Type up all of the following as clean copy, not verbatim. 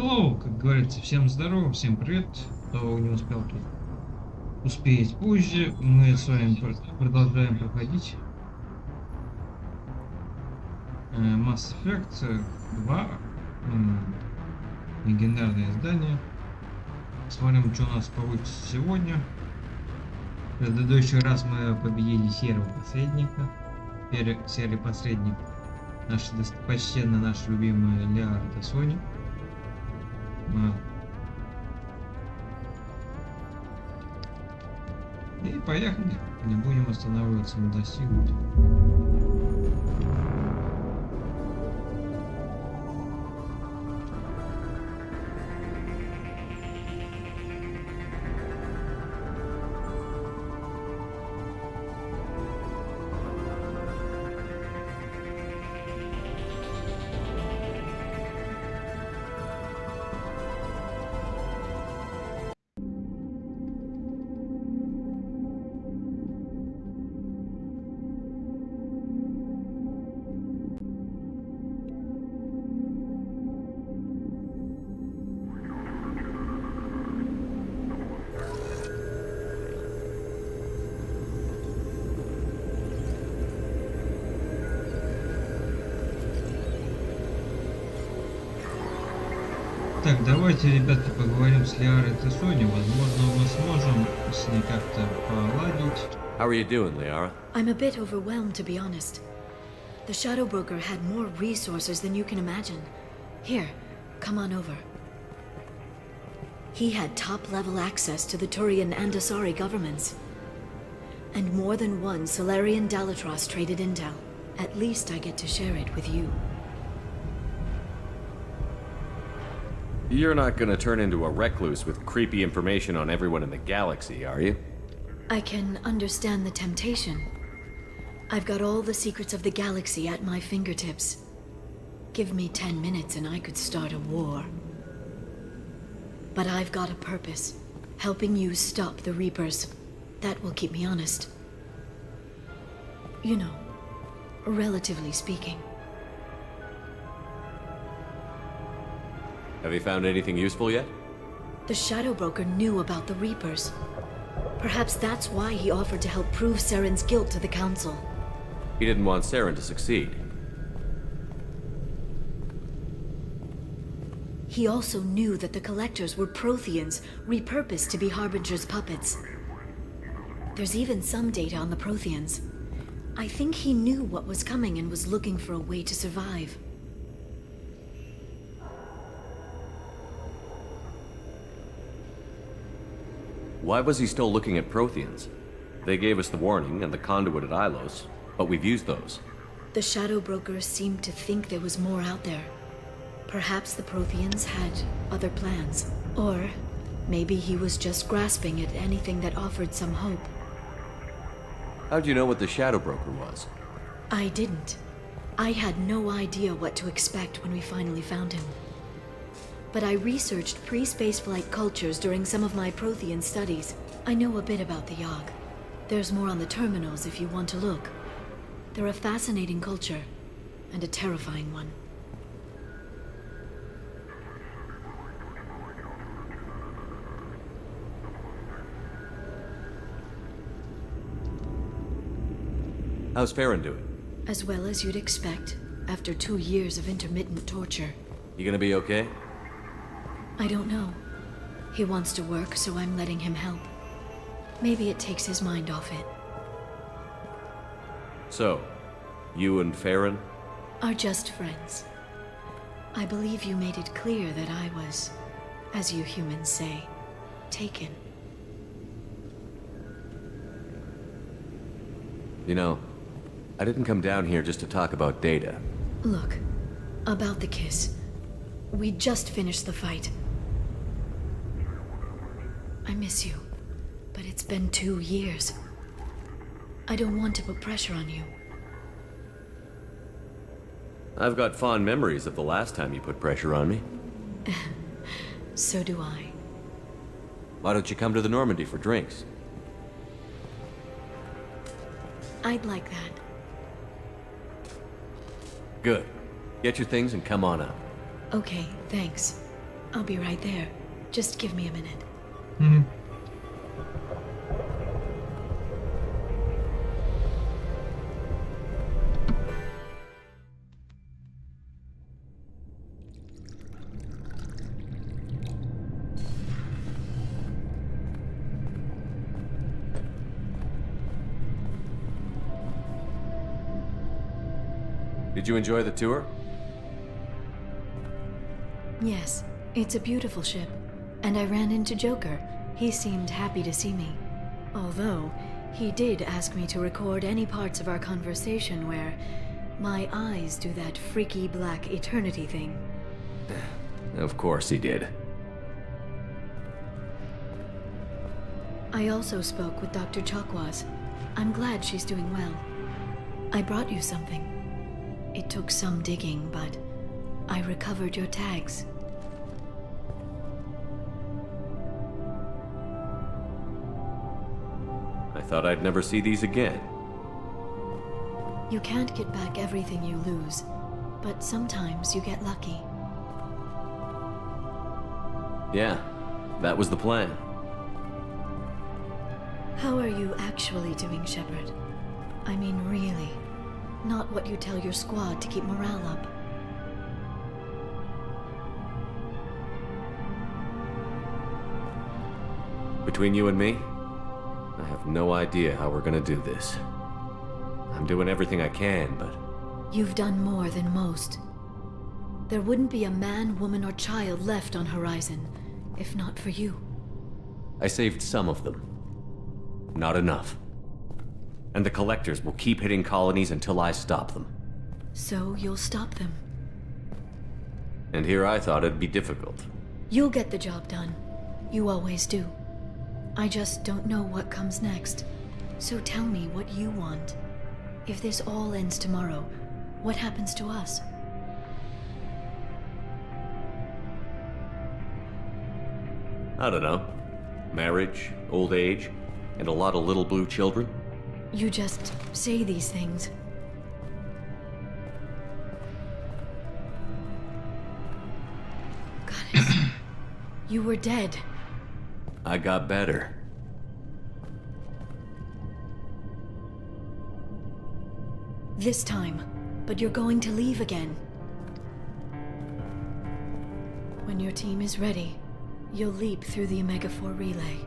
Hello, как говорится, всем здорово, всем привет. Кто не успел тут успеть позже, мы с вами продолжаем проходить Mass Effect 2, легендарное издание. Смотрим, что у нас получится сегодня. В предыдущий раз мы победили серого посредника. Теперь серый посредник почти наша любимая Лиара Соня. И поехали, не будем останавливаться на достигнуть. Так, давайте, ребята, поговорим с Лиарой Соней. Возможно, мы сможем с ней как-то поладить. How are you doing, Liara? I'm a bit overwhelmed, to be honest. The Shadow Broker had more resources than you can imagine. Here, come on over. He had top-level access to the Turian and Asari governments. And more than one Solarian Dalatros traded intel. At least I get to share it with you. You're not gonna turn into a recluse with creepy information on everyone in the galaxy, are you? I can understand the temptation. I've got all the secrets of the galaxy at my fingertips. Give me 10 minutes and I could start a war. But I've got a purpose. Helping you stop the Reapers. That will keep me honest. You know, relatively speaking. Have you found anything useful yet? The Shadow Broker knew about the Reapers. Perhaps that's why he offered to help prove Saren's guilt to the Council. He didn't want Saren to succeed. He also knew that the Collectors were Protheans, repurposed to be Harbinger's puppets. There's even some data on the Protheans. I think he knew what was coming and was looking for a way to survive. Why was he still looking at Protheans? They gave us the warning and the conduit at Ilos, but we've used those. The Shadow Broker seemed to think there was more out there. Perhaps the Protheans had other plans. Or maybe he was just grasping at anything that offered some hope. How'd you know what the Shadow Broker was? I didn't. I had no idea what to expect when we finally found him. But I researched pre-spaceflight cultures during some of my Prothean studies. I know a bit about the Yogg. There's more on the terminals if you want to look. They're a fascinating culture, and a terrifying one. How's Farron doing? As well as you'd expect, after 2 years of intermittent torture. You gonna be okay? I don't know. He wants to work, so I'm letting him help. Maybe it takes his mind off it. So, you and Farron? Are just friends. I believe you made it clear that I was, as you humans say, taken. You know, I didn't come down here just to talk about data. Look, about the kiss. We just finished the fight. I miss you, but it's been 2 years. I don't want to put pressure on you. I've got fond memories of the last time you put pressure on me. So do I. Why don't you come to the Normandy for drinks? I'd like that. Good. Get your things and come on up. Okay, thanks. I'll be right there. Just give me a minute. Did you enjoy the tour? Yes, it's a beautiful ship. And I ran into Joker. He seemed happy to see me. Although, he did ask me to record any parts of our conversation where my eyes do that freaky black eternity thing. Of course he did. I also spoke with Dr. Chakwas. I'm glad she's doing well. I brought you something. It took some digging, but I recovered your tags. I thought I'd never see these again. You can't get back everything you lose, but sometimes you get lucky. Yeah, that was the plan. How are you actually doing, Shepard? I mean, really. Not what you tell your squad to keep morale up. Between you and me, I have no idea how we're gonna do this. I'm doing everything I can, but... You've done more than most. There wouldn't be a man, woman, or child left on Horizon, if not for you. I saved some of them. Not enough. And the collectors will keep hitting colonies until I stop them. So you'll stop them. And here I thought it'd be difficult. You'll get the job done. You always do. I just don't know what comes next. So tell me what you want. If this all ends tomorrow, what happens to us? I don't know. Marriage, old age, and a lot of little blue children. You just say these things. Goddess, you were dead. I got better. This time, but you're going to leave again. When your team is ready, you'll leap through the Omega-4 relay.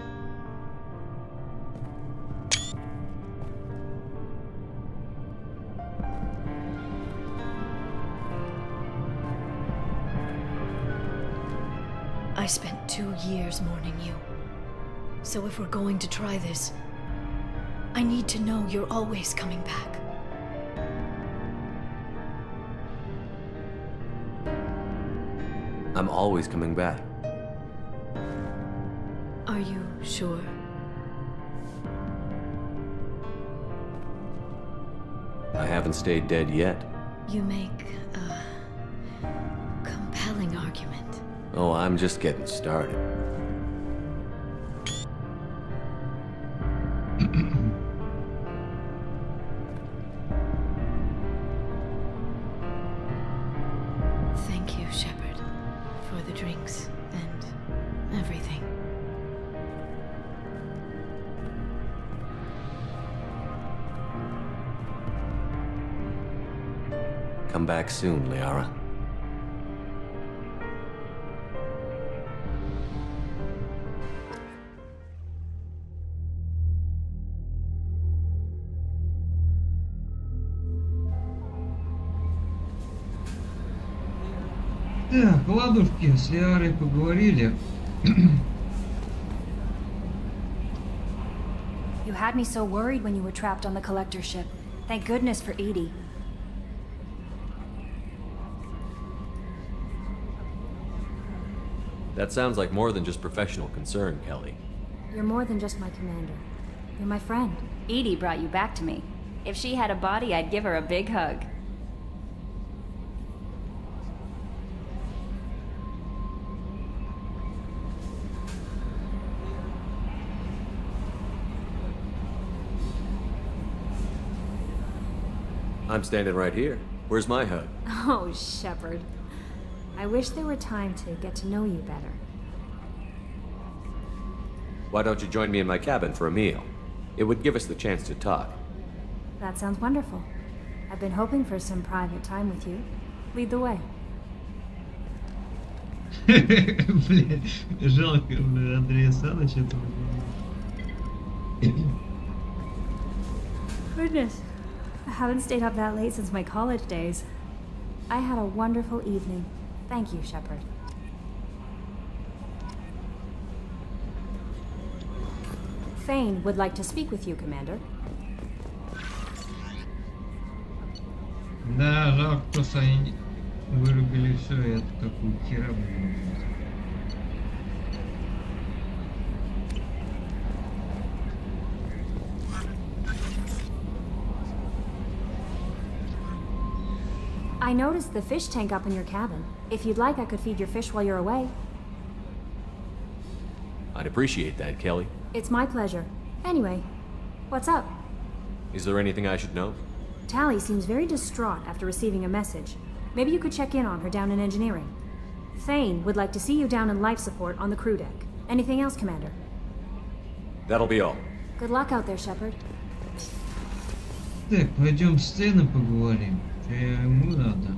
I spent 2 years mourning you. So if we're going to try this, I need to know you're always coming back. I'm always coming back. Are you sure? I haven't stayed dead yet. You make a compelling argument. Oh, I'm just getting started. Thank you, Shepard, for the drinks and everything. Come back soon, Liara. Так, ладушки, с Лиарой поговорили. You had me so worried when you were trapped on the collector ship. Thank goodness for Edie. That sounds like more than just professional concern, Kelly. You're more than just my commander. You're my friend. Edie brought you back to me. If she had a body, I'd give her a big hug. I'm standing right here. Where's my hug? Oh, Shepard. I wish there were time to get to know you better. Why don't you join me in my cabin for a meal? It would give us the chance to talk. That sounds wonderful. I've been hoping for some private time with you. Lead the way. Блин, жалко, Андрея Саныча этого. Goodness, I haven't stayed up that late since my college days. I had a wonderful evening. Thank you, Shepard. Thane would like to speak with you, Commander. Да, жалко, просто они вырубили все, это такую хера. I noticed the fish tank up in your cabin. If you'd like, I could feed your fish while you're away. I'd appreciate that, Kelly. It's my pleasure. Anyway, what's up? Is there anything I should know? Tally seems very distraught after receiving a message. Maybe you could check in on her down in engineering. Thane would like to see you down in life support on the crew deck. Anything else, Commander? That'll be all. Good luck out there, Shepard. Так, пойдем с Стэном поговорим. Что ему надо.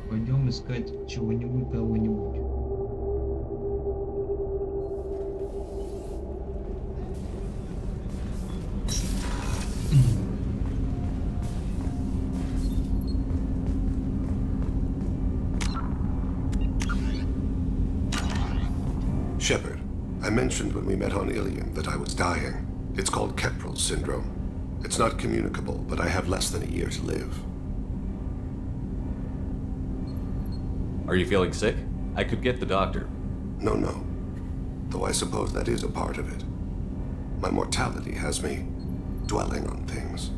Пойдем искать чего-нибудь, кого-нибудь. Shepard, I mentioned when we met on Ilium that I was dying. It's called Keprel's syndrome. It's not communicable, but I have less than a year to live. Are you feeling sick? I could get the doctor. No. Though I suppose that is a part of it. My mortality has me dwelling on things.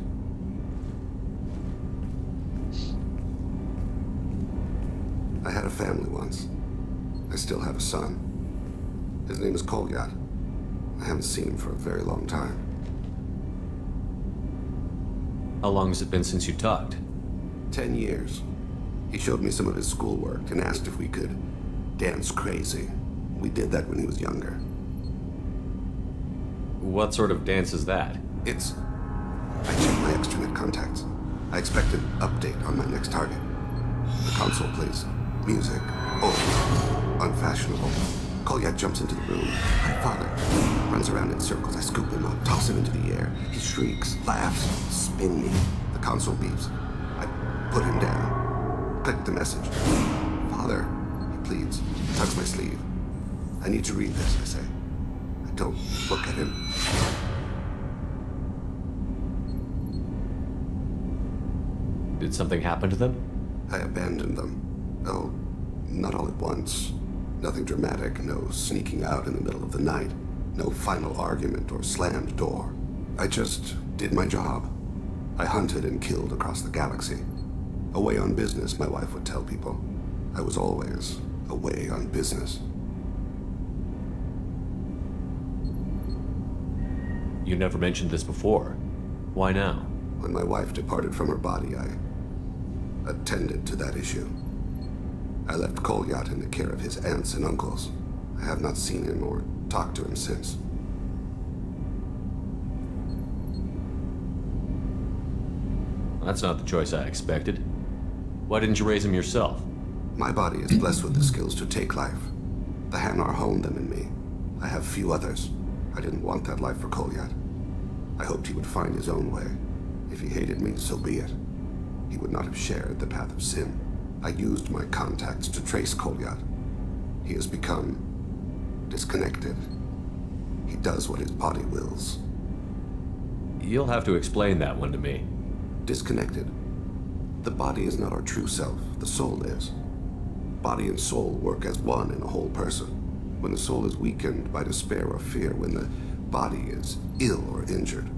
I had a family once. I still have a son. His name is Kolyat. I haven't seen him for a very long time. How long has it been since you talked? 10 years. He showed me some of his schoolwork and asked if we could dance crazy. We did that when he was younger. What sort of dance is that? I checked my extranet contacts. I expect an update on my next target. The console plays music. Oh, unfashionable. Kolyat jumps into the room. My father runs around in circles. I scoop him up, toss him into the air. He shrieks, laughs, spin me. The console beeps. I put him down. Click the message. Father, he pleads, tugs my sleeve. I need to read this, I say. I don't look at him. Did something happen to them? I abandoned them. Oh, not all at once. Nothing dramatic, no sneaking out in the middle of the night, no final argument or slammed door. I just did my job. I hunted and killed across the galaxy. Away on business, my wife would tell people. I was always away on business. You never mentioned this before. Why now? When my wife departed from her body, I attended to that issue. I left Kolyat in the care of his aunts and uncles. I have not seen him or talked to him since. That's not the choice I expected. Why didn't you raise him yourself? My body is blessed with the skills to take life. The Hanar honed them in me. I have few others. I didn't want that life for Kolyat. I hoped he would find his own way. If he hated me, so be it. He would not have shared the path of sin. I used my contacts to trace Kolyat. He has become disconnected. He does what his body wills. You'll have to explain that one to me. Disconnected. The body is not our true self. The soul is. Body and soul work as one in a whole person. When the soul is weakened by despair or fear, when the body is ill or injured,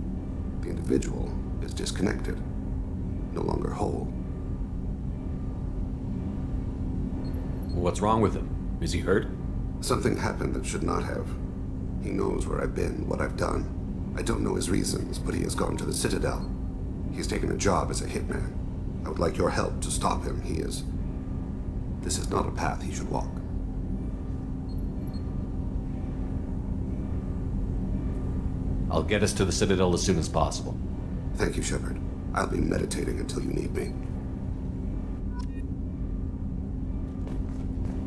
the individual is disconnected, no longer whole. What's wrong with him? Is he hurt? Something happened that should not have. He knows where I've been, what I've done. I don't know his reasons, but he has gone to the Citadel. He's taken a job as a hitman. I would like your help to stop him. He is This is not a path he should walk. I'll get us to the Citadel as soon as possible. Thank you, Shepard. I'll be meditating until you need me.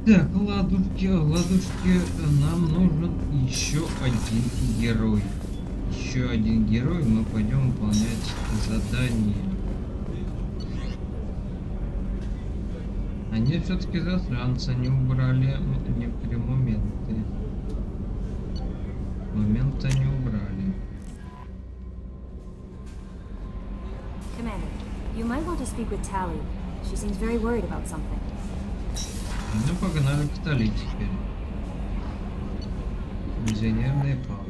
Так, ладушки, нам нужен еще один герой. Еще один герой, мы пойдем выполнять задание. Они все-таки засранцы, они убрали некоторые моменты. Моменты они убрали. Commander, you might want to speak with Tally. She seems very worried about something. Ну, погнали к Тали теперь. Инженерные палубы.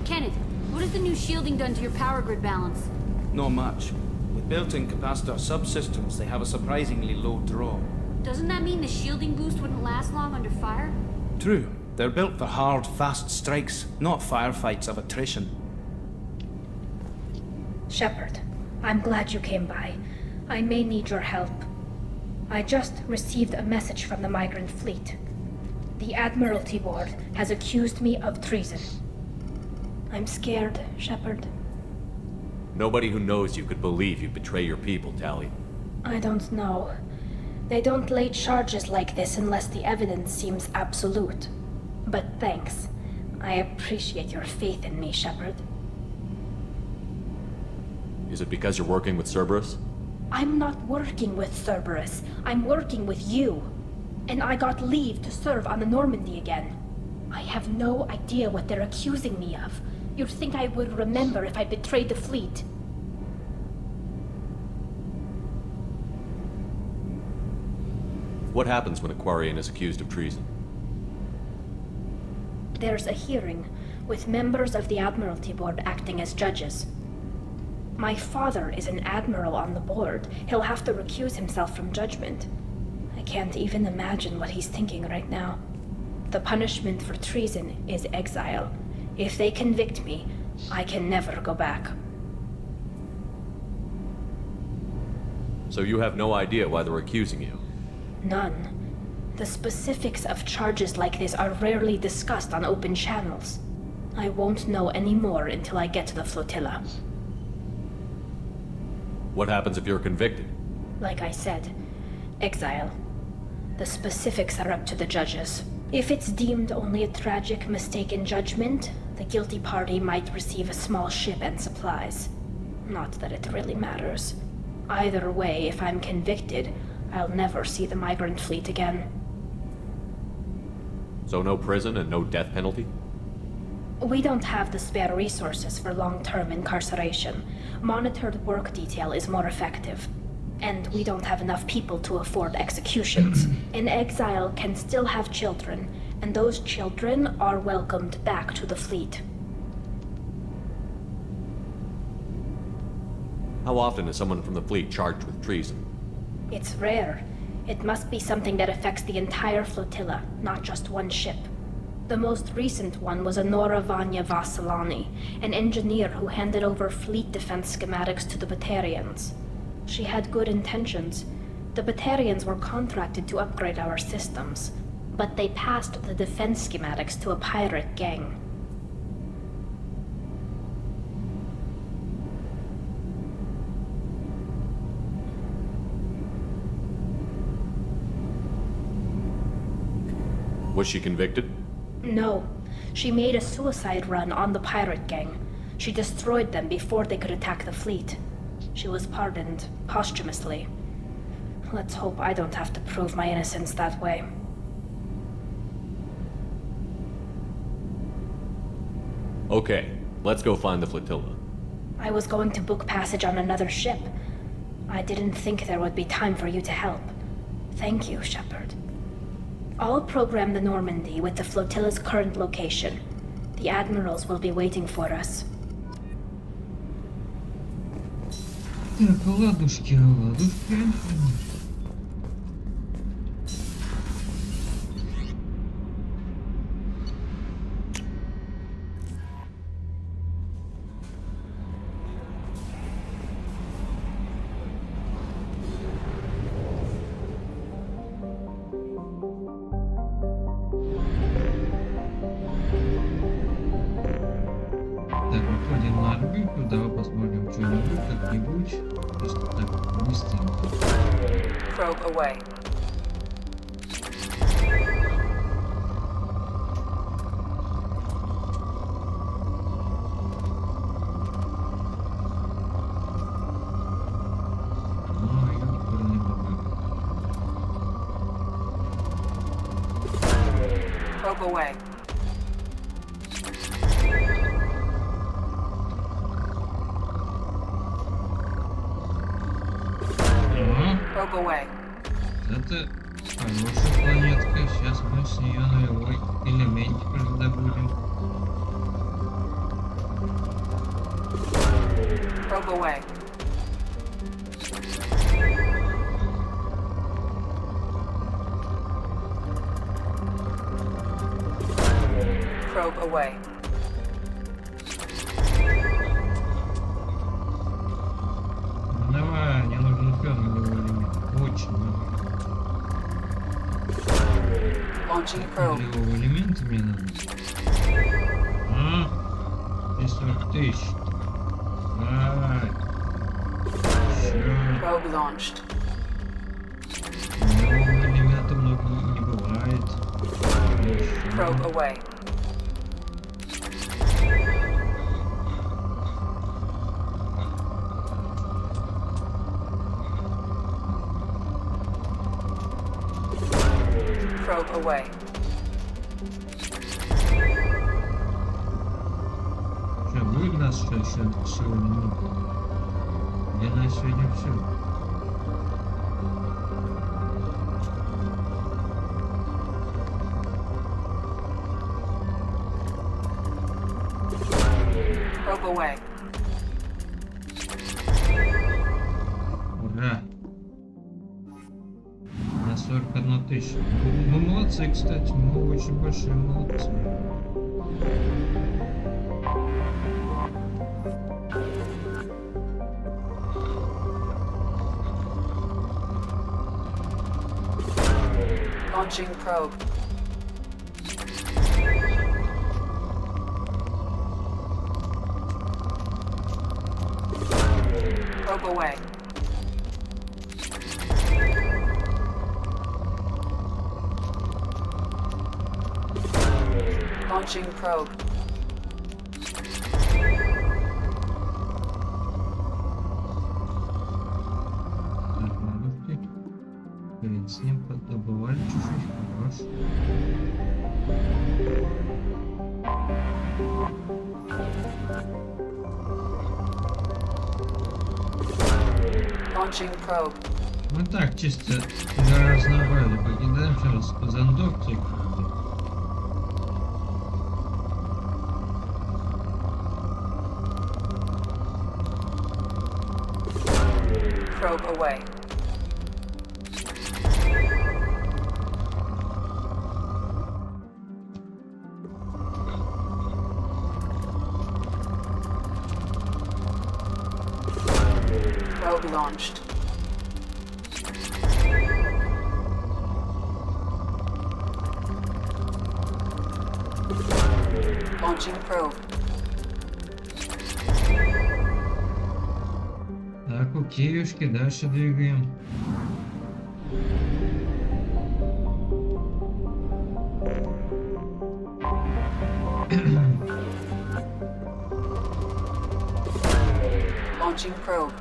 Kenneth, what has the new shielding done to your power grid balance? Not much. With built-in capacitor subsystems, they have a surprisingly low draw. Doesn't that mean the shielding boost wouldn't last long under fire? True. They're built for hard, fast strikes, not firefights of attrition. Shepard, I'm glad you came by. I may need your help. I just received a message from the migrant fleet. The Admiralty Board has accused me of treason. I'm scared, Shepard. Nobody who knows you could believe you'd betray your people, Tally. I don't know. They don't lay charges like this unless the evidence seems absolute. But thanks. I appreciate your faith in me, Shepard. Is it because you're working with Cerberus? I'm not working with Cerberus. I'm working with you. And I got leave to serve on the Normandy again. I have no idea what they're accusing me of. You'd think I would remember if I betrayed the fleet. What happens when a Quarian is accused of treason? There's a hearing, with members of the Admiralty Board acting as judges. My father is an admiral on the board. He'll have to recuse himself from judgment. I can't even imagine what he's thinking right now. The punishment for treason is exile. If they convict me, I can never go back. So you have no idea why they're accusing you? None. The specifics of charges like this are rarely discussed on open channels. I won't know any more until I get to the flotilla. What happens if you're convicted? Like I said, exile. The specifics are up to the judges. If it's deemed only a tragic mistake in judgment, the guilty party might receive a small ship and supplies. Not that it really matters. Either way, if I'm convicted, I'll never see the migrant fleet again. So no prison and no death penalty? We don't have the spare resources for long-term incarceration. Monitored work detail is more effective. And we don't have enough people to afford executions. An exile can still have children, and those children are welcomed back to the fleet. How often is someone from the fleet charged with treason? It's rare. It must be something that affects the entire flotilla, not just one ship. The most recent one was Honora Vanya Vassilani, an engineer who handed over fleet defense schematics to the Batarians. She had good intentions. The Batarians were contracted to upgrade our systems, but they passed the defense schematics to a pirate gang. Was she convicted? No. She made a suicide run on the pirate gang. She destroyed them before they could attack the fleet. She was pardoned posthumously. Let's hope I don't have to prove my innocence that way. Okay, let's go find the flotilla. I was going to book passage on another ship. I didn't think there would be time for you to help. Thank you, Shepard. I'll program the Normandy with the flotilla's current location. The admirals will be waiting for us. Так, ладушки, ладушки. Probe away. Probe away. Probe away. Это хорошая планетка. Сейчас мы с нее нулевой элементик уже добудем. Probe away. Probe away. Давай, мне нужен нулевой элемент. Очень много. Launching probe. Нулевого элемента мне надо. 40 тысяч. Probe launched. Нулевого элемента много не бывает. Probe away. Probe away. Что, будет у нас что еще сегодня? Для нас сегодня все. Probe away. Ура! На 41 тысячу. Мы молодцы, кстати, мы очень большие молодцы. Launching probe. Probe away. Launching probe. Перед с ним поддобывали чуть-чуть, хорош. Launching probe. Мы так чисто для разнообразия покидаем сейчас зондовки. Probe away. Probe launched. Launching probe. Так, окейушки, дальше двигаем. Launching probe.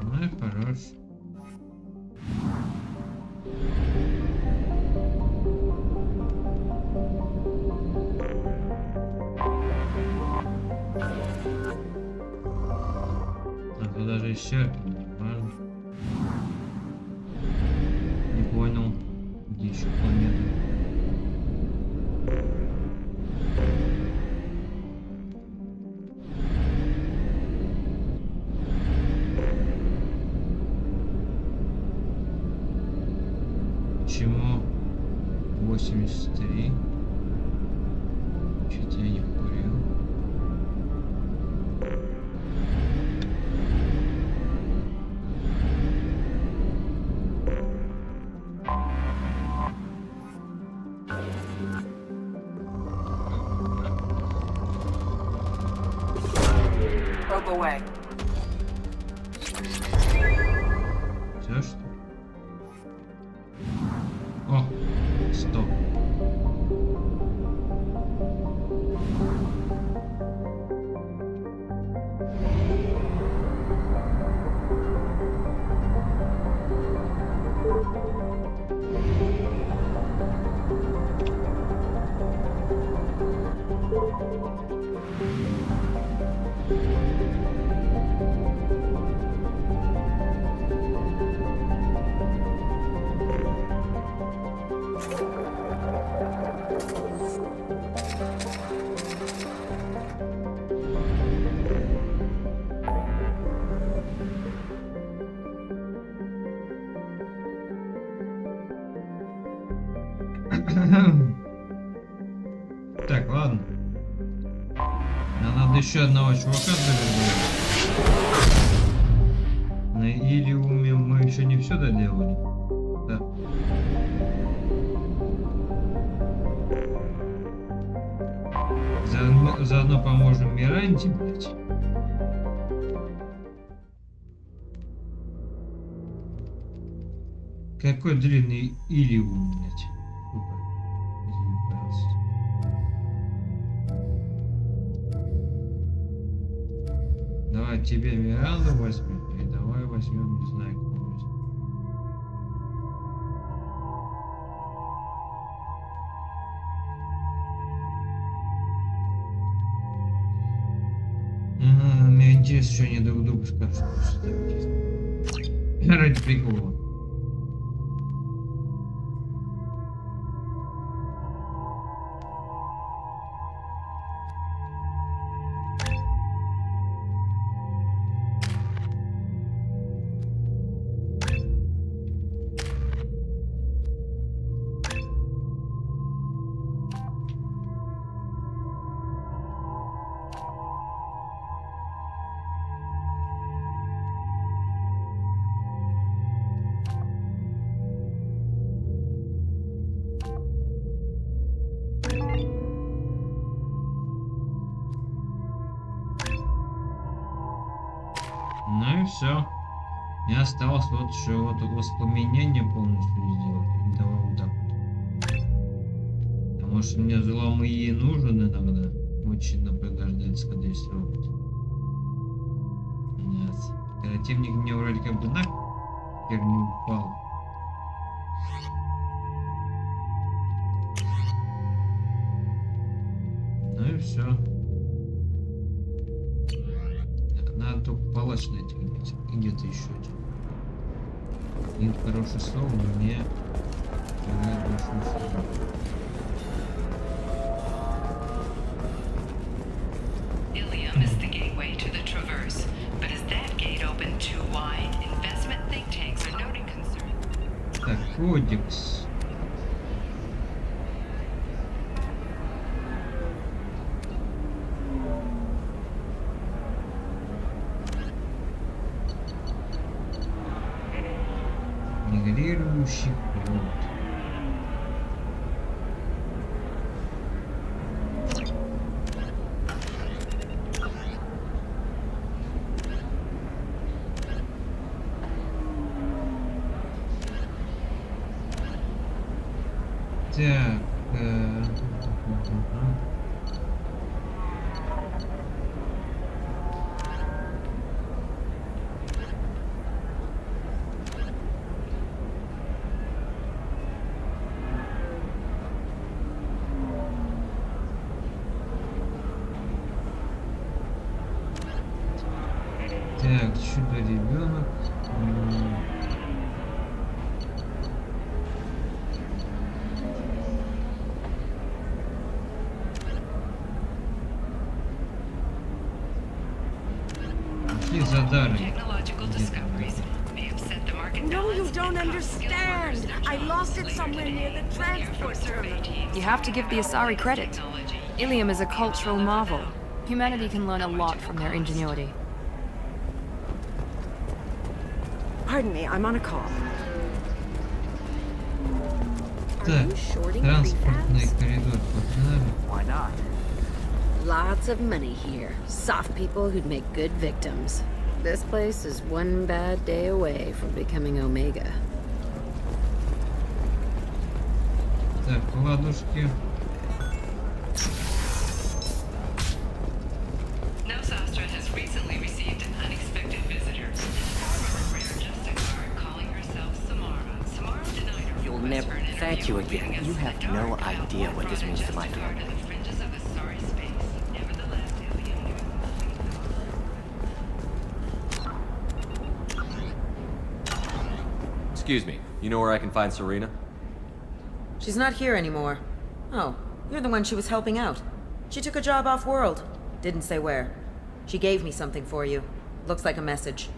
Ну и хорош. А то даже еще нормально. Не понял, где еще планета. Почему 83? Чуть я не курил. Probe away. Все что? О, стоп. Так, ладно. Нам надо еще одного чувака довернуть. На Илиуме мы еще не все доделали. Да. Заодно поможем Миранде, блядь. Какой длинный Илиум, блядь. Извини, пожалуйста. Давай тебе Миранду возьмем, и давай возьмем, не знаю, кого возьмем. Мне интересно, что они друг другу скажут. Ради прикола. Ну и все. Мне осталось вот еще вот воспламенение полностью сделать. И давай вот так вот. Потому что мне взломы и нужен иногда. Очень напрягается, когда есть робот. Нет. Оперативник мне вроде как бы на херню упал. Ну и все. Надо только палач найти где-то еще один. Нет, хорошее слово, но мне играет большую слово. Ilium is the gateway to the Traverse, but is that gate open too wide? Investment think tanks are noting concern. Так, кодекс. Мигрирующий код. Так, так, чудо-ребенок. Какие задары? No, you don't understand. I lost it somewhere near the transport terminal. You have to give the Asari credit. Ilium is a cultural marvel. Humanity can learn a lot from their ingenuity. Pardon me, I'm on a call. Так, транспортный коридор погнали. Why not? Lots of money here. Soft people who'd make good victims. This place is one bad day away from becoming Omega. Так, ладушки. Nosastra has recently received an unexpected visitor. A rare Justicar calling herself Samara. Samara denied her You'll request never... for an interview Thank you with again. Against You the have Dark. no idea what this means to my Justicar family. to the fringes of a sorry space. Nevertheless, Ilium knew nothing. Excuse me, you know where I can find Serena? She's not here anymore. Oh, you're the one she was helping out. She took a job off-world. Didn't say where. She gave me something for you. Looks like a message.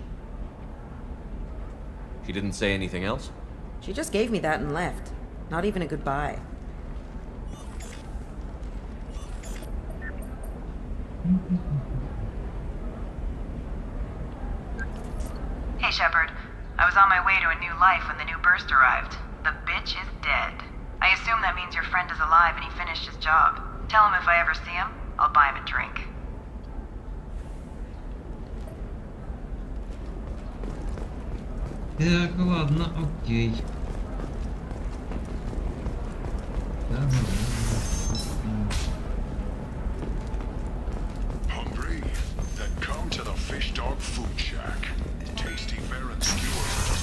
She didn't say anything else? She just gave me that and left. Not even a goodbye. Hey, Shepard. I was on my way to a new life when the new burst arrived. The bitch is dead. I assume that means your friend is alive and he finished his job. Tell him if I ever see him, I'll buy him a drink. Так, ладно, окей. Hungry? Then come to the Fish Dog Food Shack. Tasty fare and skewers.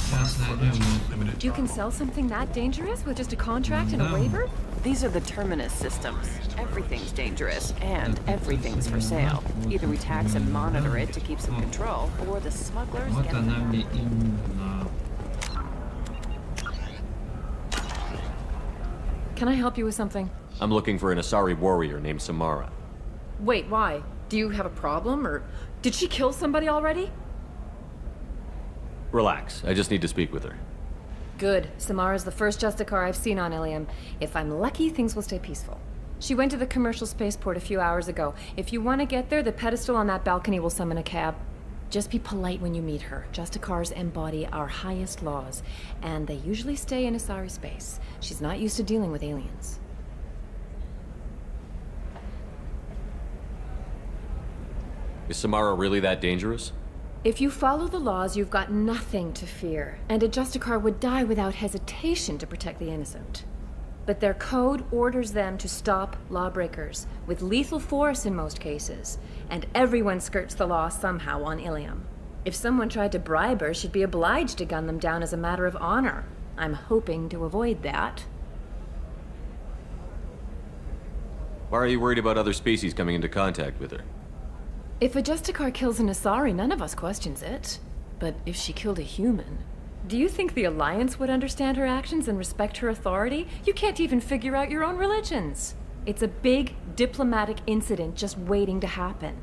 You can sell something that dangerous with just a contract and a waiver? These are the terminus systems. Everything's dangerous, and everything's for sale. Either we tax and monitor it to keep some control, or the smugglers Вот get она them. мне и нужна. Can I help you with something? I'm looking for an Asari warrior named Samara. Wait, why? Do you have a problem, or did she kill somebody already? Relax, I just need to speak with her. Good. Samara's the first Justicar I've seen on Ilium. If I'm lucky, things will stay peaceful. She went to the commercial spaceport a few hours ago. If you want to get there, the pedestal on that balcony will summon a cab. Just be polite when you meet her. Justicars embody our highest laws, and they usually stay in Asari space. She's not used to dealing with aliens. Is Samara really that dangerous? If you follow the laws, you've got nothing to fear, and a Justicar would die without hesitation to protect the innocent. But their code orders them to stop lawbreakers, with lethal force in most cases, and everyone skirts the law somehow on Ilium. If someone tried to bribe her, she'd be obliged to gun them down as a matter of honor. I'm hoping to avoid that. Why are you worried about other species coming into contact with her? If a Justicar kills an Asari, none of us questions it. But if she killed a human, do you think the Alliance would understand her actions and respect her authority? You can't even figure out your own religions. It's a big diplomatic incident just waiting to happen.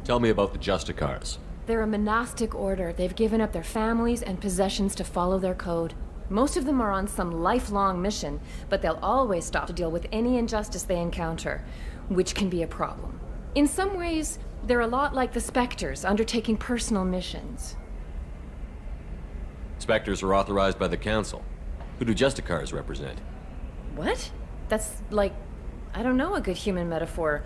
Tell me about the Justicars. They're a monastic order. They've given up their families and possessions to follow their code. Most of them are on some lifelong mission, but they'll always stop to deal with any injustice they encounter, which can be a problem. In some ways, they're a lot like the Spectres, undertaking personal missions. Spectres are authorized by the Council. Who do Justicars represent? What? That's like, I don't know, a good human metaphor.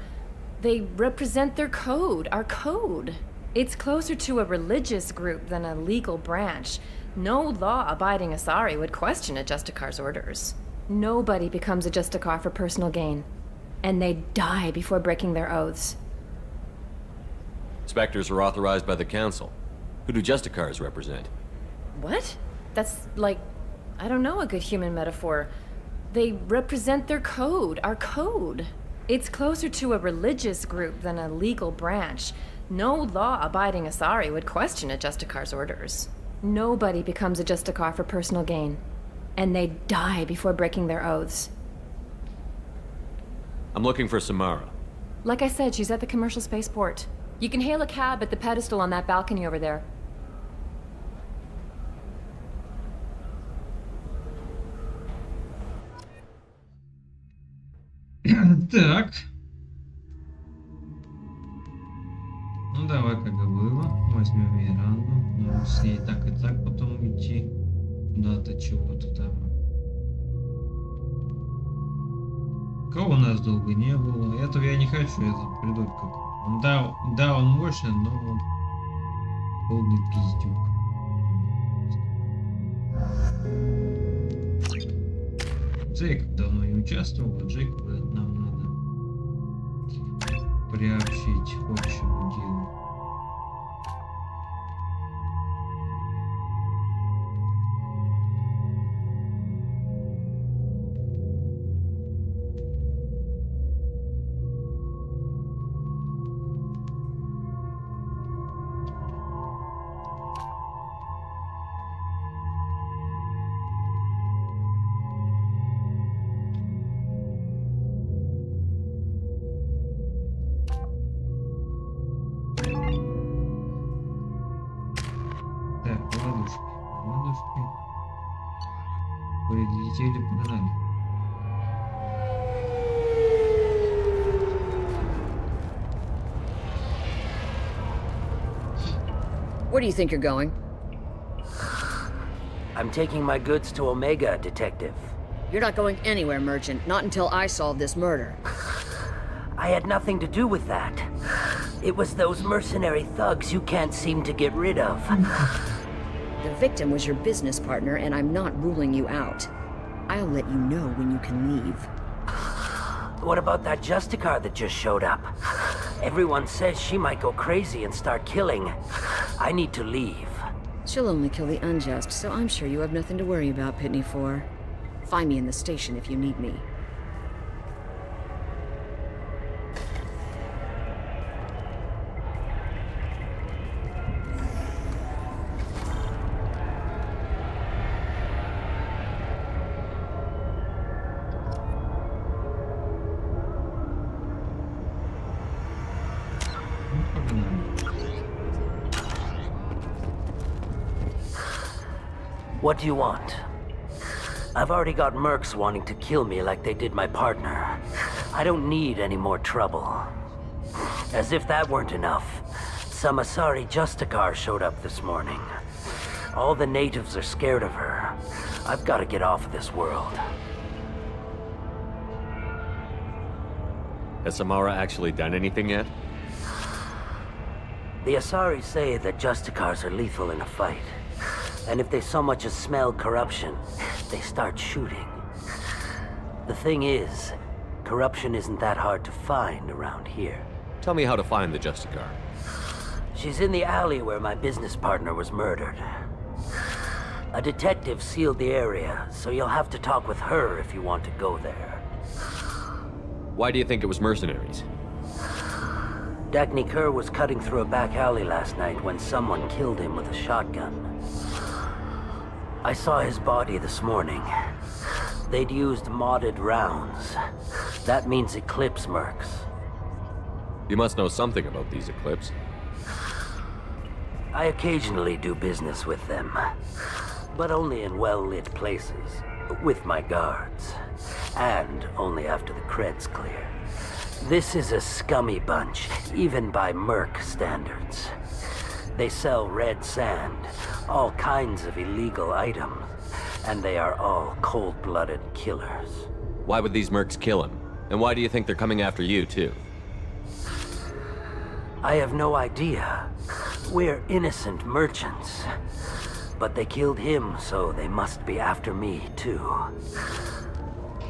They represent their code, our code. It's closer to a religious group than a legal branch. No law-abiding Asari would question a Justicar's orders. Nobody becomes a Justicar for personal gain. And they die before breaking their oaths. Spectres are authorized by the Council. Who do Justicars represent? What? That's like, I don't know, a good human metaphor. They represent their code, our code. It's closer to a religious group than a legal branch. No law-abiding Asari would question a Justicar's orders. Nobody becomes a Justicar for personal gain. And they die before breaking their oaths. I'm looking for Samara. Like I said, she's at the commercial spaceport. You can hail a cab at the pedestal on that balcony over there. Так. Ну давай, как и было. Возьмем Миранду. Ну, с ней так и так потом идти. Куда-то чего-то там. Кого у нас долго не было. Этого я не хочу, это придурка Да, он мощный, но полный пиздюк. Джейкоб давно не участвовал, а Джейкоба нам надо приобщить к общему делу. Прилетели по канале. Where do you think you're going? I'm taking my goods to Omega, Detective. You're not going anywhere, Merchant. Not until I solve this murder. I had nothing to do with that. It was those mercenary thugs you can't seem to get rid of. The victim was your business partner, and I'm not ruling you out. I'll let you know when you can leave. What about that Justicar that just showed up? Everyone says she might go crazy and start killing. I need to leave. She'll only kill the unjust, so I'm sure you have nothing to worry about, Pitney 4. Find me in the station if you need me. What do you want? I've already got mercs wanting to kill me like they did my partner. I don't need any more trouble. As if that weren't enough, some Asari Justicar showed up this morning. All the natives are scared of her. I've got to get off of this world. Has Samara actually done anything yet? The Asari say that Justicars are lethal in a fight. And if they so much as smell corruption, they start shooting. The thing is, corruption isn't that hard to find around here. Tell me how to find the Justicar. She's in the alley where my business partner was murdered. A detective sealed the area, so you'll have to talk with her if you want to go there. Why do you think it was mercenaries? Dagny Kerr was cutting through a back alley last night when someone killed him with a shotgun. I saw his body this morning. They'd used modded rounds. That means Eclipse mercs. You must know something about these Eclipse. I occasionally do business with them, but only in well-lit places, with my guards, and only after the cred's clear. This is a scummy bunch, even by merc standards. They sell red sand, all kinds of illegal items, and they are all cold-blooded killers. Why would these mercs kill him? And why do you think they're coming after you, too? I have no idea. We're innocent merchants. But they killed him, so they must be after me, too.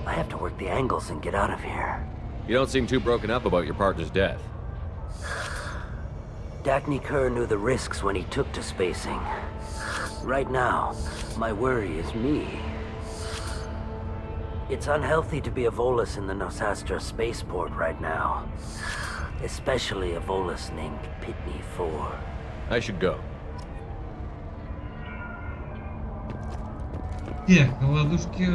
I have to work the angles and get out of here. You don't seem too broken up about your partner's death. Dagny Kerr knew the risks when he took to spacing. Right now, my worry is me. It's unhealthy to be a Volus in the Nosastra spaceport right now. Especially a Volus named Pitney 4. I should go. Yeah, ладушки.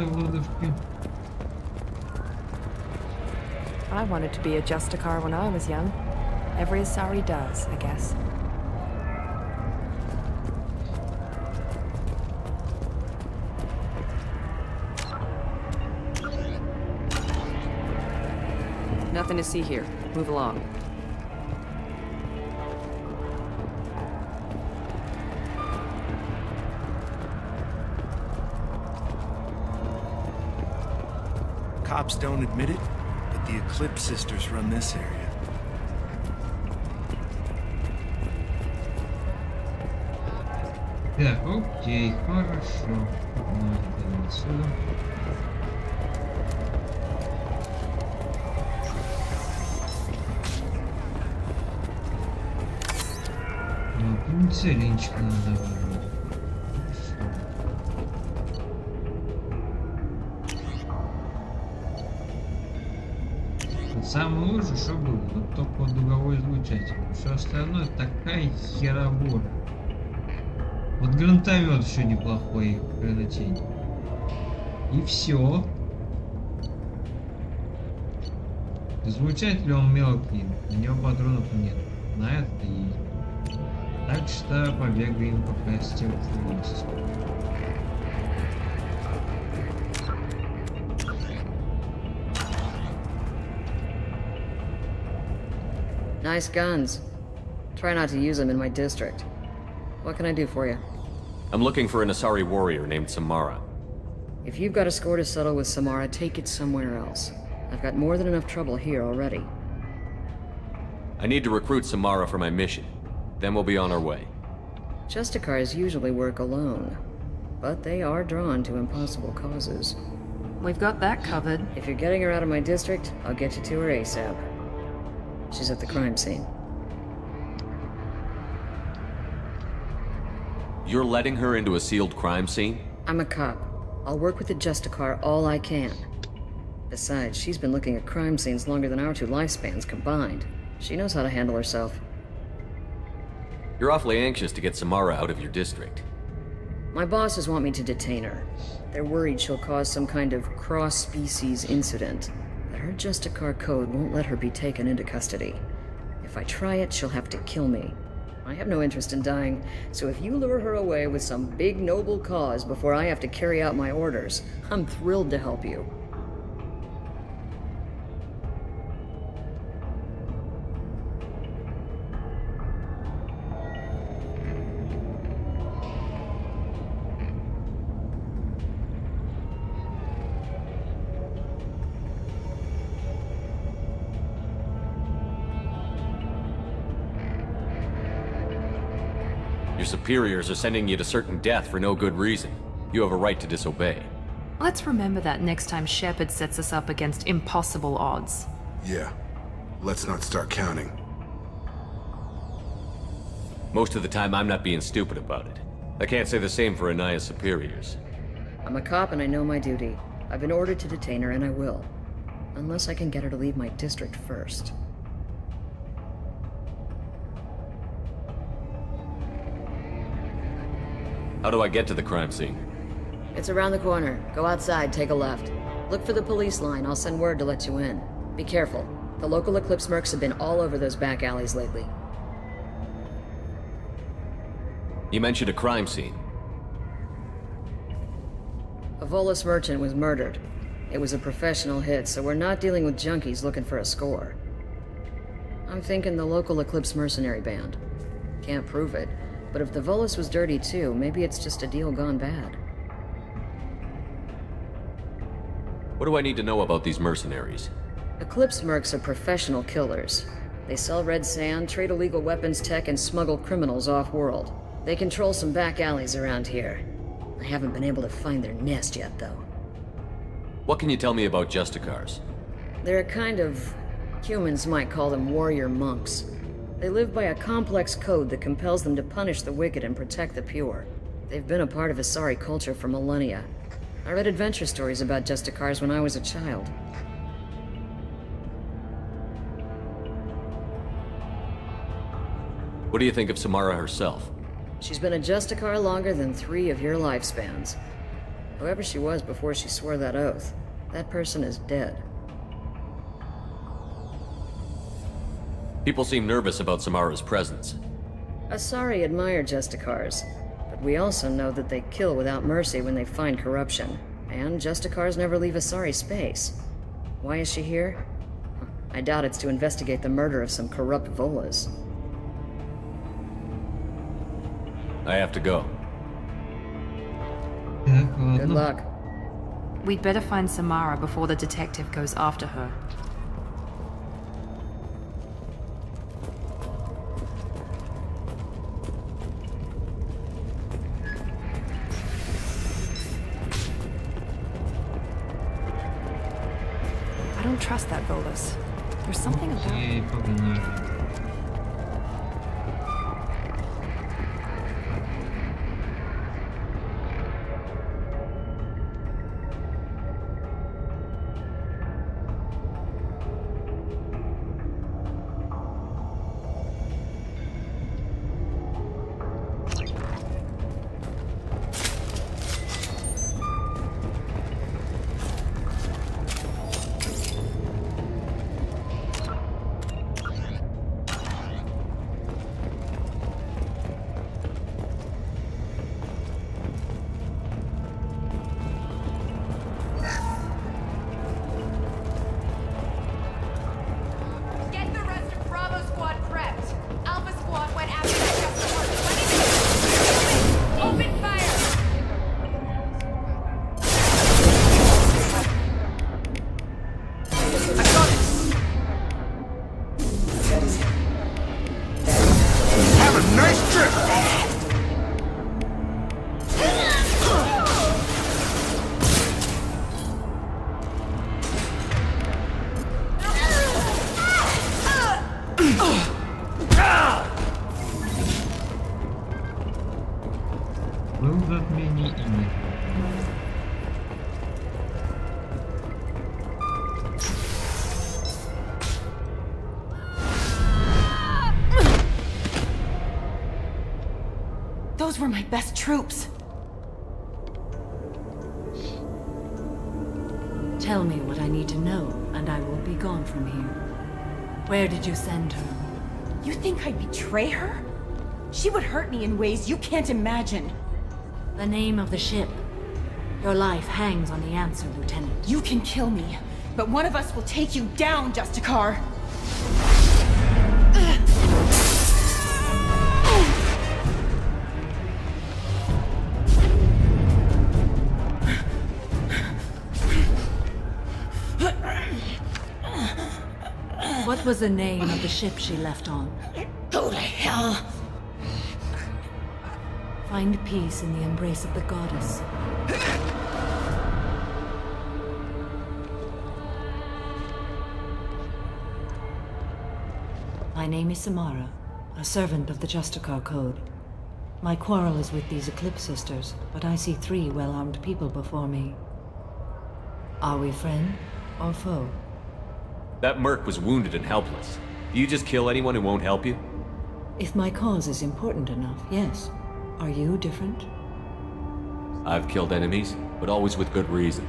I wanted to be a Justicar when I was young. Every Asari does, I guess. Nothing to see here. Move along. Cops don't admit it, but the Eclipse sisters run this area. Так, окей, хорошо. Ну, это отсюда. Ну, пенициллинчик надо выбрать. Самое лучшее, что было, вот только вот дуговой излучатель. Все остальное такая херобора. Вот гранатомет еще неплохой, гранатень. И все. Излучатель он мелкий, на него патронов нет. На это есть. Так что побегаем пока с тем, что есть. Nice guns. Try not to use them in my district. What can I do for you? I'm looking for an Asari warrior named Samara. If you've got a score to settle with Samara, take it somewhere else. I've got more than enough trouble here already. I need to recruit Samara for my mission. Then we'll be on our way. Justicars usually work alone, but they are drawn to impossible causes. We've got that covered. If you're getting her out of my district, I'll get you to her ASAP. She's at the crime scene. You're letting her into a sealed crime scene? I'm a cop. I'll work with the Justicar all I can. Besides, she's been looking at crime scenes longer than our two lifespans combined. She knows how to handle herself. You're awfully anxious to get Samara out of your district. My bosses want me to detain her. They're worried she'll cause some kind of cross-species incident. But her Justicar code won't let her be taken into custody. If I try it, she'll have to kill me. I have no interest in dying, so if you lure her away with some big noble cause before I have to carry out my orders, I'm thrilled to help you. Your superiors are sending you to certain death for no good reason. You have a right to disobey. Let's remember that next time Shepard sets us up against impossible odds. Yeah. Let's not start counting. Most of the time, I'm not being stupid about it. I can't say the same for Anaya's superiors. I'm a cop and I know my duty. I've been ordered to detain her and I will. Unless I can get her to leave my district first. How do I get to the crime scene? It's around the corner. Go outside, take a left. Look for the police line. I'll send word to let you in. Be careful. The local Eclipse mercs have been all over those back alleys lately. You mentioned a crime scene. A Volus merchant was murdered. It was a professional hit, so we're not dealing with junkies looking for a score. I'm thinking the local Eclipse mercenary band. Can't prove it, but if the Volus was dirty too, maybe it's just a deal gone bad. What do I need to know about these mercenaries? Eclipse mercs are professional killers. They sell red sand, trade illegal weapons tech, and smuggle criminals off-world. They control some back alleys around here. I haven't been able to find their nest yet, though. What can you tell me about Justicars? They're a kind of... humans might call them warrior monks. They live by a complex code that compels them to punish the wicked and protect the pure. They've been a part of Asari culture for millennia. I read adventure stories about Justicars when I was a child. What do you think of Samara herself? She's been a Justicar longer than 3 of your lifespans. Whoever she was before she swore that oath, that person is dead. People seem nervous about Samara's presence. Asari admire Justicars, but we also know that they kill without mercy when they find corruption, and Justicars never leave Asari space. Why is she here? I doubt it's to investigate the murder of some corrupt Volas. I have to go. Good luck. We'd better find Samara before the detective goes after her. don't trust that Volus. There's something about Окей, погнали. Был затмение и нет. Those were my best troops. Tell me what I need to know, and I will be gone from here. Where did you send her? You think I'd betray her? She would hurt me in ways you can't imagine. The name of the ship. Your life hangs on the answer, Lieutenant. You can kill me, but one of us will take you down, Justicar. What was the name of the ship she left on? Go to hell! Find peace in the embrace of the goddess. My name is Samara, a servant of the Justicar Code. My quarrel is with these Eclipse sisters, but I see 3 well-armed people before me. Are we friend or foe? That merc was wounded and helpless. Do you just kill anyone who won't help you? If my cause is important enough, yes. Are you different? I've killed enemies, but always with good reason.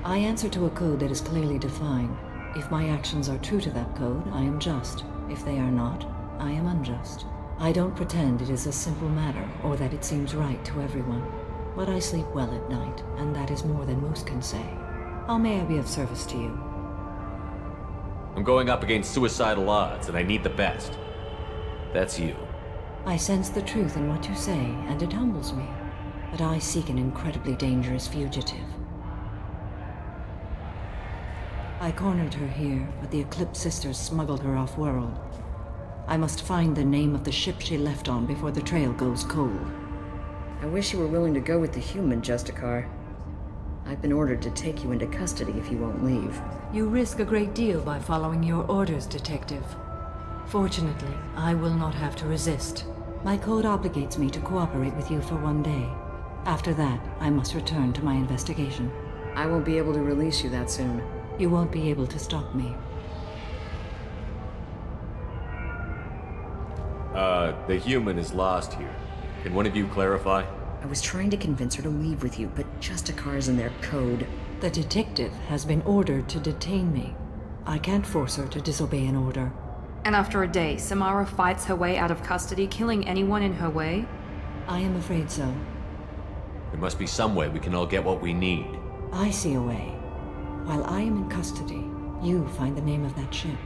I answer to a code that is clearly defined. If my actions are true to that code, I am just. If they are not, I am unjust. I don't pretend it is a simple matter, or that it seems right to everyone. But I sleep well at night, and that is more than most can say. How may I be of service to you? I'm going up against suicidal odds, and I need the best. That's you. I sense the truth in what you say, and it humbles me. But I seek an incredibly dangerous fugitive. I cornered her here, but the Eclipse sisters smuggled her off-world. I must find the name of the ship she left on before the trail goes cold. I wish you were willing to go with the human, Justicar. I've been ordered to take you into custody if you won't leave. You risk a great deal by following your orders, Detective. Fortunately, I will not have to resist. My code obligates me to cooperate with you for 1 day. After that, I must return to my investigation. I won't be able to release you that soon. You won't be able to stop me. The human is lost here. Can one of you clarify? I was trying to convince her to leave with you, but Justicar's in their code. The detective has been ordered to detain me. I can't force her to disobey an order. And after a day, Samara fights her way out of custody, killing anyone in her way? I am afraid so. There must be some way we can all get what we need. I see a way. While I am in custody, you find the name of that ship.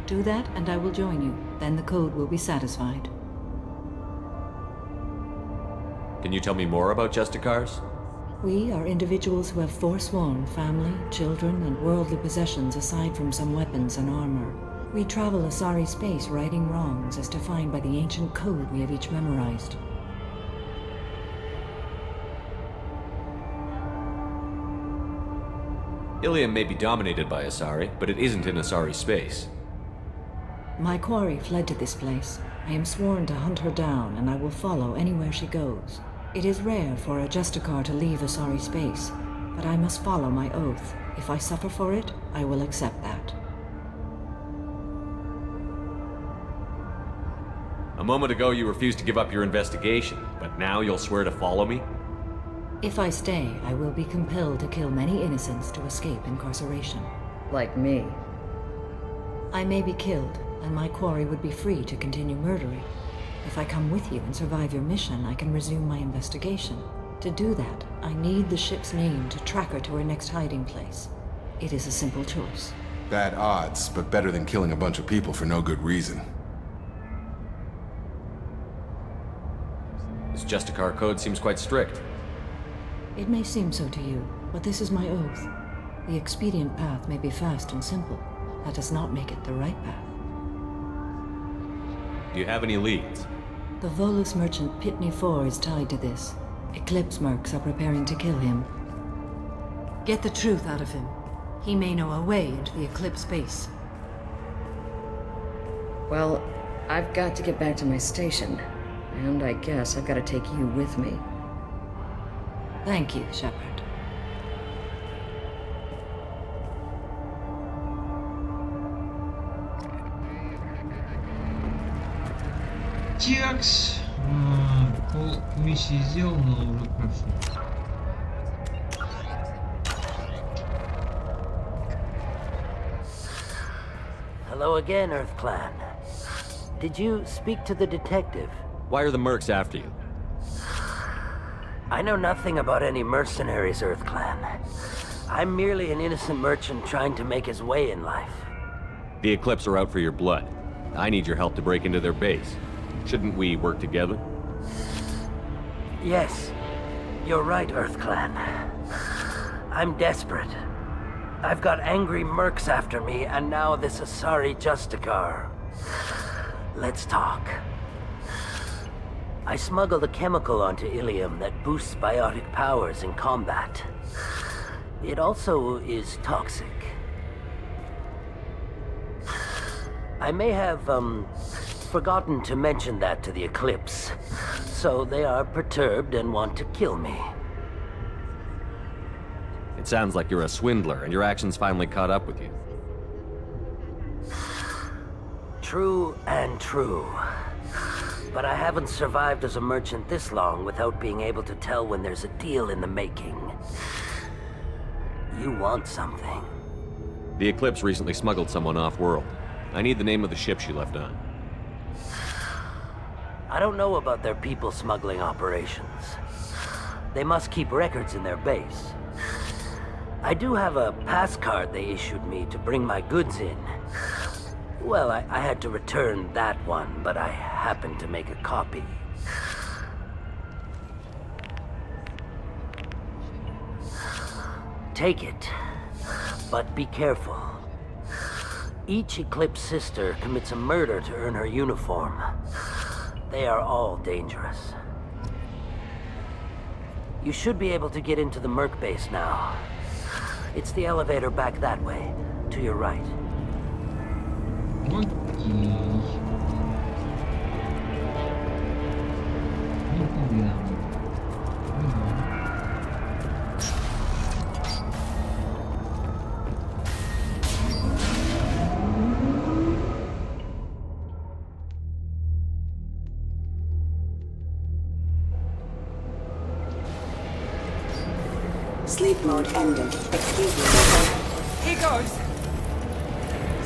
Do that and I will join you. Then the code will be satisfied. Can you tell me more about Justicars? We are individuals who have forsworn family, children, and worldly possessions aside from some weapons and armor. We travel a sorry space righting wrongs as defined by the ancient code we have each memorized. Ilium may be dominated by Asari, but it isn't in Asari's space. My quarry fled to this place. I am sworn to hunt her down, and I will follow anywhere she goes. It is rare for a Justicar to leave Asari space, but I must follow my oath. If I suffer for it, I will accept that. A moment ago you refused to give up your investigation, but now you'll swear to follow me? If I stay, I will be compelled to kill many innocents to escape incarceration. Like me. I may be killed, and my quarry would be free to continue murdering. If I come with you and survive your mission, I can resume my investigation. To do that, I need the ship's name to track her to her next hiding place. It is a simple choice. Bad odds, but better than killing a bunch of people for no good reason. This Justicar code seems quite strict. It may seem so to you, but this is my oath. The expedient path may be fast and simple. That does not make it the right path. Do you have any leads? The Volus merchant Pitney 4 is tied to this. Eclipse mercs are preparing to kill him. Get the truth out of him. He may know a way into the Eclipse base. Well, I've got to get back to my station. And I guess I've got to take you with me. Thank you, Shepard. Текс. Пол миссии сделано, уже прошло. Hello again, Earth Clan. Did you speak to the detective? Why are the mercs after you? I know nothing about any mercenaries, Earth Clan. I'm merely an innocent merchant trying to make his way in life. The Eclipse are out for your blood. I need your help to break into their base. Shouldn't we work together? Yes, you're right, Earth Clan. I'm desperate. I've got angry mercs after me, and now this Asari Justicar. Let's talk. I smuggled a chemical onto Ilium that boosts biotic powers in combat. It also is toxic. I may have, forgotten to mention that to the Eclipse, so they are perturbed and want to kill me. It sounds like you're a swindler, and your actions finally caught up with you. True and true. But I haven't survived as a merchant this long without being able to tell when there's a deal in the making. You want something. The Eclipse recently smuggled someone off-world. I need the name of the ship she left on. I don't know about their people smuggling operations. They must keep records in their base. I do have a pass card they issued me to bring my goods in. Well, I had to return that one, but I happened to make a copy. Take it, but be careful. Each Eclipse sister commits a murder to earn her uniform. They are all dangerous. You should be able to get into the Merc base now. It's the elevator back that way, to your right. Sleep mode ended. Excuse me. Here goes.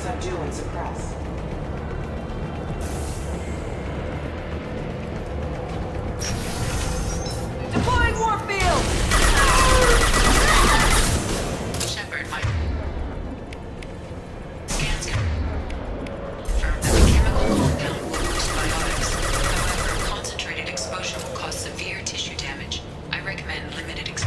Subdue and suppress. Deploying warfield! Shepard, my scans confirm that the chemical compound will boost biotics. However, concentrated exposure will cause severe tissue damage. I recommend limited exposure.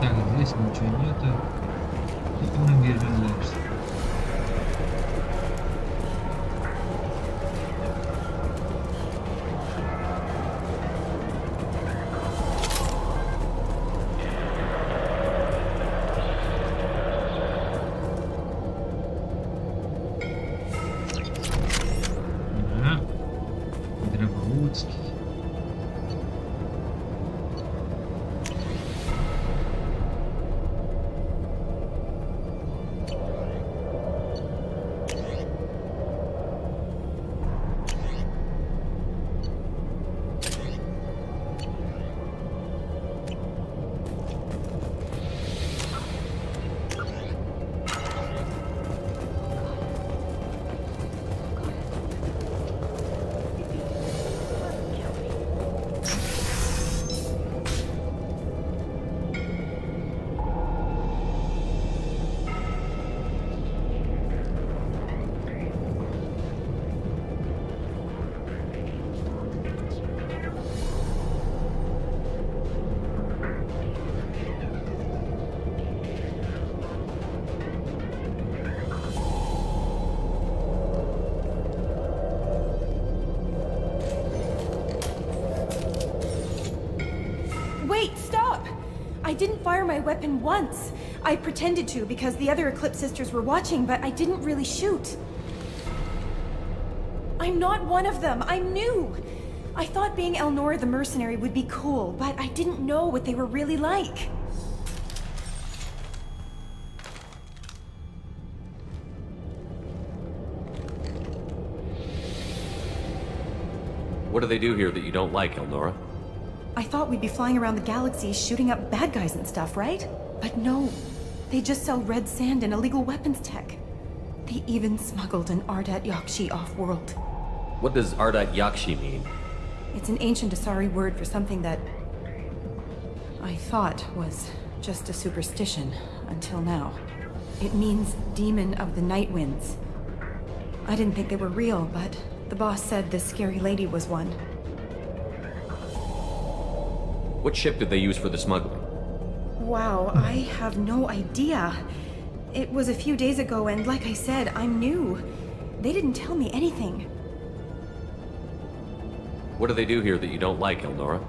Так, здесь ничего нету. И мы бежим дальше. I didn't fire my weapon once. I pretended to because the other Eclipse sisters were watching, but I didn't really shoot. I'm not one of them. I'm new. I thought being Elnora the mercenary would be cool, but I didn't know what they were really like. What do they do here that you don't like, Elnora? I thought we'd be flying around the galaxy shooting up bad guys and stuff, right? But no. They just sell red sand and illegal weapons tech. They even smuggled an Ardat Yakshi off-world. What does Ardat Yakshi mean? It's an ancient Asari word for something that I thought was just a superstition until now. It means demon of the night winds. I didn't think they were real, but the boss said this scary lady was one. What ship did they use for the smuggling? Wow, I have no idea. It was a few days ago, and like I said, I'm new. They didn't tell me anything. What do they do here that you don't like, Elnora?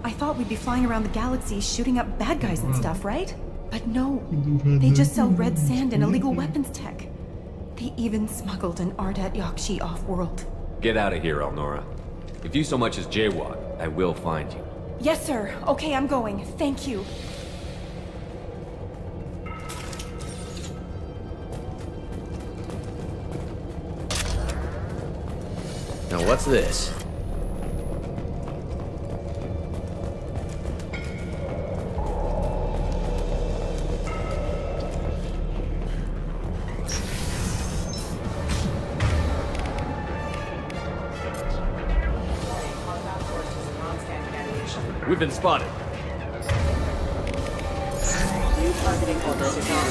I thought we'd be flying around the galaxy shooting up bad guys and stuff, right? But no. They just sell red sand and illegal weapons tech. They even smuggled an Ardat Yakshi off-world. Get out of here, Elnora. If you so much as jaywalk, I will find you. Yes, sir. Okay, I'm going. Thank you. Now what's this? We've been spotted. New targeting orders is on.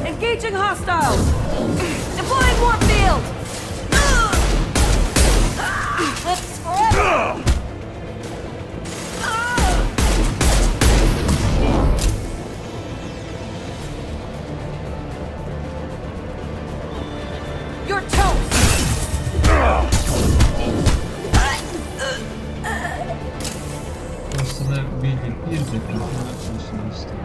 Engaging hostiles! Deploying warp field! Flips forever! You're toast! Просто на виде пизды, которая просто не стоит.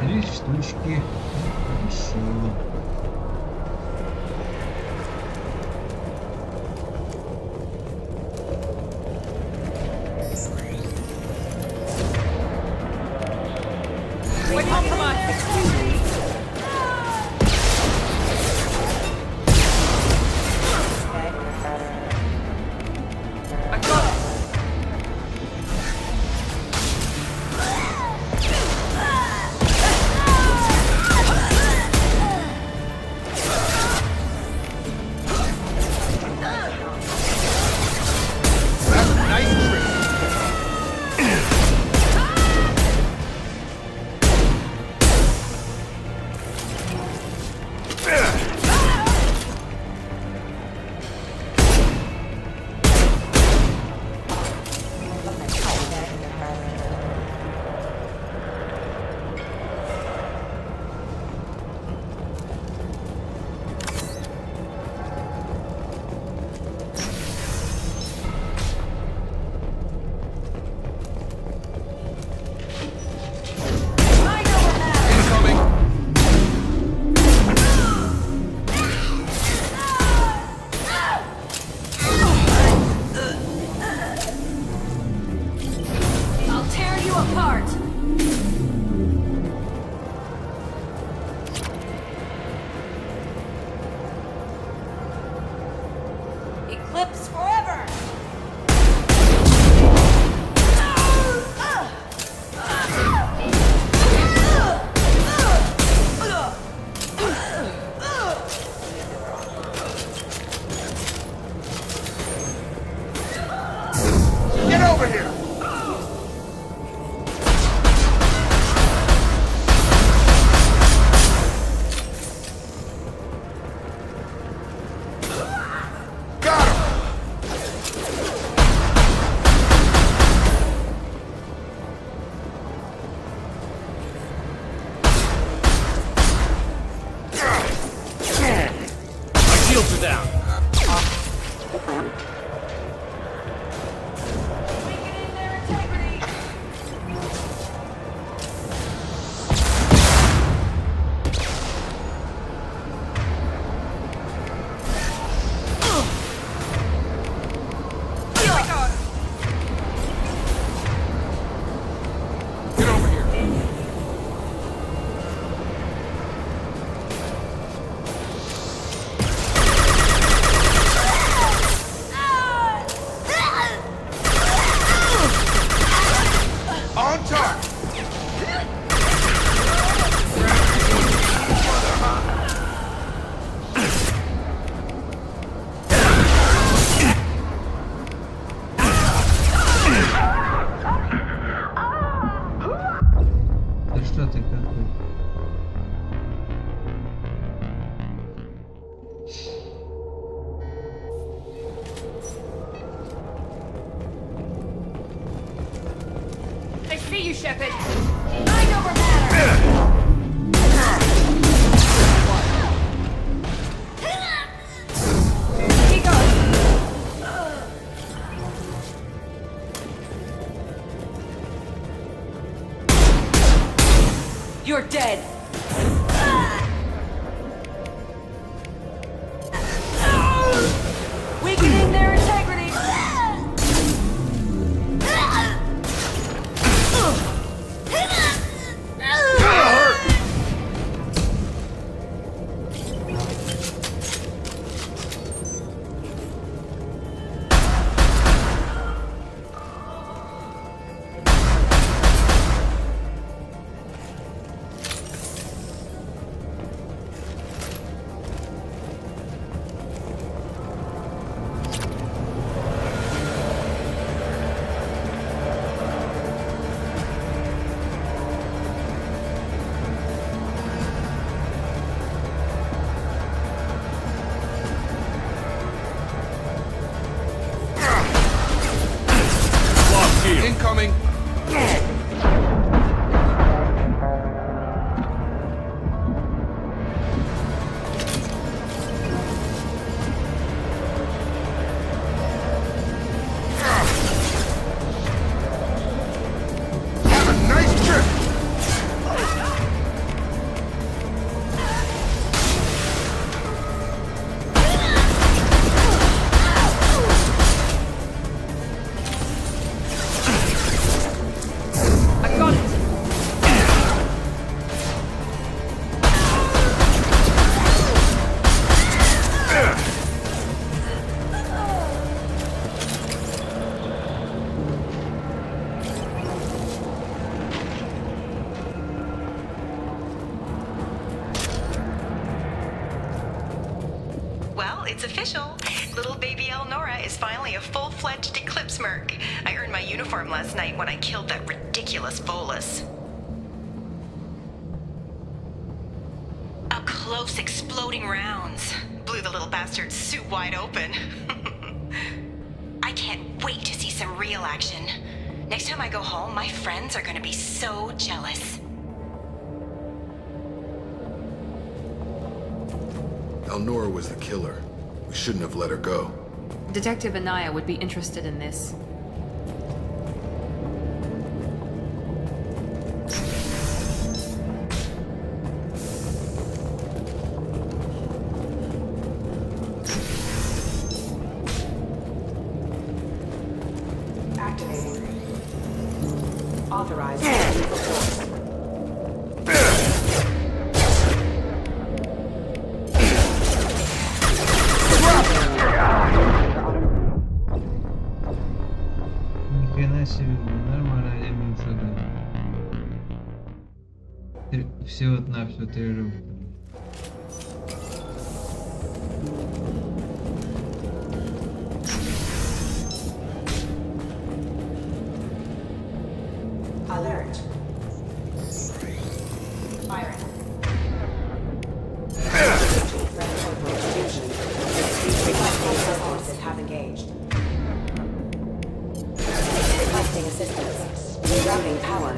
Три штучки. Хорошо. Shepard. Mind over matter. He goes. You're dead. Weakening their integrity. Incoming! Have a nice trip! Well, it's official. Little baby Elnora is finally a full-fledged Eclipse merc. I earned my uniform last night when I killed that ridiculous Volus. Up close, exploding rounds. Blew the little bastard's suit wide open. I can't wait to see some real action. Next time I go home, my friends are gonna be so jealous. Elnora was the killer. We shouldn't have let her go. Detective Anaya would be interested in this. Activating. Authorized. Нихрена себе, нормально, я минус один. Всего-навсего 3 робота. Alert. Firing. Systems have engaged. Requesting assistance. Rerouting power.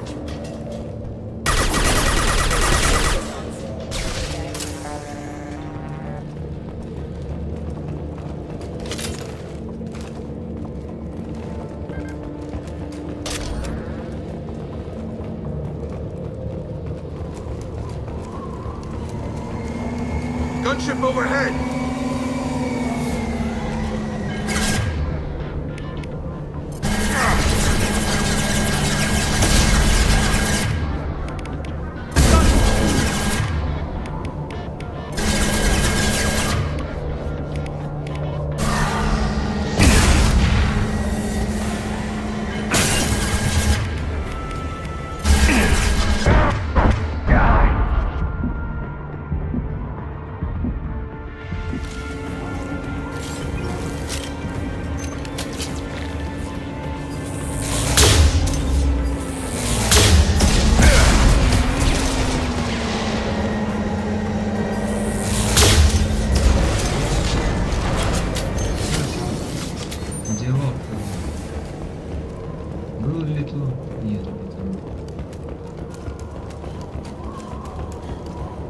Gunship overhead!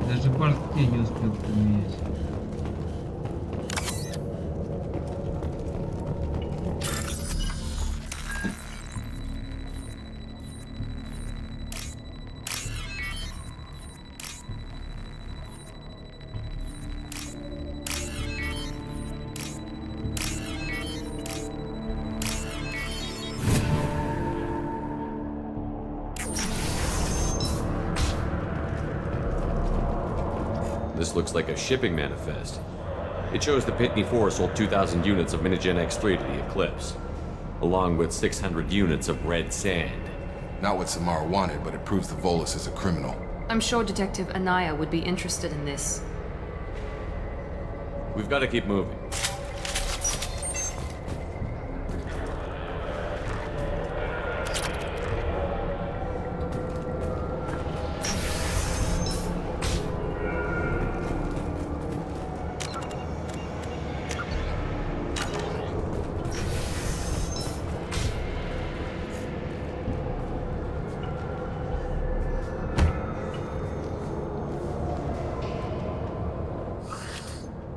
Даже портки не успел поменять. This looks like a shipping manifest. It shows the Pitney 4 sold 2,000 units of Minigen X3 to the Eclipse, along with 600 units of red sand. Not what Samara wanted, but it proves the Volus is a criminal. I'm sure Detective Anaya would be interested in this. We've got to keep moving.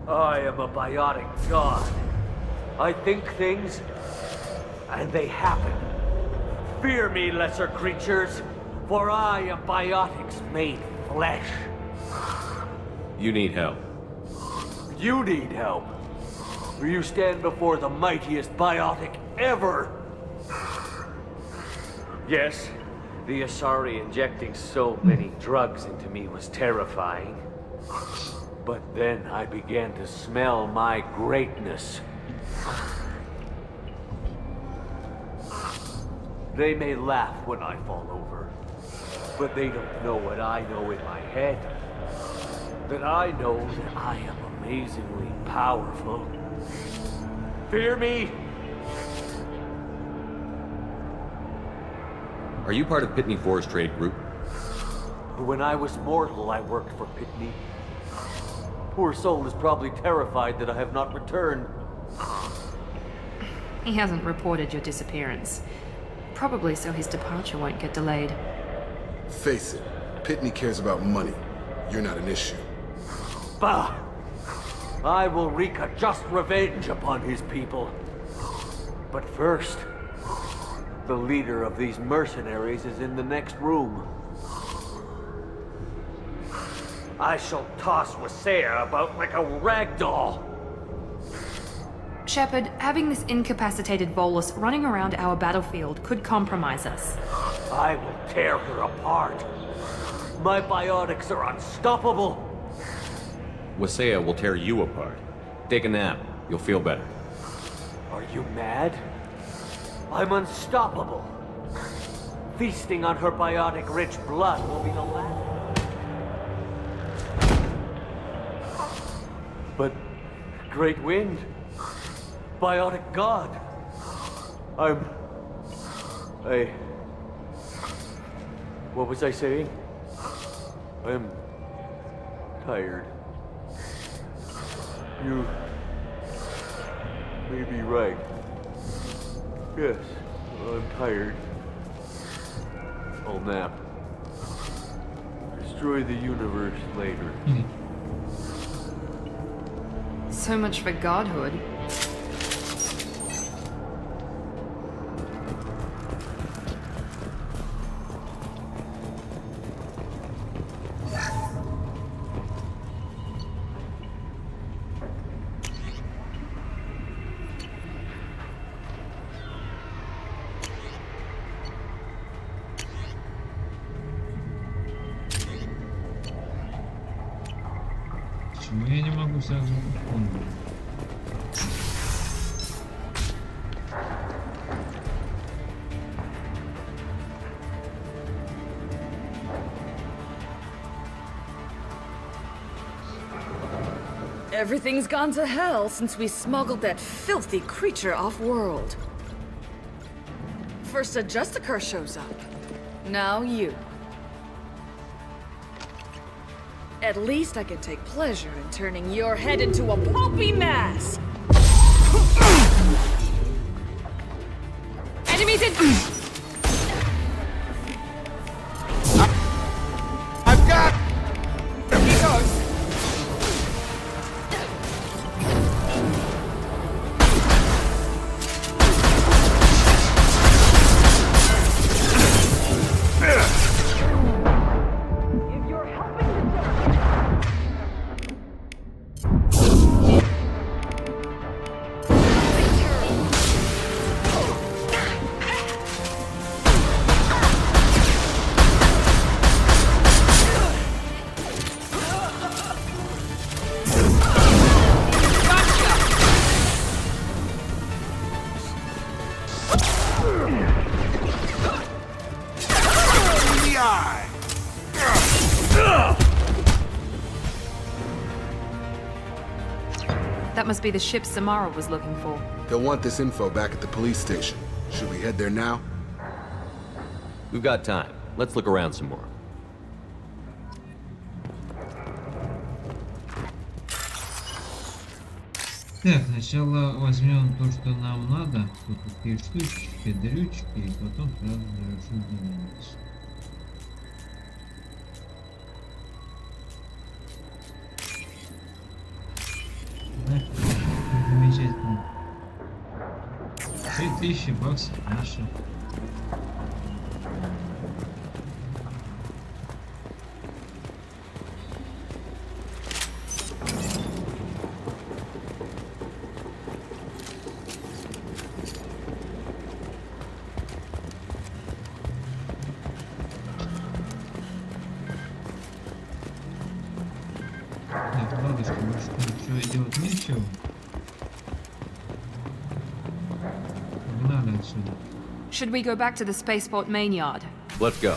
I am a biotic god. I think things, and they happen. Fear me, lesser creatures, for I am biotics made flesh. You need help. You need help, for you stand before the mightiest biotic ever. Yes, the Asari injecting so many drugs into me was terrifying. But then I began to smell my greatness. They may laugh when I fall over, but they don't know what I know in my head. That I know that I am amazingly powerful. Fear me? Are you part of Pitney 4's trade group? When I was mortal, I worked for Pitney. Poor soul is probably terrified that I have not returned. He hasn't reported your disappearance. Probably so his departure won't get delayed. Face it, Pitney cares about money. You're not an issue. Bah! I will wreak a just revenge upon his people. But first, the leader of these mercenaries is in the next room. I shall toss Wasea about like a rag doll. Shepard, having this incapacitated Volus running around our battlefield could compromise us. I will tear her apart. My biotics are unstoppable. Wasea will tear you apart. Take a nap. You'll feel better. Are you mad? I'm unstoppable. Feasting on her biotic-rich blood will be the last. But Great Wind, biotic god, what was I saying? I'm tired. You may be right. Yes, I'm tired. I'll nap. Destroy the universe later. So much for godhood. Почему я не могу сразу помнить? Everything's gone to hell since we smuggled that filthy creature off-world. First a Justicar shows up. Now you. At least I can take pleasure in turning your head into a pulpy mass! Enemies in... I've got... That must be the ship Samara was looking for. They'll want this info back at the police station. Should we head there now? We've got time. Let's look around some more. Так, сначала возьмем то, что нам надо. Вот такие штучки, дрючки, и потом сразу завершим заниматься. Замечательно. 3000 баксов наши. Так, ладушка, больше ничего делать нечего. Погнали отсюда. Should we go back to the spaceport main yard? Let's go.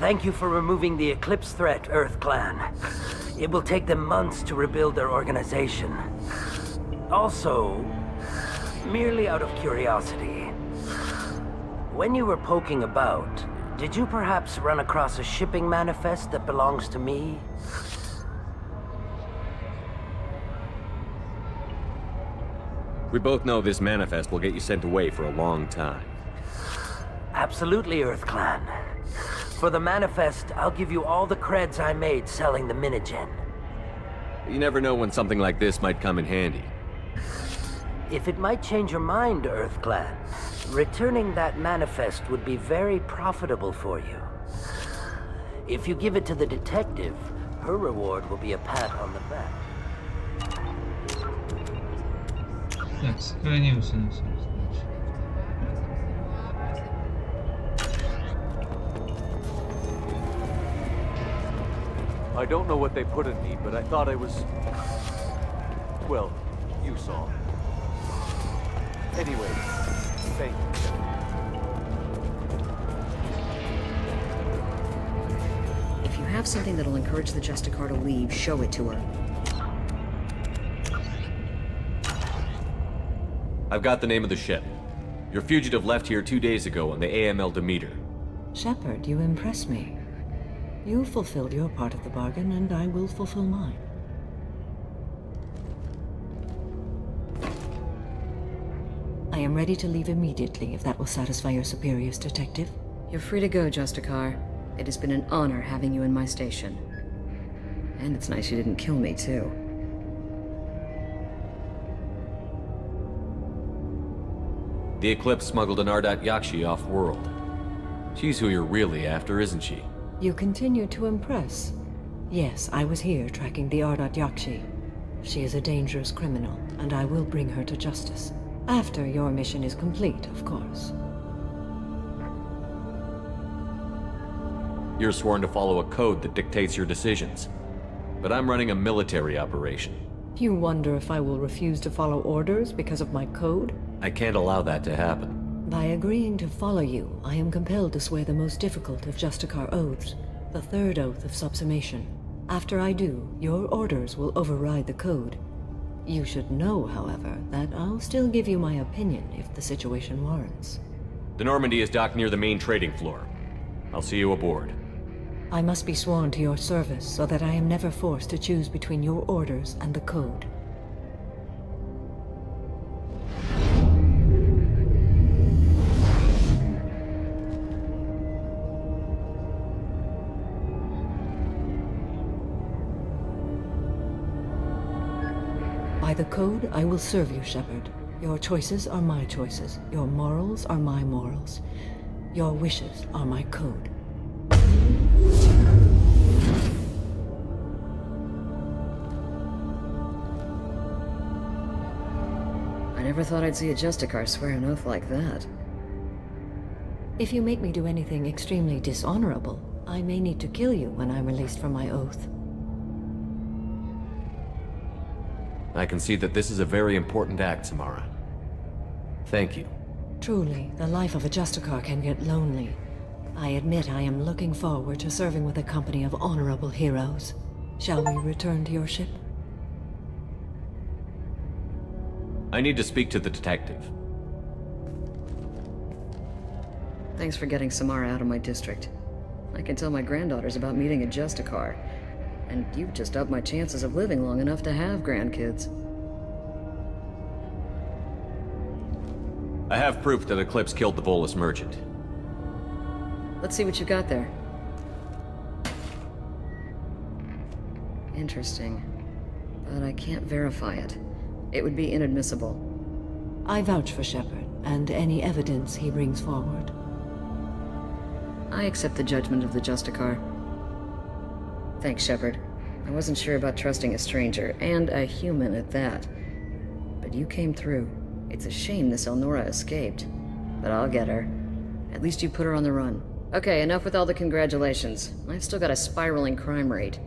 Thank you for removing the Eclipse threat, Earth Clan. It will take them months to rebuild their organization. Also, merely out of curiosity, when you were poking about, did you perhaps run across a shipping manifest that belongs to me? We both know this manifest will get you sent away for a long time. Absolutely, Earth Clan. For the manifest, I'll give you all the creds I made selling the minigen. You never know when something like this might come in handy. If it might change your mind, Earth Clan, returning that manifest would be very profitable for you. If you give it to the detective, her reward will be a pat on the back. Так, сохранимся на всякий случай. I don't know what they put in me, but I thought I was... Well, you saw. Anyway, thank you. If you have something that'll encourage the Justicar to leave, show it to her. I've got the name of the ship. Your fugitive left here 2 days ago on the AML Demeter. Shepard, you impress me. You fulfilled your part of the bargain, and I will fulfill mine. I am ready to leave immediately, if that will satisfy your superiors, Detective. You're free to go, Justicar. It has been an honor having you in my station. And it's nice you didn't kill me, too. The Eclipse smuggled an Ardat Yakshi off-world. She's who you're really after, isn't she? You continue to impress. Yes, I was here tracking the Ardat Yakshi. She is a dangerous criminal, and I will bring her to justice. After your mission is complete, of course. You're sworn to follow a code that dictates your decisions. But I'm running a military operation. You wonder if I will refuse to follow orders because of my code? I can't allow that to happen. By agreeing to follow you, I am compelled to swear the most difficult of Justicar oaths, the third oath of subsumation. After I do, your orders will override the code. You should know, however, that I'll still give you my opinion if the situation warrants. The Normandy is docked near the main trading floor. I'll see you aboard. I must be sworn to your service so that I am never forced to choose between your orders and the code. By the code, I will serve you, Shepard. Your choices are my choices. Your morals are my morals. Your wishes are my code. never thought I'd see a Justicar swear an oath like that. If you make me do anything extremely dishonorable, I may need to kill you when I'm released from my oath. I can see that this is a very important act, Samara. Thank you. Truly, the life of a Justicar can get lonely. I admit I am looking forward to serving with a company of honorable heroes. Shall we return to your ship? I need to speak to the detective. Thanks for getting Samara out of my district. I can tell my granddaughters about meeting a Justicar, and you've just upped my chances of living long enough to have grandkids. I have proof that Eclipse killed the Volus merchant. Let's see what you got there. Interesting. But I can't verify it. It would be inadmissible. I vouch for Shepard, and any evidence he brings forward. I accept the judgment of the Justicar. Thanks, Shepard. I wasn't sure about trusting a stranger, and a human at that. But you came through. It's a shame this Elnora escaped. But I'll get her. At least you put her on the run. Okay, enough with all the congratulations. I've still got a spiraling crime rate.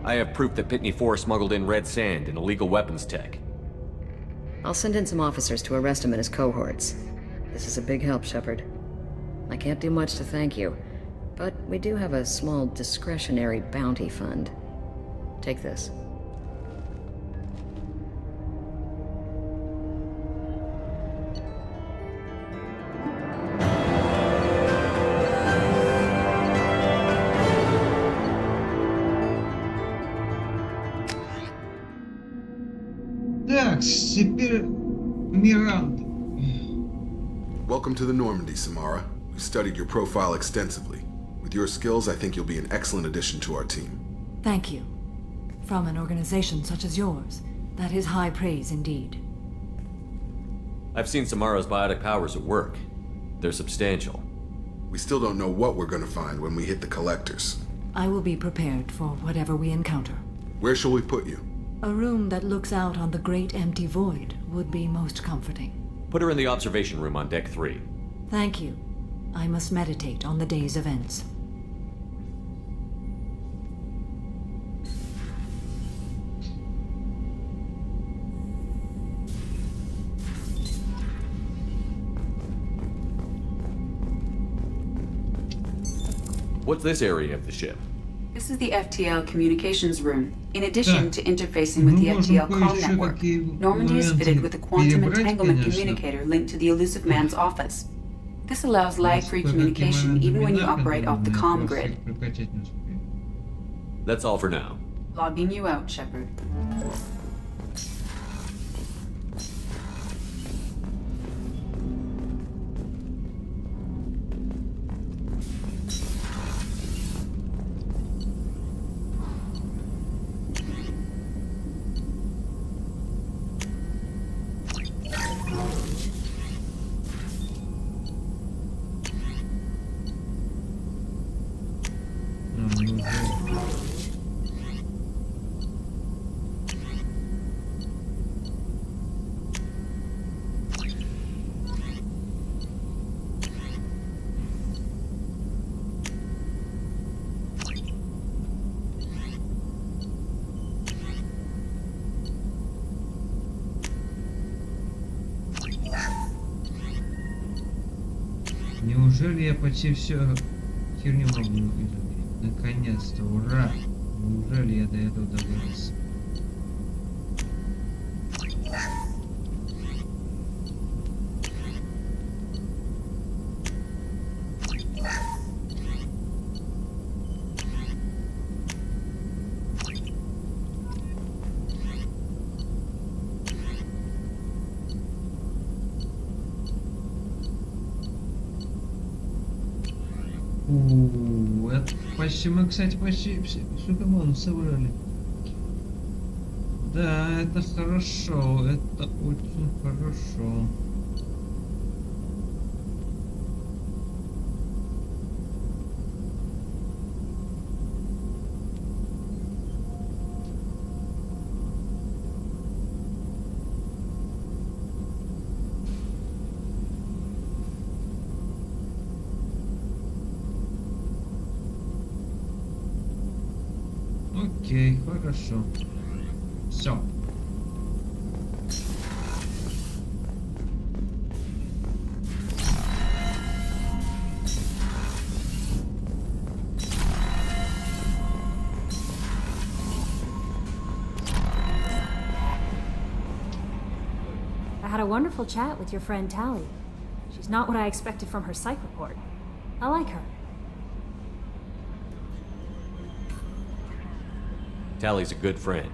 I have proof that Pitney 4 smuggled in red sand and illegal weapons tech. I'll send in some officers to arrest him and his cohorts. This is a big help, Shepard. I can't do much to thank you, but we do have a small discretionary bounty fund. Take this. Так, теперь Миранда. Welcome to the Normandy, Samara. We studied your profile extensively. With your skills, I think you'll be an excellent addition to our team. Thank you. From an organization such as yours, that is high praise indeed. I've seen Samara's biotic powers at work. They're substantial. We still don't know what we're going to find when we hit the collectors. I will be prepared for whatever we encounter. Where shall we put you? A room that looks out on the great empty void would be most comforting. Put her in the observation room on deck 3. Thank you. I must meditate on the day's events. What's this area of the ship? This is the FTL communications room. In addition to interfacing with the FTL call network, Normandy is fitted with a quantum entanglement communicator linked to the elusive man's office. This allows lag-free communication even when you operate off the comm grid. That's all for now. Logging you out, Shepard. Неужели я почти все херню могу увидеть? Наконец-то, ура! Неужели я до этого догадался? Это почти мы, кстати, почти всю команду собрали. Да, это хорошо, это очень хорошо. Окей, хорошо. Все. I had a wonderful chat with your friend Tally. She's not what I expected from her psych report. I like her. Tally's a good friend.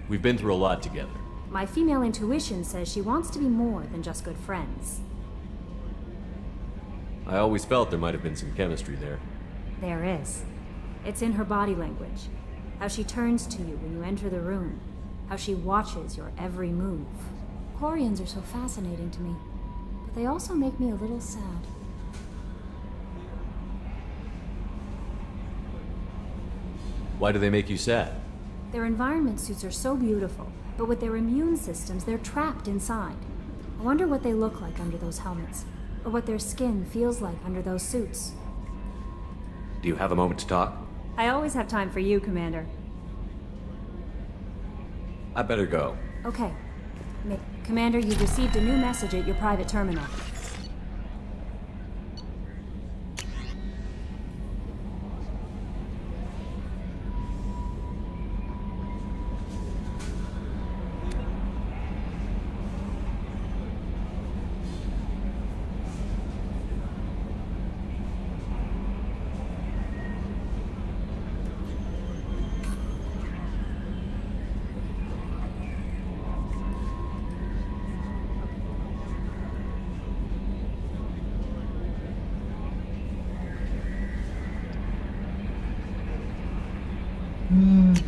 We've been through a lot together. My female intuition says she wants to be more than just good friends. I always felt there might have been some chemistry there. There is. It's in her body language. How she turns to you when you enter the room. How she watches your every move. Quarians are so fascinating to me, but they also make me a little sad. Why do they make you sad? Their environment suits are so beautiful, but with their immune systems, they're trapped inside. I wonder what they look like under those helmets, or what their skin feels like under those suits. Do you have a moment to talk? I always have time for you, Commander. I better go. Okay. Commander, you've received a new message at your private terminal.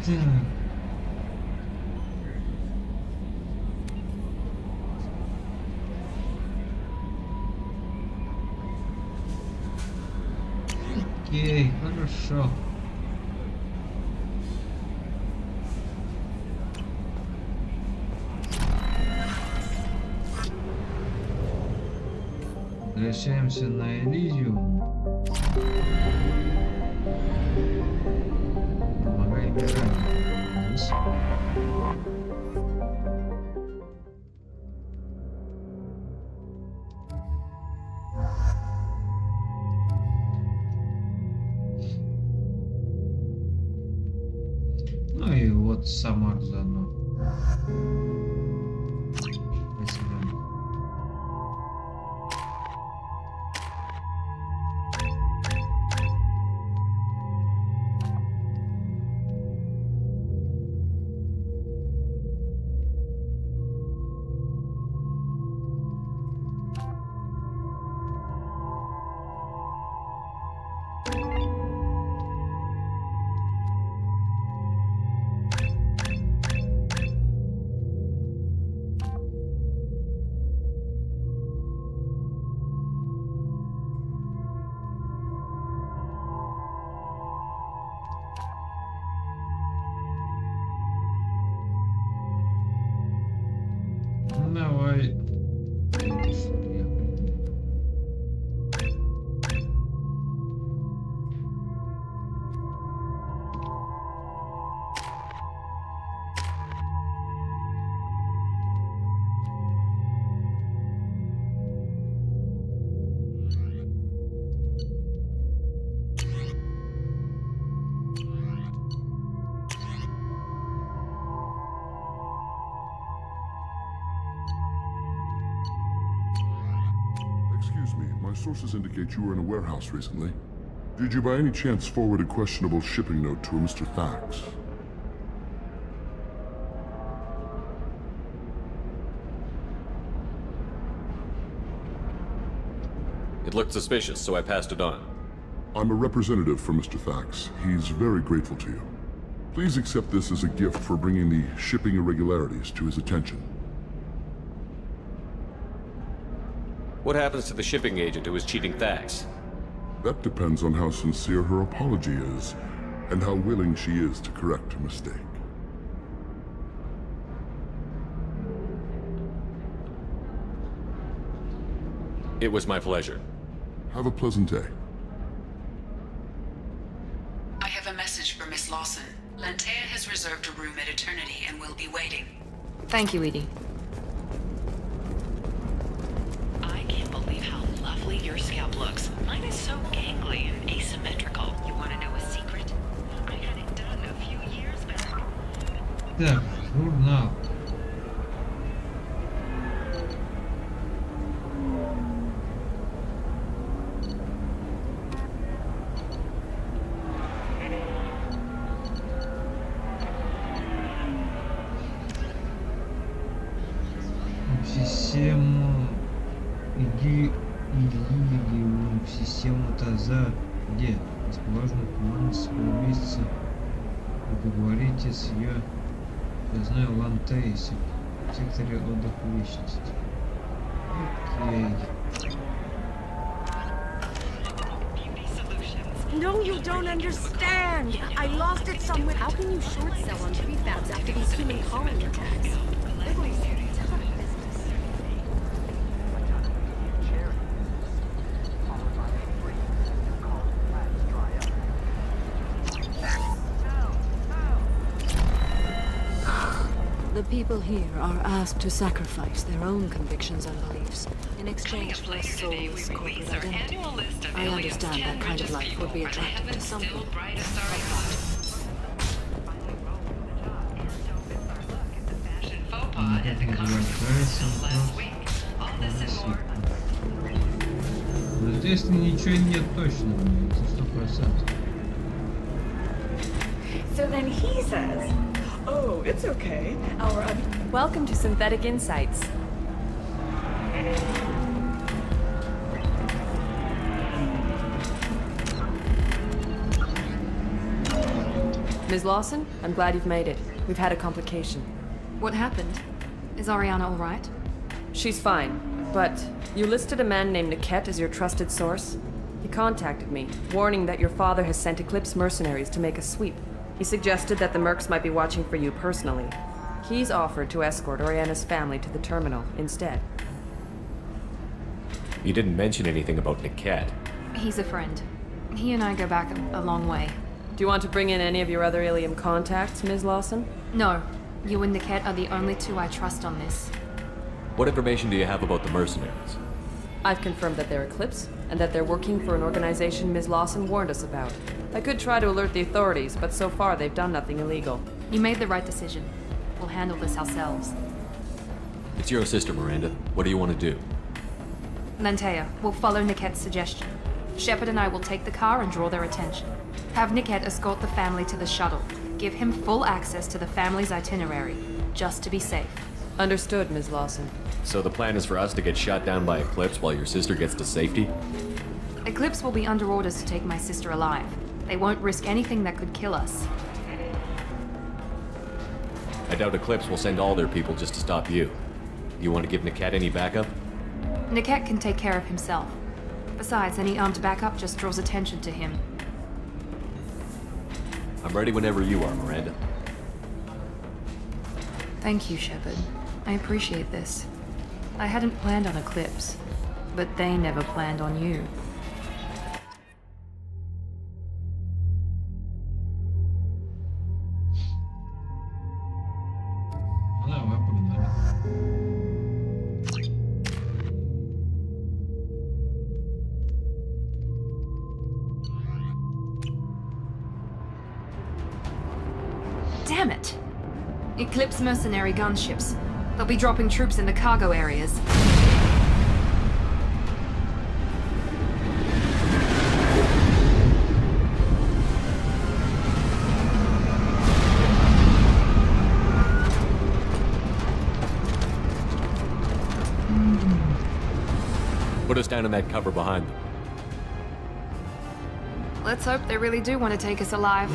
Так. Окей, хорошо. Возвращаемся на Элизиум. Помогай Миранде. Ну и вот Самар заодно. Спасибо. Давай. Excuse me, my sources indicate you were in a warehouse recently. Did you by any chance forward a questionable shipping note to a Mr. Thax? It looked suspicious, so I passed it on. I'm a representative for Mr. Thax. He's very grateful to you. Please accept this as a gift for bringing the shipping irregularities to his attention. What happens to the shipping agent who was cheating Thax? That depends on how sincere her apology is, and how willing she is to correct her mistake. It was my pleasure. Have a pleasant day. I have a message message for Miss Lawson. Lantea has reserved a room at Eternity and will be waiting. Thank you, Edie. I can't believe how lovely your scalp looks. Mine is so gangly and asymmetrical. You want to know a secret? I had it done a few years back. Так, журнал. Систему иди в систему таза, где расположена команда своего месяца. Вы поговорите с ее, я знаю, Лантейси в секторе отдыха вечности. Окей. No, you don't understand. I lost it somewhere. How can you short sell on prefabs after these human colony attacks? They're going to be a ton of business. The people here are asked to sacrifice their own convictions and beliefs in exchange for a soulless corporate identity. I understand that kind of life would be attractive to some people. Но здесь ничего нет точно, это 100%. So then he says, "Oh, it's okay. Welcome to Synthetic Insights." Ms. Lawson, I'm glad you've made it. We've had a complication. What happened? Is Ariana all right? She's fine, but you listed a man named Niket as your trusted source. He contacted me, warning that your father has sent Eclipse mercenaries to make a sweep. He suggested that the Mercs might be watching for you personally. He's offered to escort Oriana's family to the terminal instead. You didn't mention anything about Niket. He's a friend. He and I go back a long way. Do you want to bring in any of your other Ilium contacts, Ms. Lawson? No. You and Niket are the only two I trust on this. What information do you have about the mercenaries? I've confirmed that they're Eclipse, and that they're working for an organization Ms. Lawson warned us about. I could try to alert the authorities, but so far they've done nothing illegal. You made the right decision. We'll handle this ourselves. It's your sister, Miranda. What do you want to do? Lantea, we'll follow Niket's suggestion. Shepard and I will take the car and draw their attention. Have Niket escort the family to the shuttle. Give him full access to the family's itinerary, just to be safe. Understood, Ms. Lawson. So the plan is for us to get shot down by Eclipse while your sister gets to safety? Eclipse will be under orders to take my sister alive. They won't risk anything that could kill us. I doubt Eclipse will send all their people just to stop you. You want to give Niket any backup? Niket can take care of himself. Besides, any armed backup just draws attention to him. I'm ready whenever you are, Miranda. Thank you, Shepard. I appreciate this. I hadn't planned on Eclipse, but they never planned on you. Damn it! Eclipse mercenary gunships. They'll be dropping troops in the cargo areas. Put us down in that cover behind them. Let's hope they really do want to take us alive.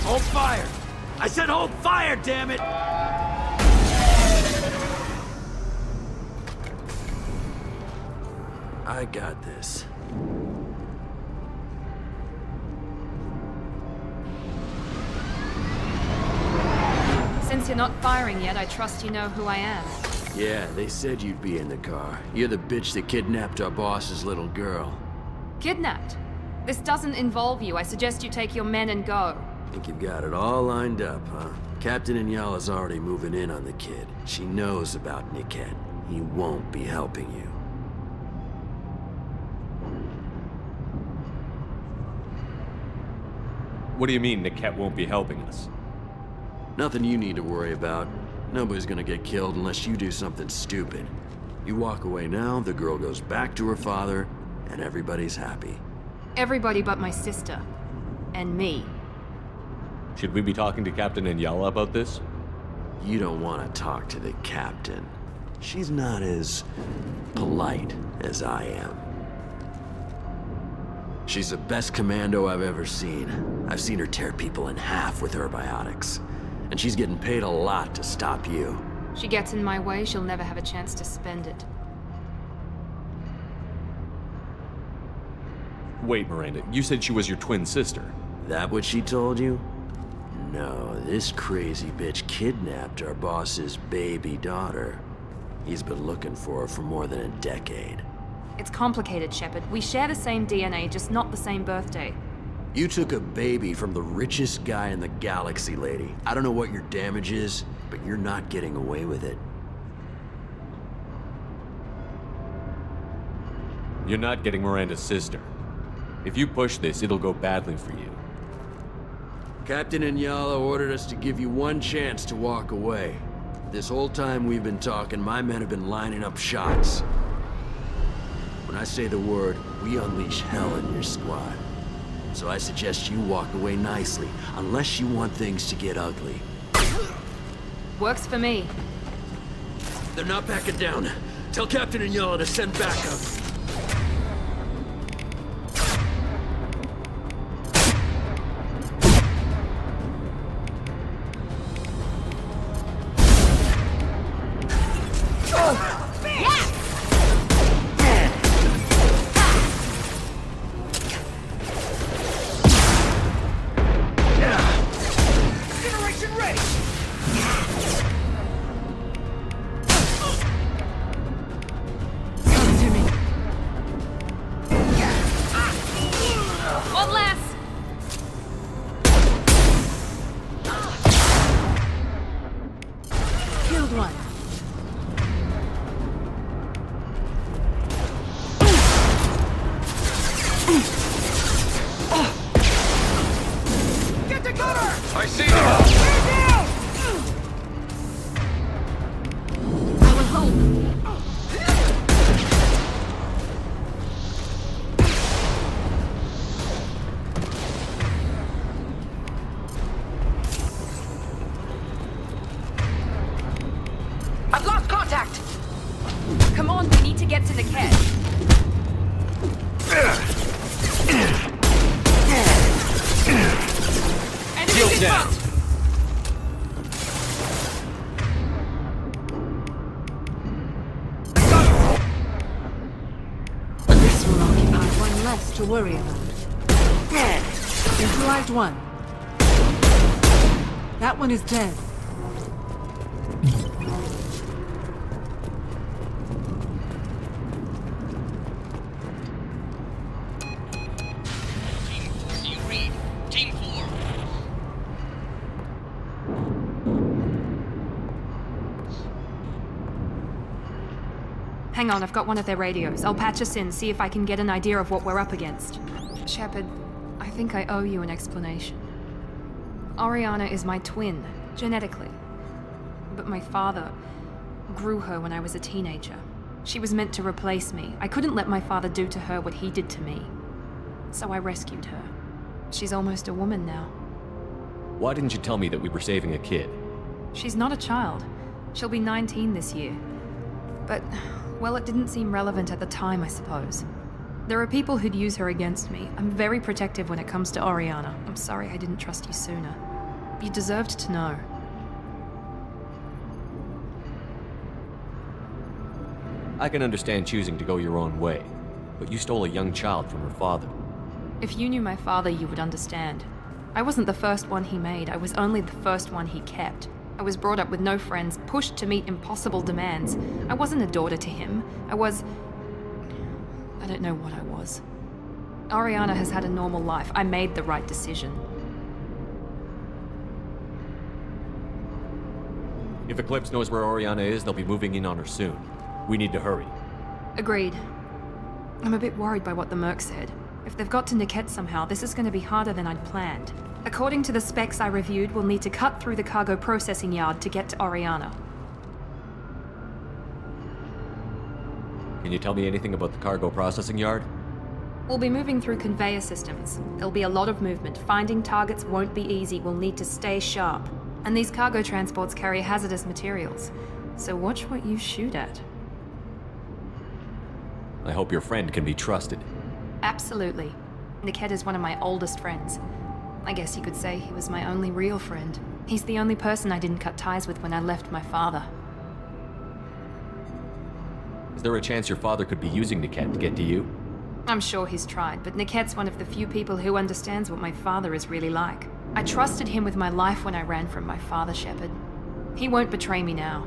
Hold fire! I said hold fire, damn it! I got this. Since you're not firing yet, I trust you know who I am. Yeah, they said you'd be in the car. You're the bitch that kidnapped our boss's little girl. Kidnapped? This doesn't involve you. I suggest you take your men and go. Think you've got it all lined up, huh? Captain Inyala's already moving in on the kid. She knows about Niket. He won't be helping you. What do you mean Niket won't be helping us? Nothing you need to worry about. Nobody's gonna get killed unless you do something stupid. You walk away now, the girl goes back to her father, and everybody's happy. Everybody but my sister. And me. Should we be talking to Captain Inyala about this? You don't want to talk to the captain. She's not as polite as I am. She's the best commando I've ever seen. I've seen her tear people in half with her biotics. And she's getting paid a lot to stop you. She gets in my way, she'll never have a chance to spend it. Wait, Miranda, you said she was your twin sister. That what she told you? No, this crazy bitch kidnapped our boss's baby daughter. He's been looking for her for more than a decade. It's complicated, Shepard. We share the same DNA, just not the same birthday. You took a baby from the richest guy in the galaxy, lady. I don't know what your damage is, but you're not getting away with it. You're not getting Miranda's sister. If you push this, it'll go badly for you. Captain Inyala ordered us to give you one chance to walk away. This whole time we've been talking, my men have been lining up shots. When I say the word, we unleash hell in your squad. So I suggest you walk away nicely, unless you want things to get ugly. Works for me. They're not backing down. Tell Captain Inyala to send backup. To worry about. Neutralized one. That one is dead. Do you read? Team 4. Hang on, I've got one of their radios. I'll patch us in, see if I can get an idea of what we're up against. Shepard, I think I owe you an explanation. Oriana is my twin, genetically. But my father grew her when I was a teenager. She was meant to replace me. I couldn't let my father do to her what he did to me. So I rescued her. She's almost a woman now. Why didn't you tell me that we were saving a kid? She's not a child. She'll be 19 this year. But, well, it didn't seem relevant at the time, I suppose. There are people who'd use her against me. I'm very protective when it comes to Oriana. I'm sorry I didn't trust you sooner. You deserved to know. I can understand choosing to go your own way, but you stole a young child from her father. If you knew my father, you would understand. I wasn't the first one he made. I was only the first one he kept. I was brought up with no friends, pushed to meet impossible demands. I wasn't a daughter to him. I don't know what I was. Oriana has had a normal life. I made the right decision. If Eclipse knows where Oriana is, they'll be moving in on her soon. We need to hurry. Agreed. I'm a bit worried by what the Merc said. If they've got to Niket somehow, this is going to be harder than I'd planned. According to the specs I reviewed, we'll need to cut through the cargo processing yard to get to Oriana. Can you tell me anything about the cargo processing yard? We'll be moving through conveyor systems. There'll be a lot of movement. Finding targets won't be easy. We'll need to stay sharp. And these cargo transports carry hazardous materials. So watch what you shoot at. I hope your friend can be trusted. Absolutely. Niket is one of my oldest friends. I guess you could say he was my only real friend. He's the only person I didn't cut ties with when I left my father. Is there a chance your father could be using Niket to get to you? I'm sure he's tried, but Niket's one of the few people who understands what my father is really like. I trusted him with my life when I ran from my father, Shepard. He won't betray me now.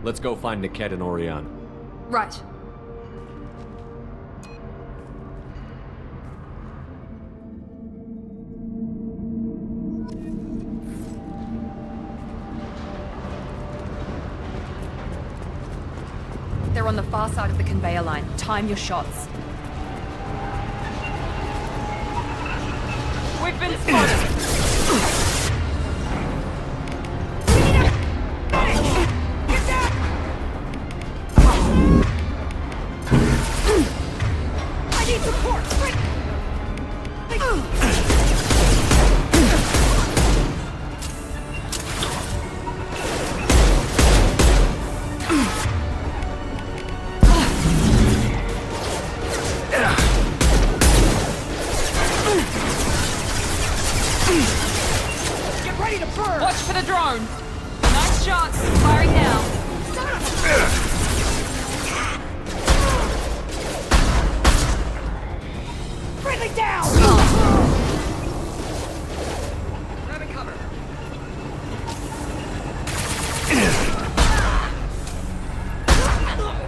Let's go find Niket and Oriana. Right. They're on the far side of the conveyor line. Time your shots. We've been spotted! I need support! Get ready to burn! Watch for the drone! Nice shots! Firing now! Friendly down! Grabbing cover.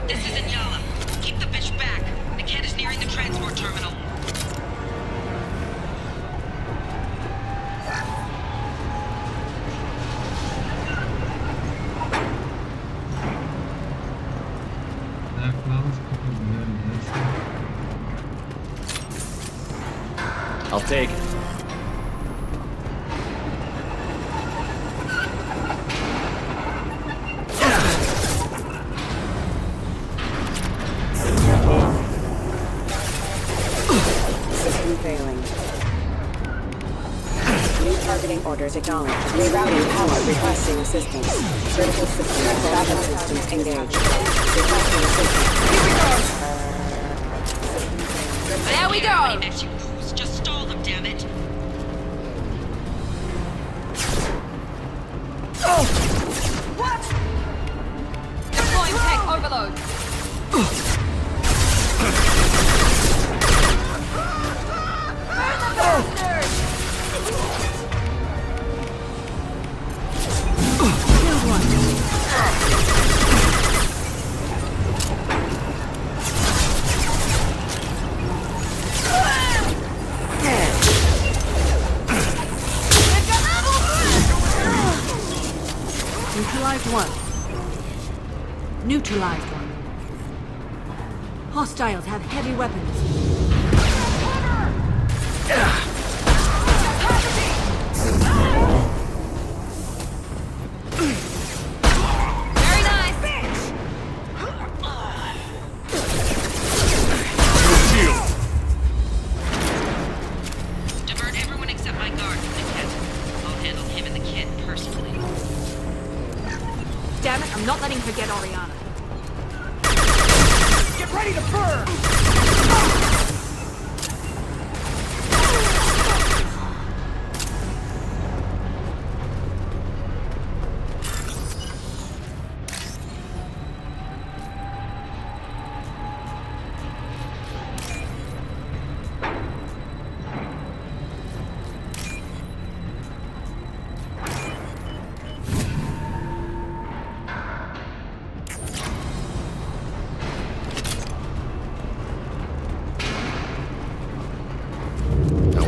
This is Inyala. Keep the bitch back. Niket is nearing the transport terminal. I'll take it. System failing. New targeting orders acknowledged. Rerouting power. Requesting assistance. Critical systems. Backup systems engaged. Requesting assistance. There we go! Just stall them, damn it. What? Deploying tech overload. Burn the bastard! Killed one. Neutralized one. Neutralized one. Hostiles have heavy weapons. Very nice! Divert everyone except my guard from Niket. I'll handle him and the kid personally. Damn it, I'm not letting her get Oriana. Get ready to burn!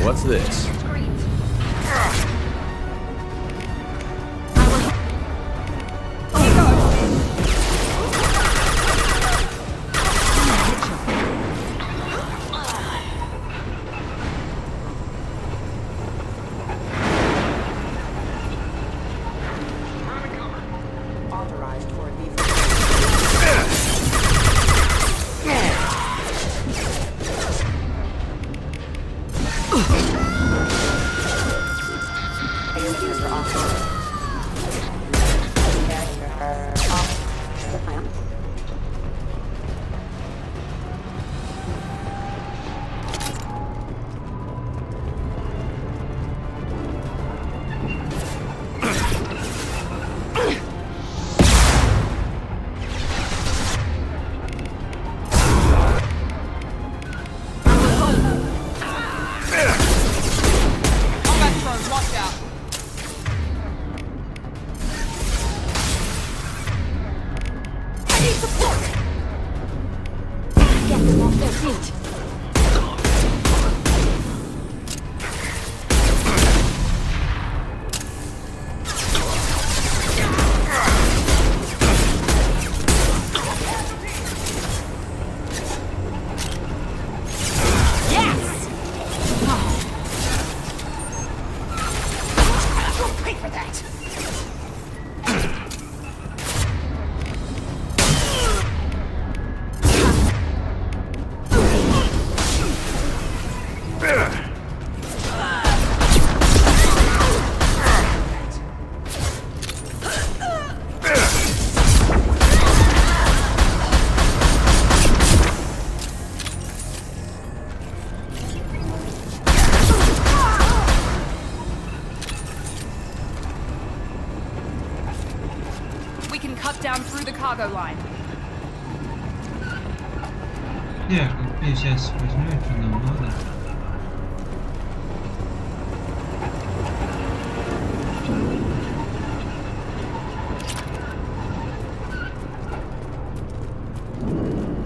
What's this? Line. Так, я сейчас возьму, что нам надо.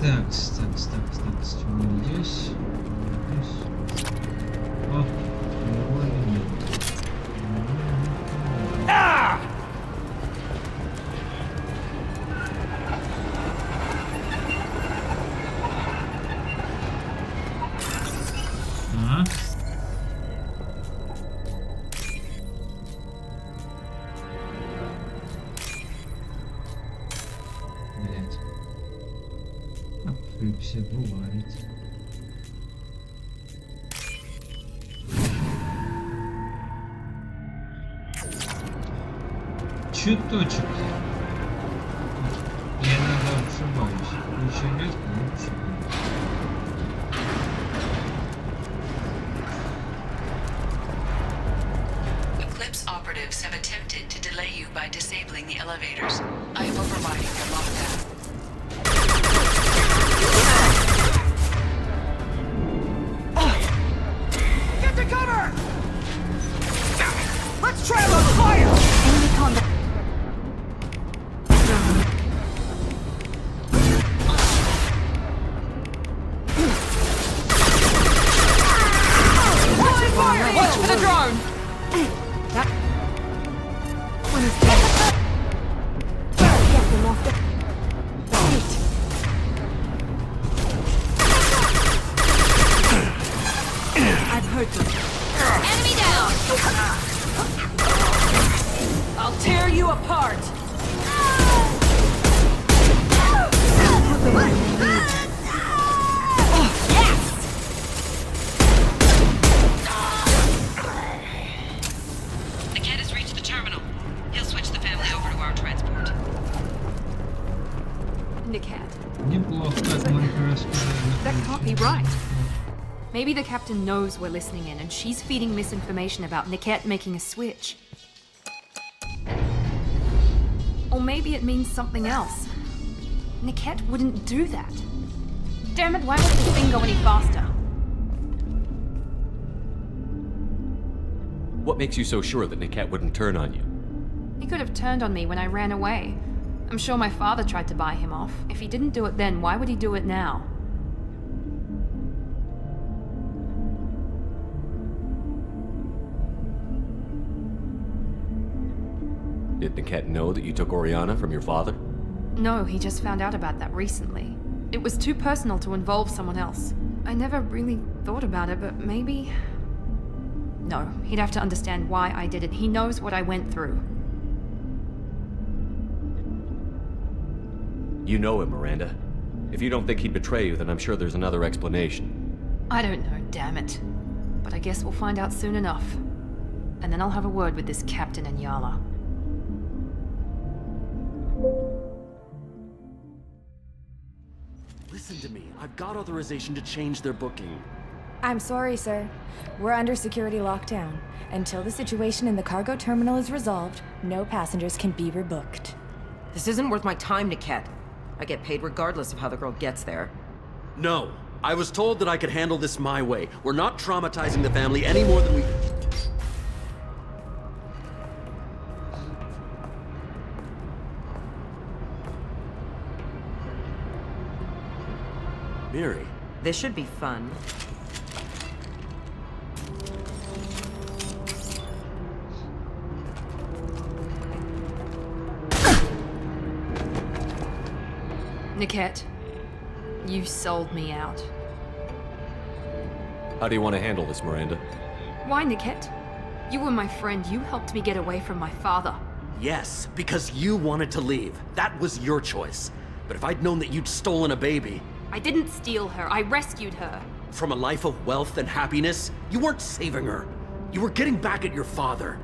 Так, чего здесь? О, все бывает. Чуточек. Я иногда ошибаюсь. Очень редко, но ошибаюсь. Eclipse operatives have attempted to delay you by disabling the elevators. I am overriding their lockdown. Get to cover! Let's try on fire! Enemy combat. Watch for the drone! That one is dead. Get them off the... I've heard them. Enemy down! I'll tear you apart! That can't be right. Maybe the captain knows we're listening in and she's feeding misinformation about Niket making a switch. Or maybe it means something else. Niket wouldn't do that. Damn it, why won't this thing go any faster? What makes you so sure that Niket wouldn't turn on you? He could have turned on me when I ran away. I'm sure my father tried to buy him off. If he didn't do it then, why would he do it now? Did Niket know that you took Oriana from your father? No, he just found out about that recently. It was too personal to involve someone else. I never really thought about it, but maybe... No, he'd have to understand why I did it. He knows what I went through. You know him, Miranda. If you don't think he'd betray you, then I'm sure there's another explanation. I don't know, damn it. But I guess we'll find out soon enough. And then I'll have a word with this Captain Inyala. Listen to me. I've got authorization to change their booking. I'm sorry, sir. We're under security lockdown. Until the situation in the cargo terminal is resolved, no passengers can be rebooked. This isn't worth my time, Niket. I get paid regardless of how the girl gets there. No. I was told that I could handle this my way. We're not traumatizing the family any more than we... Miri. This should be fun. Niket, you sold me out. How do you want to handle this, Miranda? Why, Niket? You were my friend. You helped me get away from my father. Yes, because you wanted to leave. That was your choice. But if I'd known that you'd stolen a baby... I didn't steal her. I rescued her. From a life of wealth and happiness, you weren't saving her. You were getting back at your father.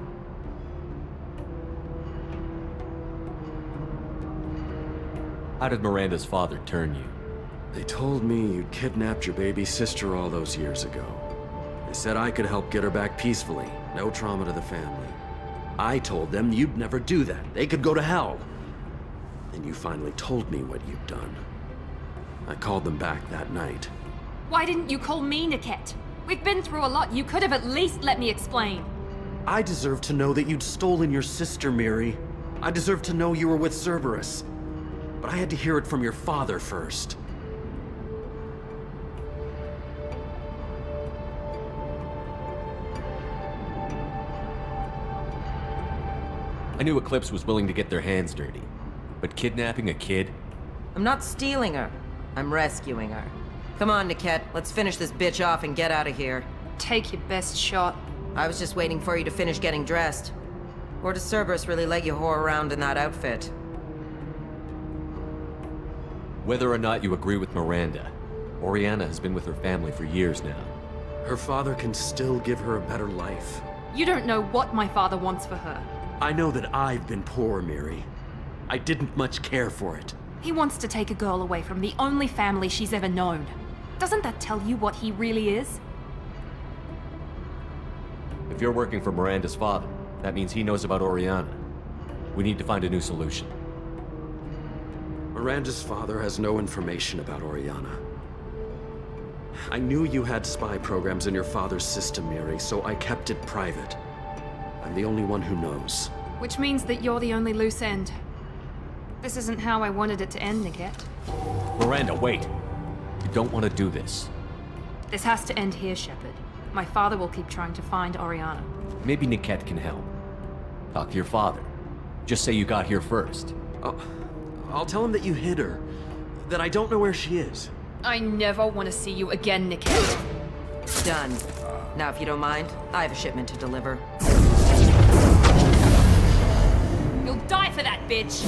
How did Miranda's father turn you? They told me you'd kidnapped your baby sister all those years ago. They said I could help get her back peacefully. No trauma to the family. I told them you'd never do that. They could go to hell. And you finally told me what you'd done. I called them back that night. Why didn't you call me, Niket? We've been through a lot. You could have at least let me explain. I deserve to know that you'd stolen your sister, Miri. I deserve to know you were with Cerberus. But I had to hear it from your father first. I knew Eclipse was willing to get their hands dirty. But kidnapping a kid? I'm not stealing her. I'm rescuing her. Come on, Niket. Let's finish this bitch off and get out of here. Take your best shot. I was just waiting for you to finish getting dressed. Or does Cerberus really let you whore around in that outfit? Whether or not you agree with Miranda, Oriana has been with her family for years now. Her father can still give her a better life. You don't know what my father wants for her. I know that I've been poor, Miri. I didn't much care for it. He wants to take a girl away from the only family she's ever known. Doesn't that tell you what he really is? If you're working for Miranda's father, that means he knows about Oriana. We need to find a new solution. Miranda's father has no information about Oriana. I knew you had spy programs in your father's system, Miri, so I kept it private. I'm the only one who knows. Which means that you're the only loose end. This isn't how I wanted it to end, Niket. Miranda, wait! You don't want to do this. This has to end here, Shepard. My father will keep trying to find Oriana. Maybe Niket can help. Talk to your father. Just say you got here first. I'll tell him that you hid her. That I don't know where she is. I never want to see you again, Niket. Done. Now, if you don't mind, I have a shipment to deliver. You'll die for that, bitch!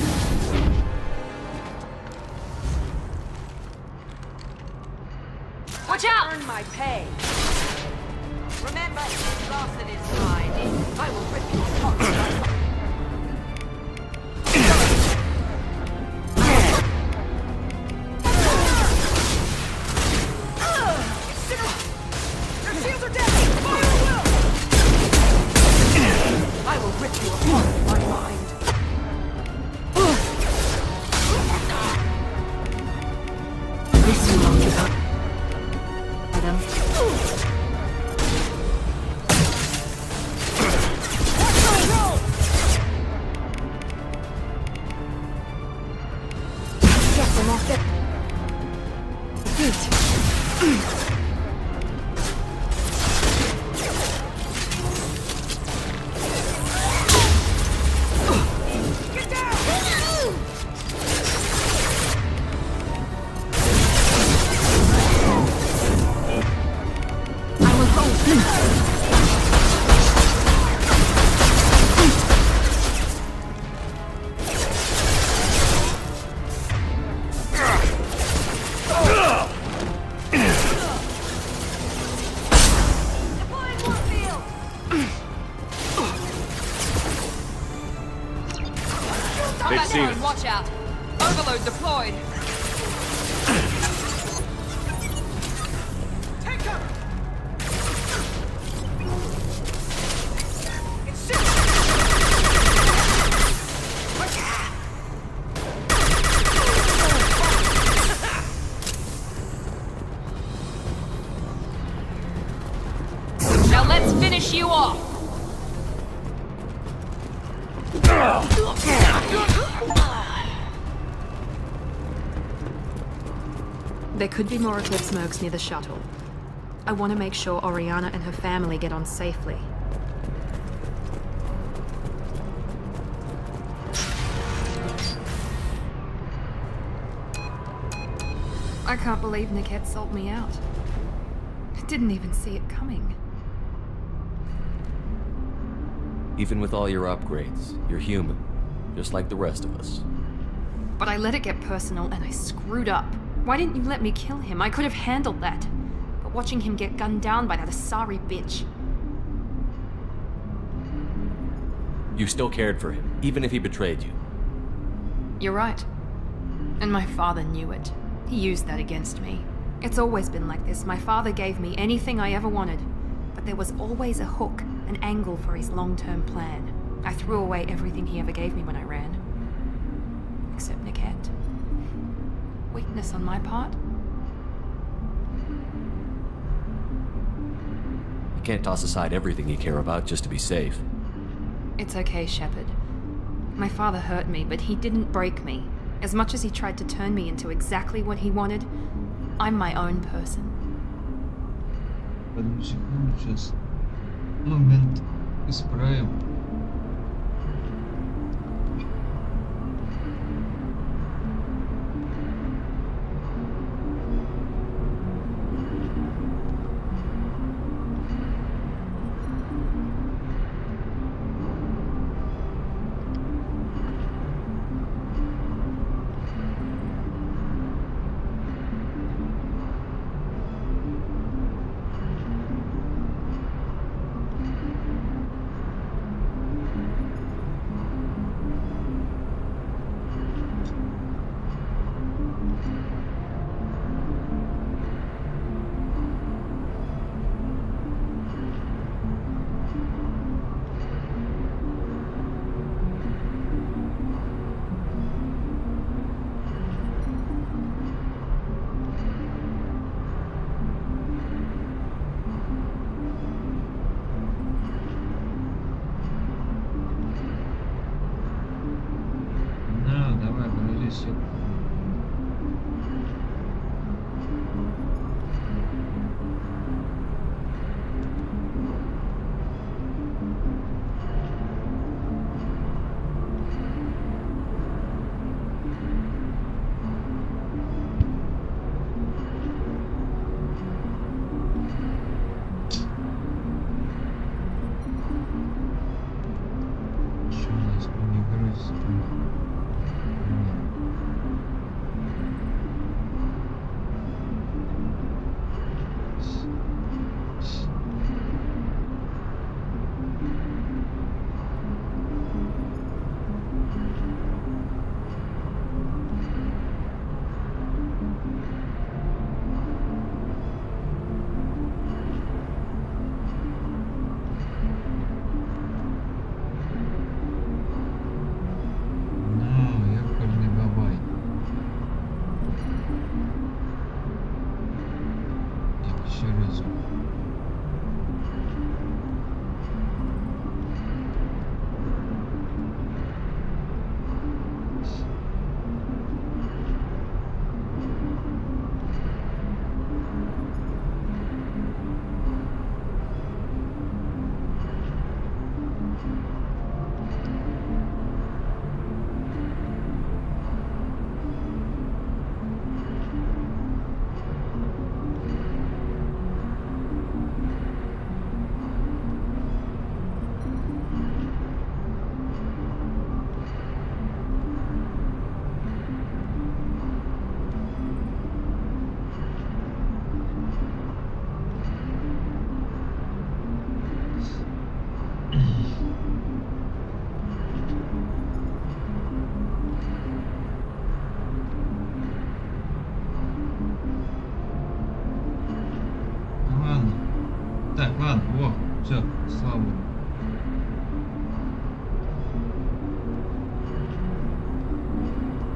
Watch out! Earn my pay. Remember, loss it is mine. I will rip you apart. Your shields are dead! Fire at will! I will rip you apart with my mind. Listen, Monkey. Adam. Yes, I'm all set. Overload deployed. Take cover! Now let's finish you off. There could be more Eclipse mercs near the shuttle. I want to make sure Oriana and her family get on safely. I can't believe Niket sold me out. I didn't even see it coming. Even with all your upgrades, you're human, just like the rest of us. But I let it get personal and I screwed up. Why didn't you let me kill him? I could have handled that. But watching him get gunned down by that Asari bitch. You still cared for him, even if he betrayed you. You're right. And my father knew it. He used that against me. It's always been like this. My father gave me anything I ever wanted. But there was always a hook, an angle for his long-term plan. I threw away everything he ever gave me when I ran. Except Niket. Weakness on my part? You can't toss aside everything you care about just to be safe. It's okay, Shepard. My father hurt me, but he didn't break me. As much as he tried to turn me into exactly what he wanted, I'm my own person. Одну секунду, сейчас момент исправим.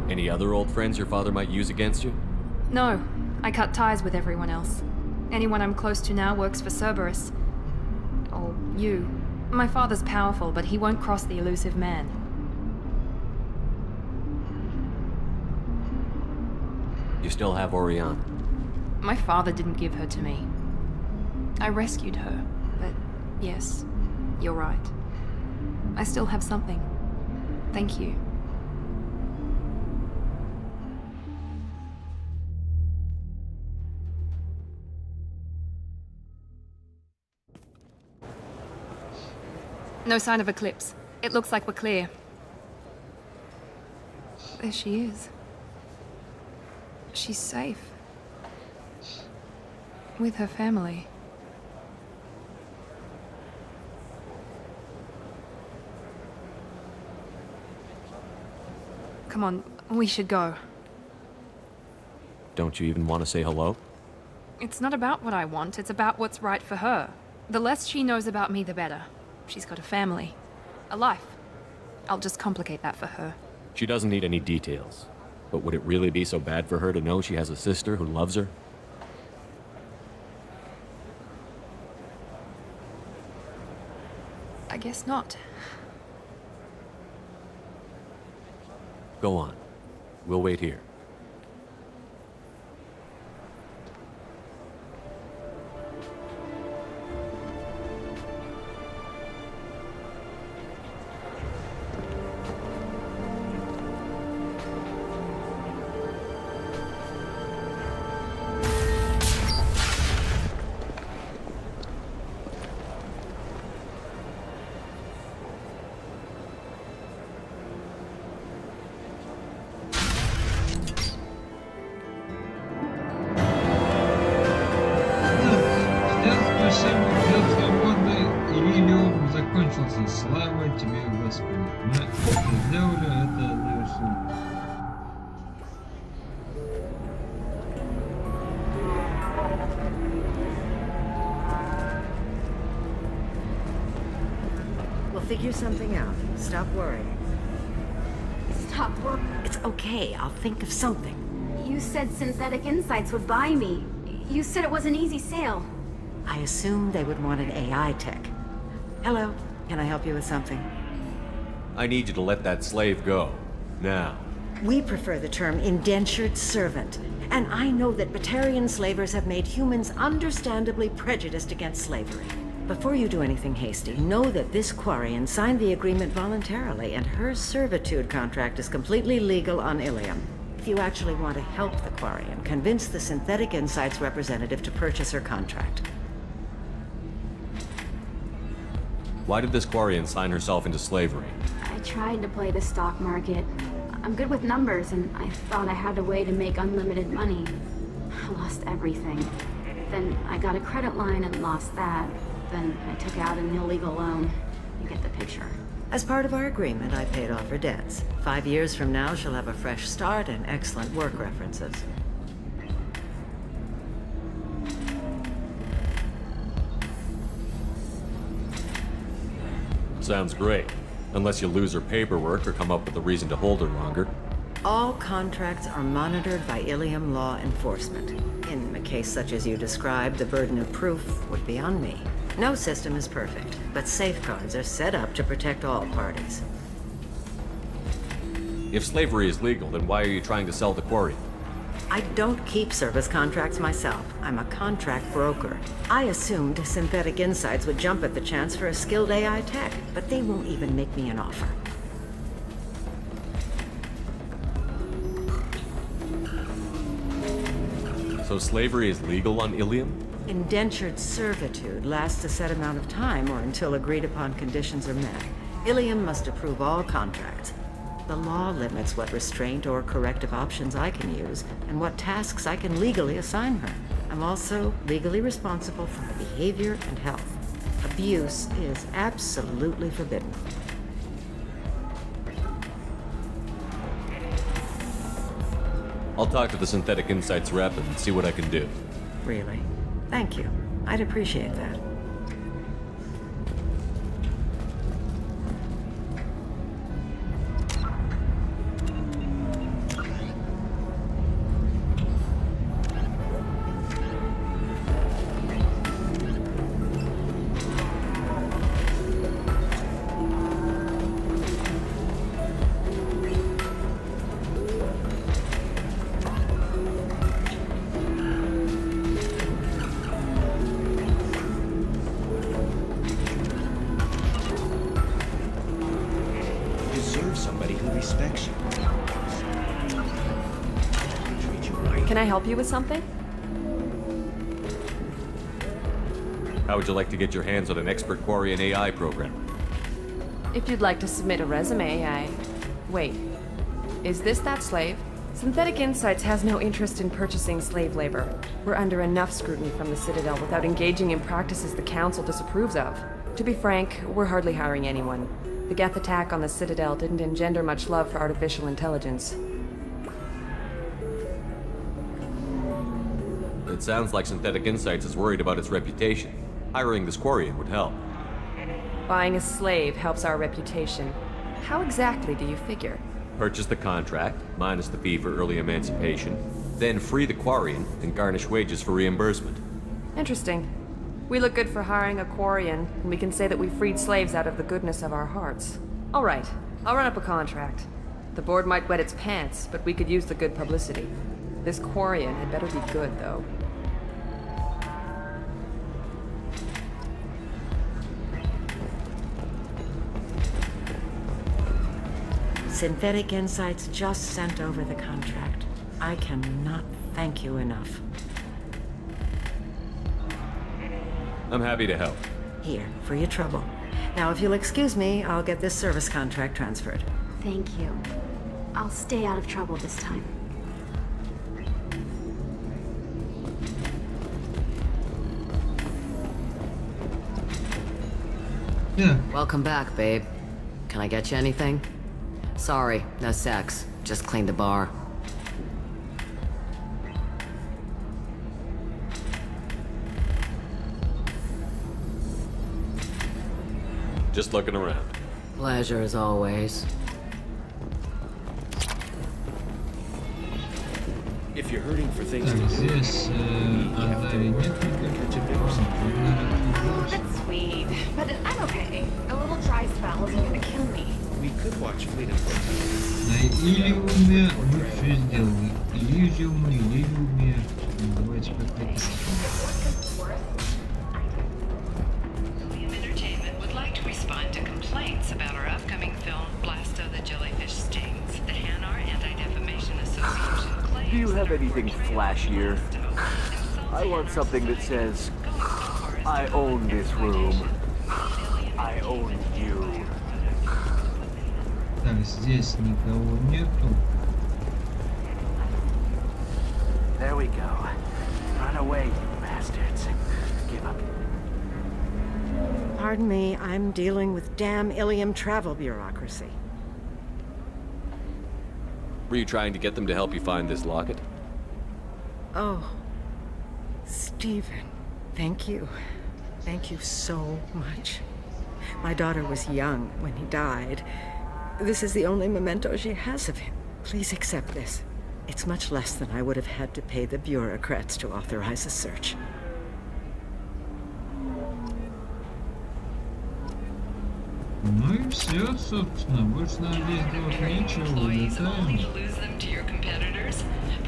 Any other old friends your father might use against you? No, I cut ties with everyone else. Anyone I'm close to now works for Cerberus. Or you. My father's powerful, but he won't cross the elusive man. You still have Oriana? My father didn't give her to me. I rescued her, but yes, you're right. I still have something. Thank you. No sign of eclipse. It looks like we're clear. There she is. She's safe. With her family. Come on, we should go. Don't you even want to say hello? It's not about what I want, it's about what's right for her. The less she knows about me, the better. She's got a family. A life. I'll just complicate that for her. She doesn't need any details. But would it really be so bad for her to know she has a sister who loves her? I guess not. Go on. We'll wait here. Слава тебе, Господи. Мы сделали это завершено. We'll figure something out. Stop worrying. Stop worrying. It's okay. I'll think of something. You said Synthetic Insights would buy me. You said it was an easy sale. I assumed they would want an AI tech. Hello. Can I help you with something? I need you to let that slave go. Now. We prefer the term indentured servant. And I know that Batarian slavers have made humans understandably prejudiced against slavery. Before you do anything hasty, know that this Quarian signed the agreement voluntarily, and her servitude contract is completely legal on Ilium. If you actually want to help the Quarian, convince the Synthetic Insights representative to purchase her contract. Why did this Quarian sign herself into slavery? I tried to play the stock market. I'm good with numbers, and I thought I had a way to make unlimited money. I lost everything. Then I got a credit line and lost that. Then I took out an illegal loan. You get the picture. As part of our agreement, I paid off her debts. 5 years from now, she'll have a fresh start and excellent work references. Sounds great. Unless you lose her paperwork or come up with a reason to hold her longer. All contracts are monitored by Ilium law enforcement. In a case such as you described, the burden of proof would be on me. No system is perfect, but safeguards are set up to protect all parties. If slavery is legal, then why are you trying to sell the Quarian? I don't keep service contracts myself. I'm a contract broker. I assumed Synthetic Insights would jump at the chance for a skilled AI tech, but they won't even make me an offer. So slavery is legal on Ilium? Indentured servitude lasts a set amount of time or until agreed upon conditions are met. Ilium must approve all contracts. The law limits what restraint or corrective options I can use and what tasks I can legally assign her. I'm also legally responsible for her behavior and health. Abuse is absolutely forbidden. I'll talk to the Synthetic Insights rep and see what I can do. Really? Thank you. I'd appreciate that. Can I help you with something? How would you like to get your hands on an expert Quarian AI program? If you'd like to submit a resume, Wait. Is this that slave? Synthetic Insights has no interest in purchasing slave labor. We're under enough scrutiny from the Citadel without engaging in practices the Council disapproves of. To be frank, we're hardly hiring anyone. The Geth attack on the Citadel didn't engender much love for artificial intelligence. It sounds like Synthetic Insights is worried about its reputation. Hiring this Quarian would help. Buying a slave helps our reputation. How exactly do you figure? Purchase the contract, minus the fee for early emancipation, then free the Quarian and garnish wages for reimbursement. Interesting. We look good for hiring a Quarian, and we can say that we freed slaves out of the goodness of our hearts. All right, I'll run up a contract. The board might wet its pants, but we could use the good publicity. This Quarian had better be good, though. Synthetic Insights just sent over the contract. I cannot thank you enough. I'm happy to help. Here, for your trouble. Now, if you'll excuse me, I'll get this service contract transferred. Thank you. I'll stay out of trouble this time. Yeah. Welcome back, babe. Can I get you anything? Sorry, no sex. Just cleaned the bar. Just looking around. Pleasure as always. If you're hurting for things Так, to do, здесь отдали That's sweet, but I'm okay. A little dry spell isn't gonna kill me. we could watch Fleet of Foot. На Илиуме мы все сделали. Илиуме. Давайте подписаться. Entertainment would like to respond to complaints about our upcoming film, Blast of the Jellyfish Stings, that Hanar Anti-Defamation Association claims. Do you have anything flashier? I want something that says, I own this room. I own you. Так, здесь никого нету. There we go. Run away, you bastards. Give up. Pardon me, I'm dealing with damn Ilium travel bureaucracy. Were you trying to get them to help you find this locket? Oh, Stephen, thank you. Thank you so much. My daughter was young when he died. This is the only memento she has of him. Please accept this. It's much less than I would have had to pay the bureaucrats to authorize a search. Ну и все, собственно. Больше нам здесь делать нечего. Улетаем.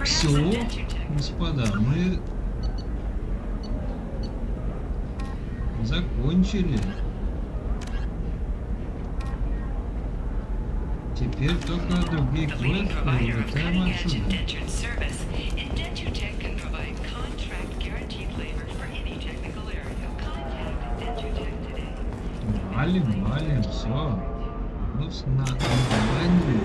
Все, господа, мы закончили. Теперь только другие квесты. Улетаем отсюда. Валим, все. Плюс на баню.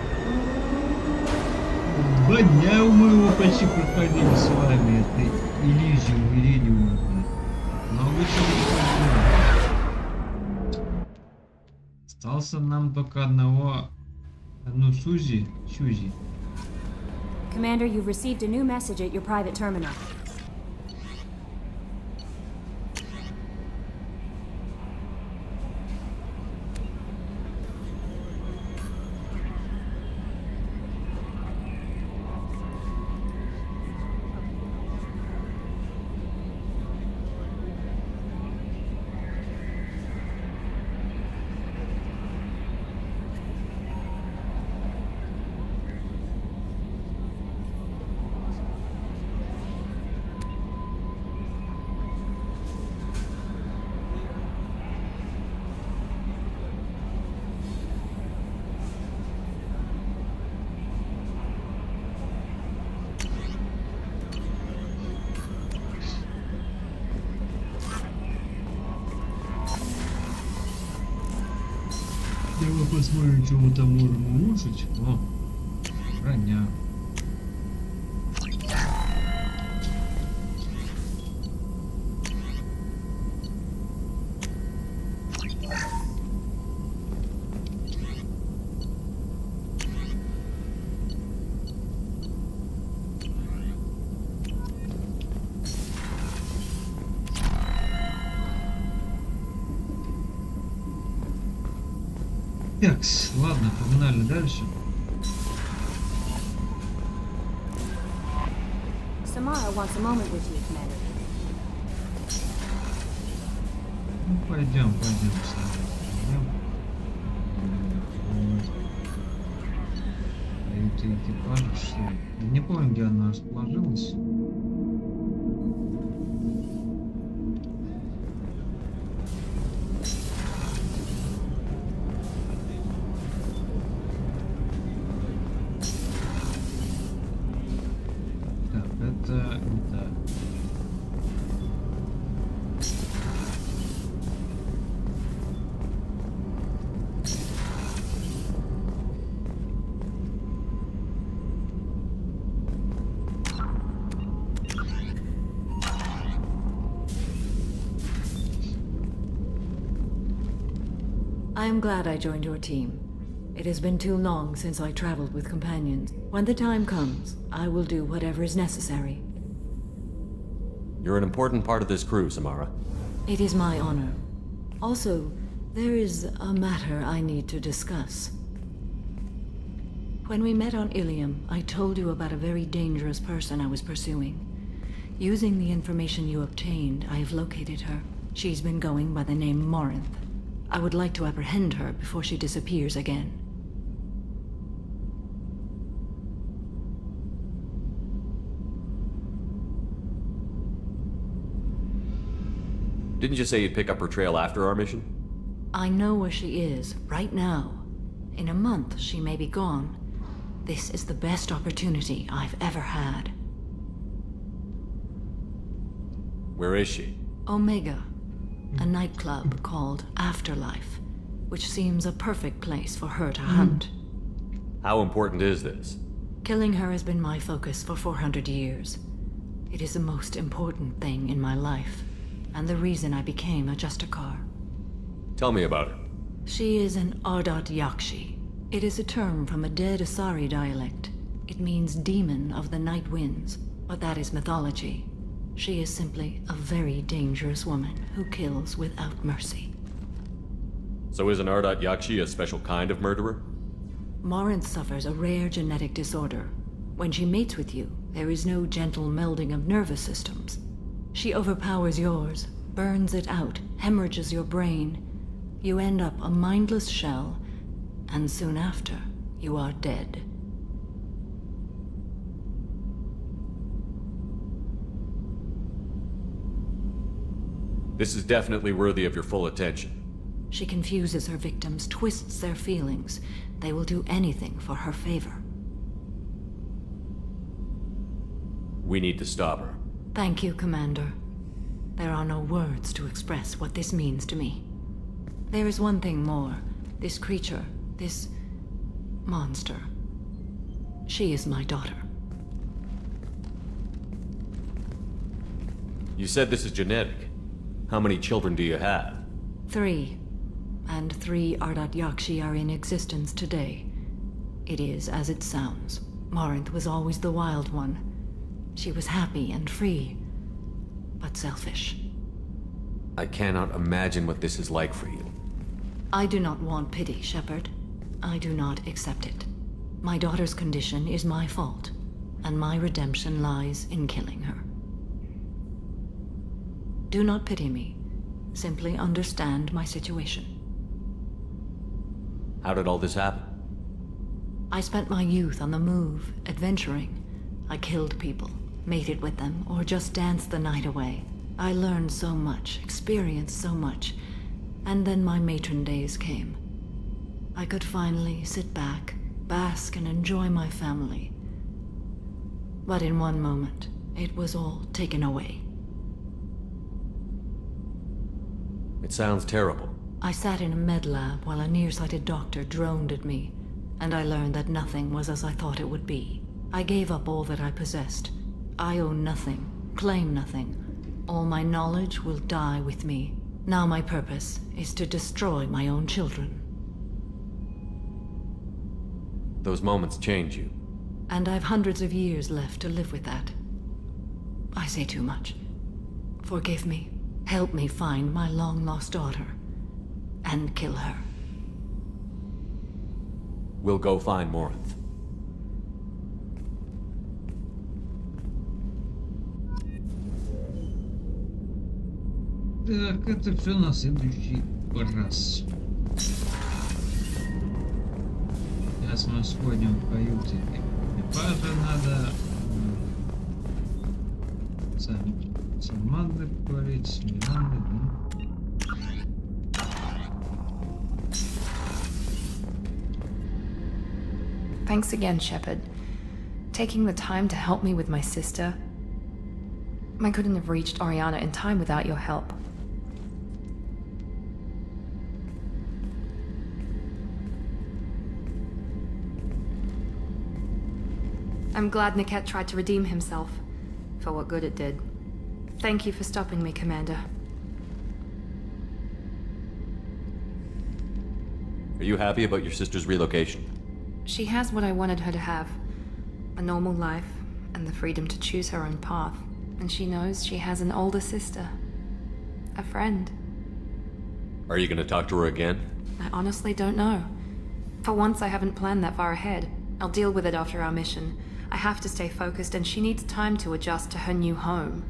2 дня мы его почти проходили с вами. Это Иридиум. Много чего проходили. Остался нам только одну Сьюзи. Commander, you've received a new message at your private terminal. Посмотрим, что мы там можем улучшить. О, броня. Так, ладно, погнали дальше. Samara wants a moment with you, Commander. Ну, пойдем, пойдем. Это экипаж, что ли? Я не помню, где она расположилась. I am glad I joined your team. It has been too long since I traveled with companions. When the time comes, I will do whatever is necessary. You're an important part of this crew, Samara. It is my honor. Also, there is a matter I need to discuss. When we met on Ilium, I told you about a very dangerous person I was pursuing. Using the information you obtained, I have located her. She's been going by the name Morinth. I would like to apprehend her before she disappears again. Didn't you say you'd pick up her trail after our mission? I know where she is, right now. In a month, she may be gone. This is the best opportunity I've ever had. Where is she? Omega, a nightclub called Afterlife, which seems a perfect place for her to hunt. How important is this? Killing her has been my focus for 400 years. It is the most important thing in my life, and the reason I became a Justikar. Tell me about her. She is an Ardat Yakshi. It is a term from a dead Asari dialect. It means demon of the night winds, but that is mythology. She is simply a very dangerous woman who kills without mercy. So is an Ardat Yakshi a special kind of murderer? Morinth suffers a rare genetic disorder. When she mates with you, there is no gentle melding of nervous systems. She overpowers yours, burns it out, hemorrhages your brain. You end up a mindless shell, and soon after, you are dead. This is definitely worthy of your full attention. She confuses her victims, twists their feelings. They will do anything for her favor. We need to stop her. Thank you, Commander. There are no words to express what this means to me. There is one thing more. This creature, this monster. She is my daughter. You said this is genetic. How many children do you have? 3. And 3 Ardat Yakshi are in existence today. It is as it sounds. Morinth was always the wild one. She was happy and free, but selfish. I cannot imagine what this is like for you. I do not want pity, Shepard. I do not accept it. My daughter's condition is my fault, and my redemption lies in killing her. Do not pity me. Simply understand my situation. How did all this happen? I spent my youth on the move, adventuring. I killed people, mated with them, or just danced the night away. I learned so much, experienced so much, and then my matron days came. I could finally sit back, bask and enjoy my family. But in one moment, it was all taken away. It sounds terrible. I sat in a med lab while a nearsighted doctor droned at me, and I learned that nothing was as I thought it would be. I gave up all that I possessed. I own nothing, claim nothing. All my knowledge will die with me. Now my purpose is to destroy my own children. Those moments change you. And I've hundreds of years left to live with that. I say too much. Forgive me. Help me find my long-lost daughter. And kill her. We'll go find Morinth. Так, это все на следующий раз. Сейчас мы сходим в каюты экипажа, надо с Амандой поговорить, с Мирандой, да? Thanks again, Shepard. Taking the time to help me with my sister. I couldn't have reached Oriana in time without your help. I'm glad Niket tried to redeem himself, for what good it did. Thank you for stopping me, Commander. Are you happy about your sister's relocation? She has what I wanted her to have. A normal life, and the freedom to choose her own path. And she knows she has an older sister. A friend. Are you gonna talk to her again? I honestly don't know. For once, I haven't planned that far ahead. I'll deal with it after our mission. I have to stay focused, and she needs time to adjust to her new home.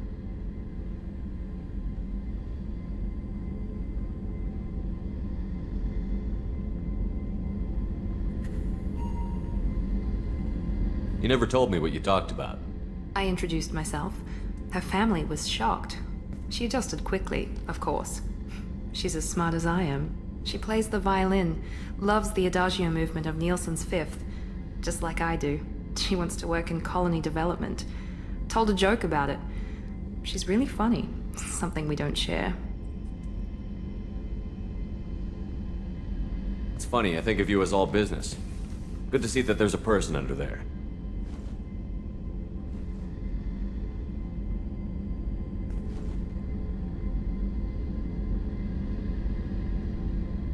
You never told me what you talked about. I introduced myself. Her family was shocked. She adjusted quickly, of course. She's as smart as I am. She plays the violin, loves the adagio movement of Nielsen's Fifth, just like I do. She wants to work in colony development. Told a joke about it. She's really funny, something we don't share. It's funny, I think of you as all business. Good to see that there's a person under there.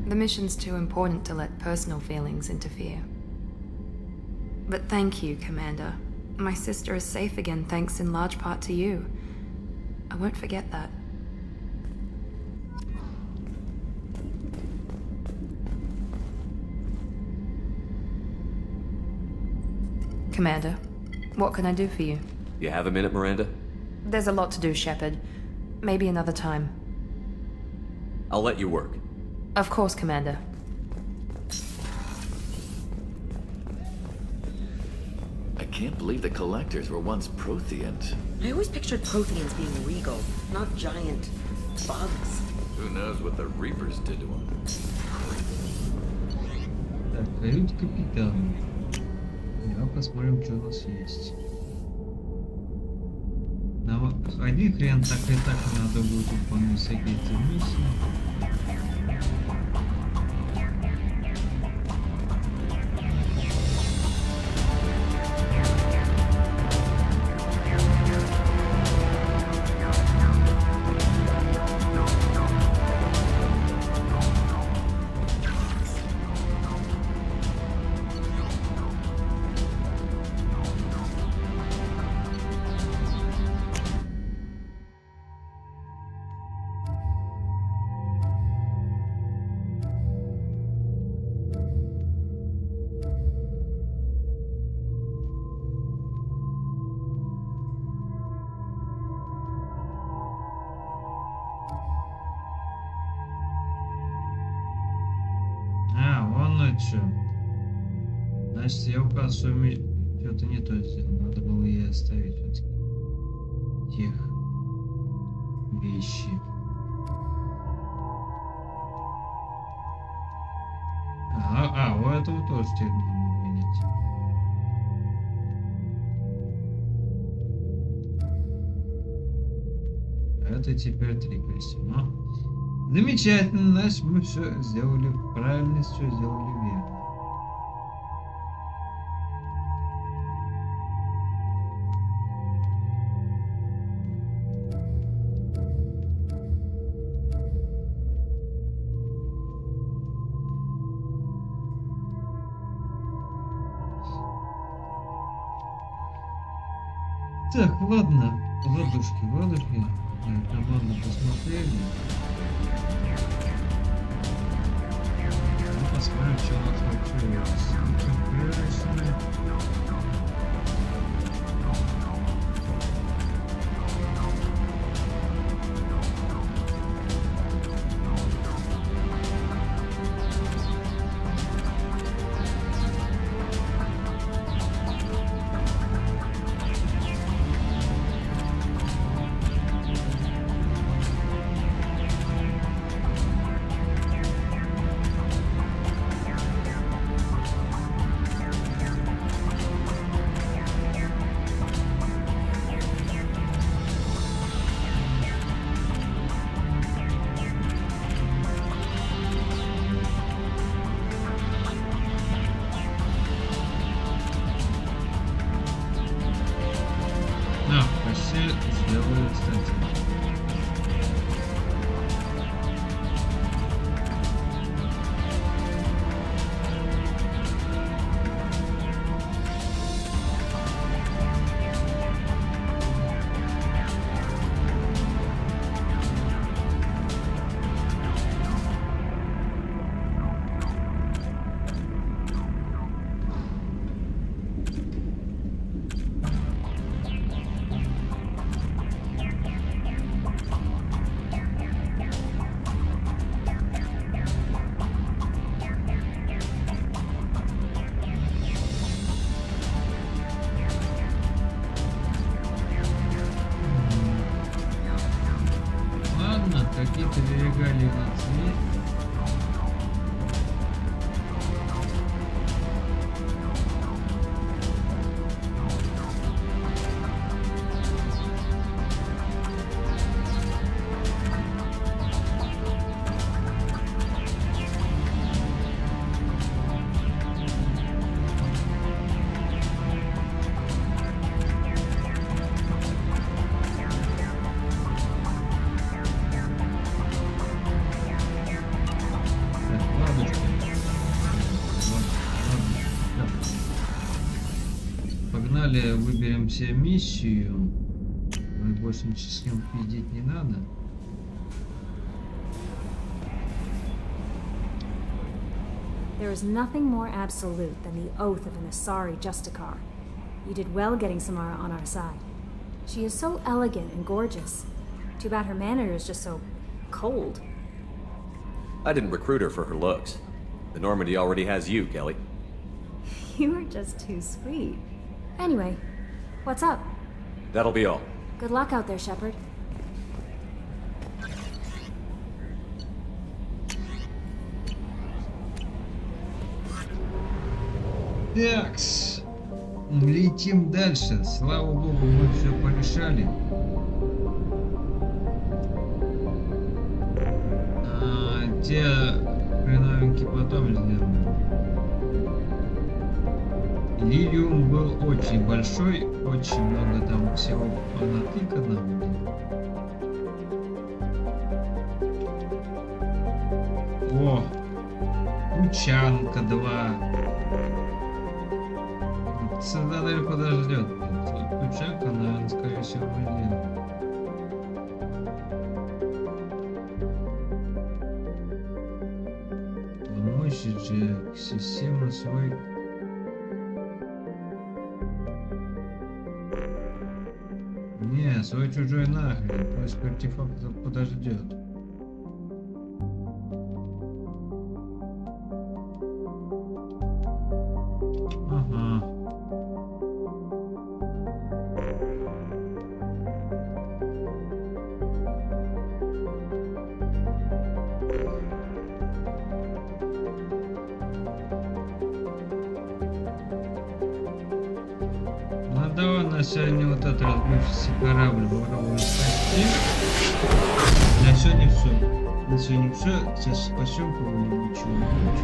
The mission's too important to let personal feelings interfere. But thank you, Commander. My sister is safe again thanks in large part to you. I won't forget that. Commander, what can I do for you? You have a minute, Miranda? There's a lot to do, Shepard. Maybe another time. I'll let you work. Of course, Commander. I can't believe the collectors were once Protheans. I always pictured Protheans being regal, not giant bugs. Who knows what the Reapers did to them? Так, кают капитана. Давай посмотрим, что у нас есть. Нам один хрен так и так надо будет выполнять всякие эти миссии. Значит, я указываю, что-то не то сделал. Надо было ей оставить все-таки тех вещи. У этого тоже теперь надо менять. Это теперь 3 костюма. Замечательно, значит мы все сделали правильно, все сделали верно. Так, ладно, ладушки, команду посмотрели. Ну, посмотрим, что у нас вообще есть. Сделаю, кстати. Какие-то регалии у нас есть. Выберем себе миссию. Больше ничего с кем пиздеть не надо. There is nothing more absolute than the oath of an Asari Justicar. You did well getting Samara on our side. She is so elegant and gorgeous. Too bad her manner is just so cold. I didn't recruit her for her looks. The Normandy already has you, Kelly. You are just too sweet. Anyway, what's up? That'll be all. Good luck out there, Shepard. Такс, летим дальше. Слава богу, мы все порешали. Те хреновенькие потом сделаем. Лилиум был очень большой, очень много там всего понатыкано. О, Учанка 2. Создатель подождет. Учанка, наверное, скорее всего, будет. Помощью же система свой. Не, свой чужой нахрен, пусть артефакт подождет. Ага. Ну давай на сегодня вот этот разбившийся корабль попробуем спасти. На сегодня все. На сегодня все. Сейчас спасем кого-нибудь, чего-нибудь.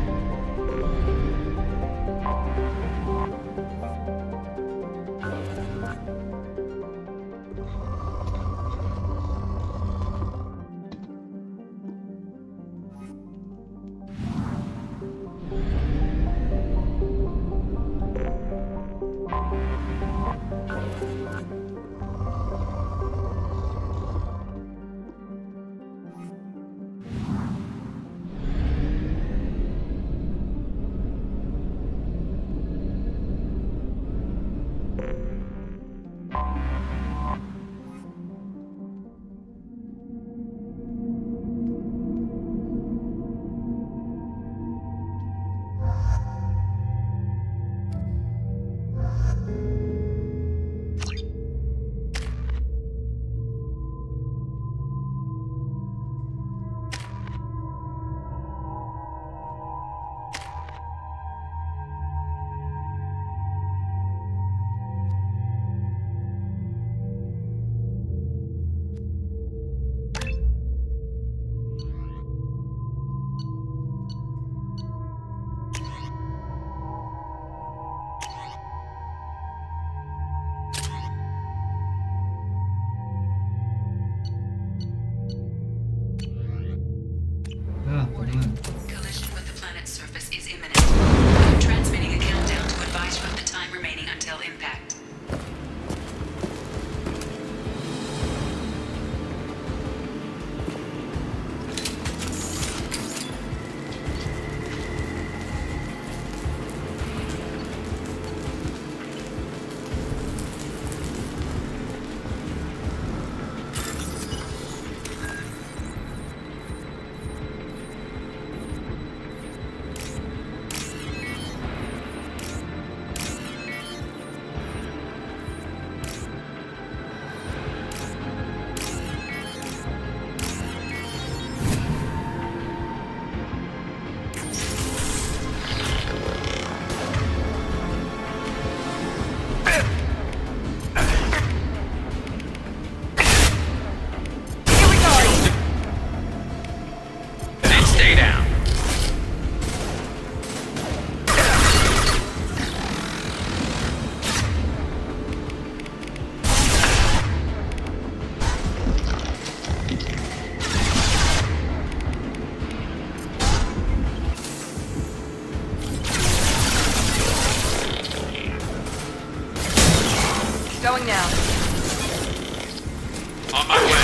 Collision with the planet's surface is imminent. I'm transmitting a countdown to advise you of the time remaining until impact. Going now. On my way.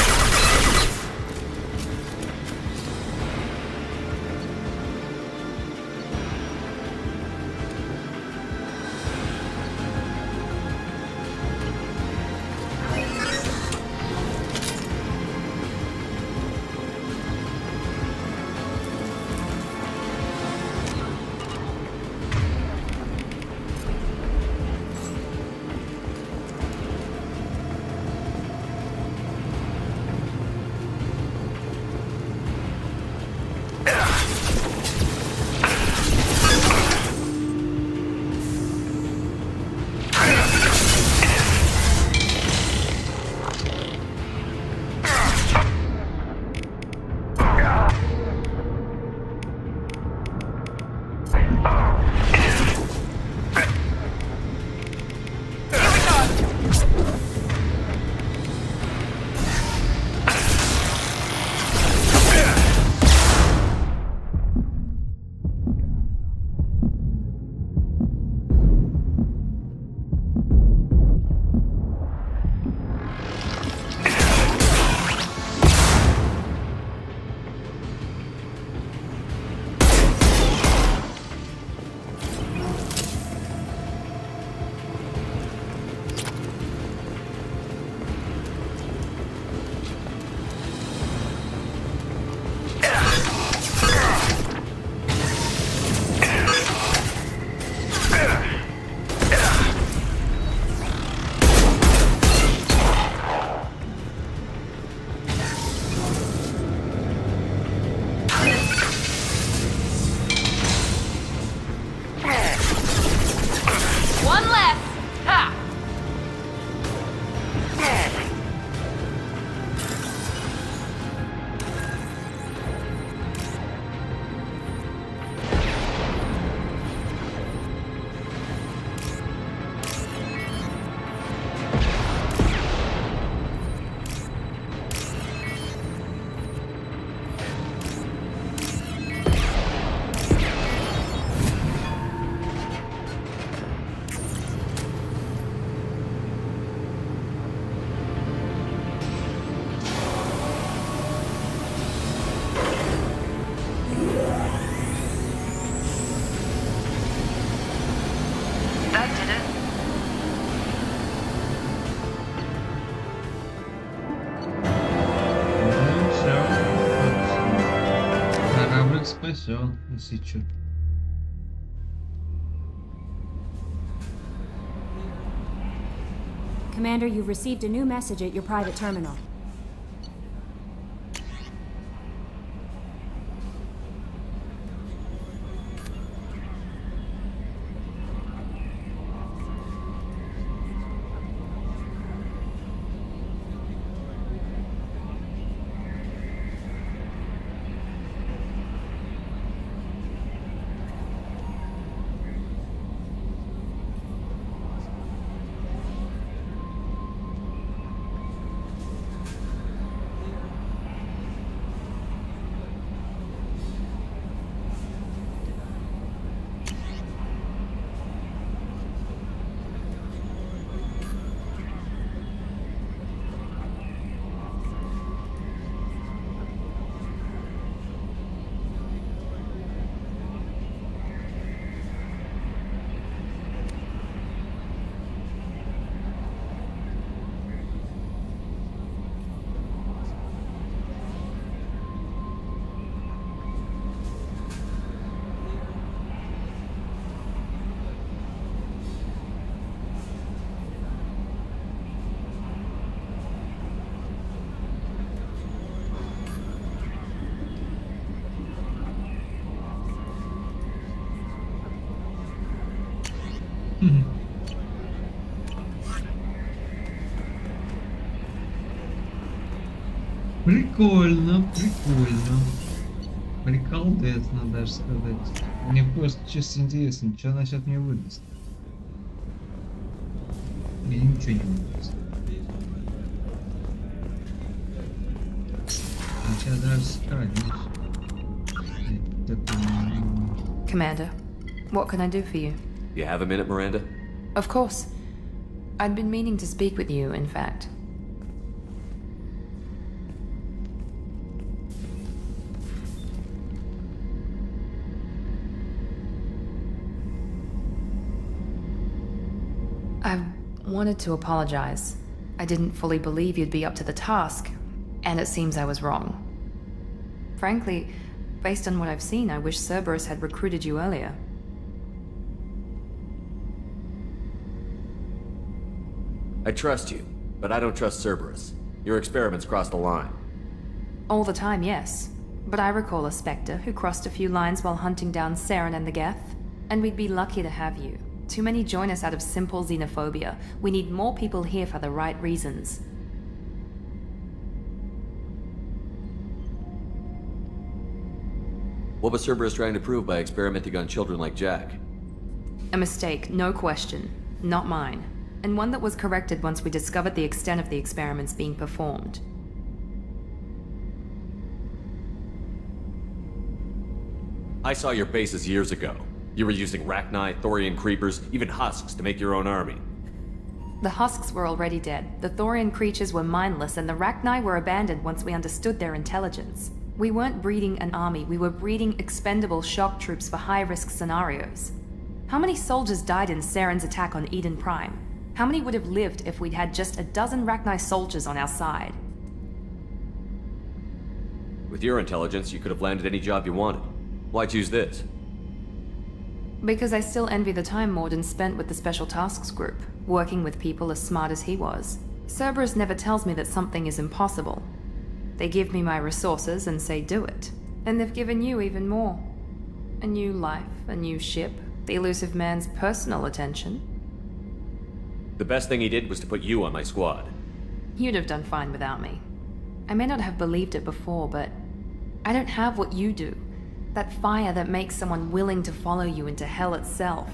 спасен, если чё. Commander, you've received a new message at your private terminal. Прикольно, прикольно. Приколдесно, даже сказать. Мне просто честно интересно, что она сейчас мне выдаст. Или ничего не выдаст. А сейчас даже скажешь. Commander, what can I do for you? You have a minute, Miranda? Of course. I'd been meaning to speak with you, in fact. I wanted to apologize. I didn't fully believe you'd be up to the task, and it seems I was wrong. Frankly, based on what I've seen, I wish Cerberus had recruited you earlier. I trust you, but I don't trust Cerberus. Your experiments crossed the line. All the time, yes. But I recall a Spectre who crossed a few lines while hunting down Saren and the Geth. And we'd be lucky to have you. Too many join us out of simple xenophobia. We need more people here for the right reasons. What was Cerberus trying to prove by experimenting on children like Jack? A mistake, no question. Not mine. And one that was corrected once we discovered the extent of the experiments being performed. I saw your bases years ago. You were using Rachni, Thorian creepers, even husks to make your own army. The husks were already dead, the Thorian creatures were mindless, and the Rachni were abandoned once we understood their intelligence. We weren't breeding an army, we were breeding expendable shock troops for high-risk scenarios. How many soldiers died in Saren's attack on Eden Prime? How many would have lived if we'd had just a dozen Rachni soldiers on our side? With your intelligence, you could have landed any job you wanted. Why choose this? Because I still envy the time Morden spent with the Special Tasks Group, working with people as smart as he was. Cerberus never tells me that something is impossible. They give me my resources and say do it. And they've given you even more. A new life, a new ship, the elusive man's personal attention. The best thing he did was to put you on my squad. You'd have done fine without me. I may not have believed it before, but I don't have what you do. That fire that makes someone willing to follow you into hell itself.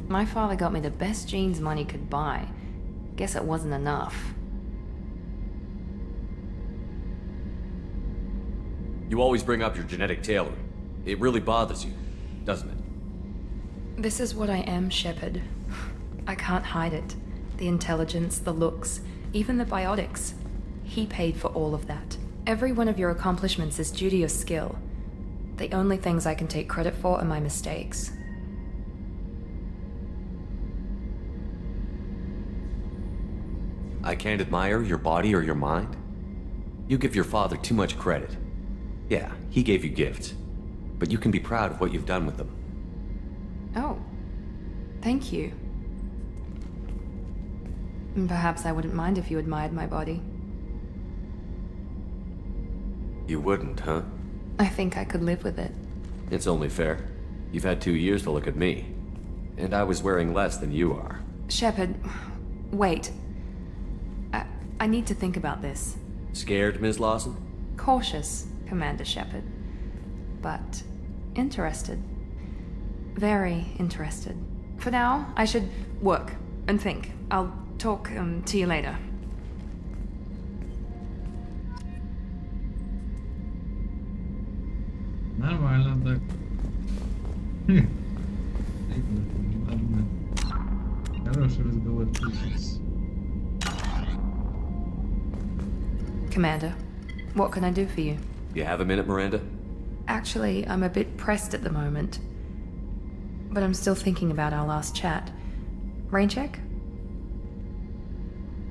My father got me the best genes money could buy. Guess it wasn't enough. You always bring up your genetic tailoring. It really bothers you, doesn't it? This is what I am, Shepard. I can't hide it. The intelligence, the looks, even the biotics. He paid for all of that. Every one of your accomplishments is due to your skill. The only things I can take credit for are my mistakes. I can't admire your body or your mind? You give your father too much credit. Yeah, he gave you gifts, but you can be proud of what you've done with them. Oh, thank you. Perhaps I wouldn't mind if you admired my body. You wouldn't, huh? I think I could live with it. It's only fair. You've had 2 years to look at me, and I was wearing less than you are. Shepard, wait. I need to think about this. Scared, Ms. Lawson? Cautious, Commander Shepard. But interested. Very interested. For now, I should work and think. I'll talk to you later. Нормально так. Ладно. Хороший разговор получился. Commander, what can I do for you? You have a minute, Miranda? Actually, I'm a bit pressed at the moment. But I'm still thinking about our last chat. Rain check?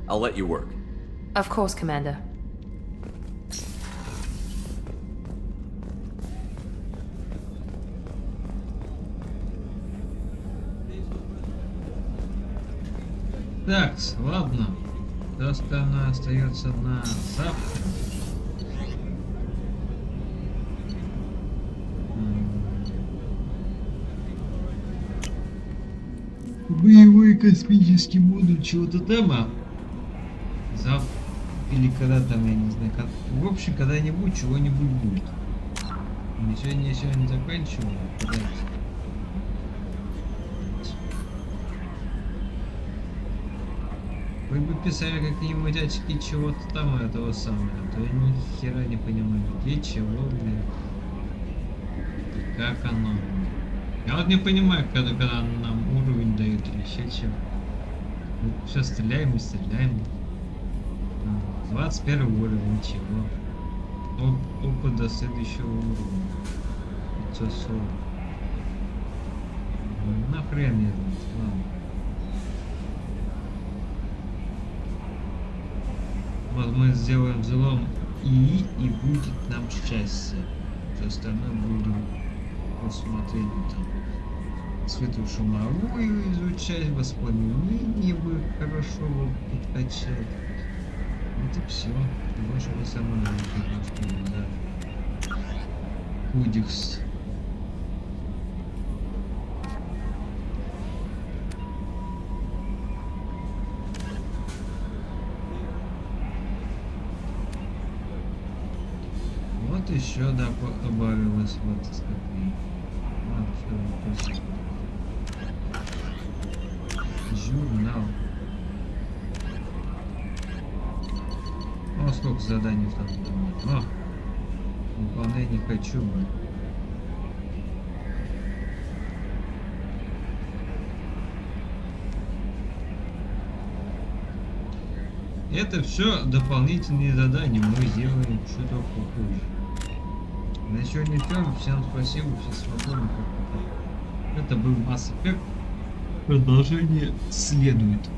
I'll let you work. Of course, Commander. Так, ладно. Доска она остается на завтра. Боевой космический модуль чего-то там. Завтра или когда там, я не знаю. В общем, когда-нибудь чего-нибудь будет. Сегодня заканчиваю. Вы бы писали какие-нибудь очки чего-то там этого самого, а то я ни хера не понимаю, где чего, блин. Как оно? Я вот не понимаю, когда нам уровень дают или еще чего. Мы все стреляем и стреляем. 21 уровень, ничего. Опыт до следующего уровня. 540. Нахрен мне это, ладно. Вот мы сделаем взлом и будет нам счастье. Все остальное буду посмотреть там. Светлую шумовую изучать, воспламенение бы хорошо бы подкачать. Это все. Больше вы сама да. Кодекс. Вот еще добавилось вот скопи. Журнал. О, сколько заданий там. О, выполнять не хочу. Это все дополнительные задания, мы сделаем что-то попозже. На сегодня все. Всем спасибо, все свободны. Это был Mass Effect. Продолжение следует.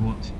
Вот.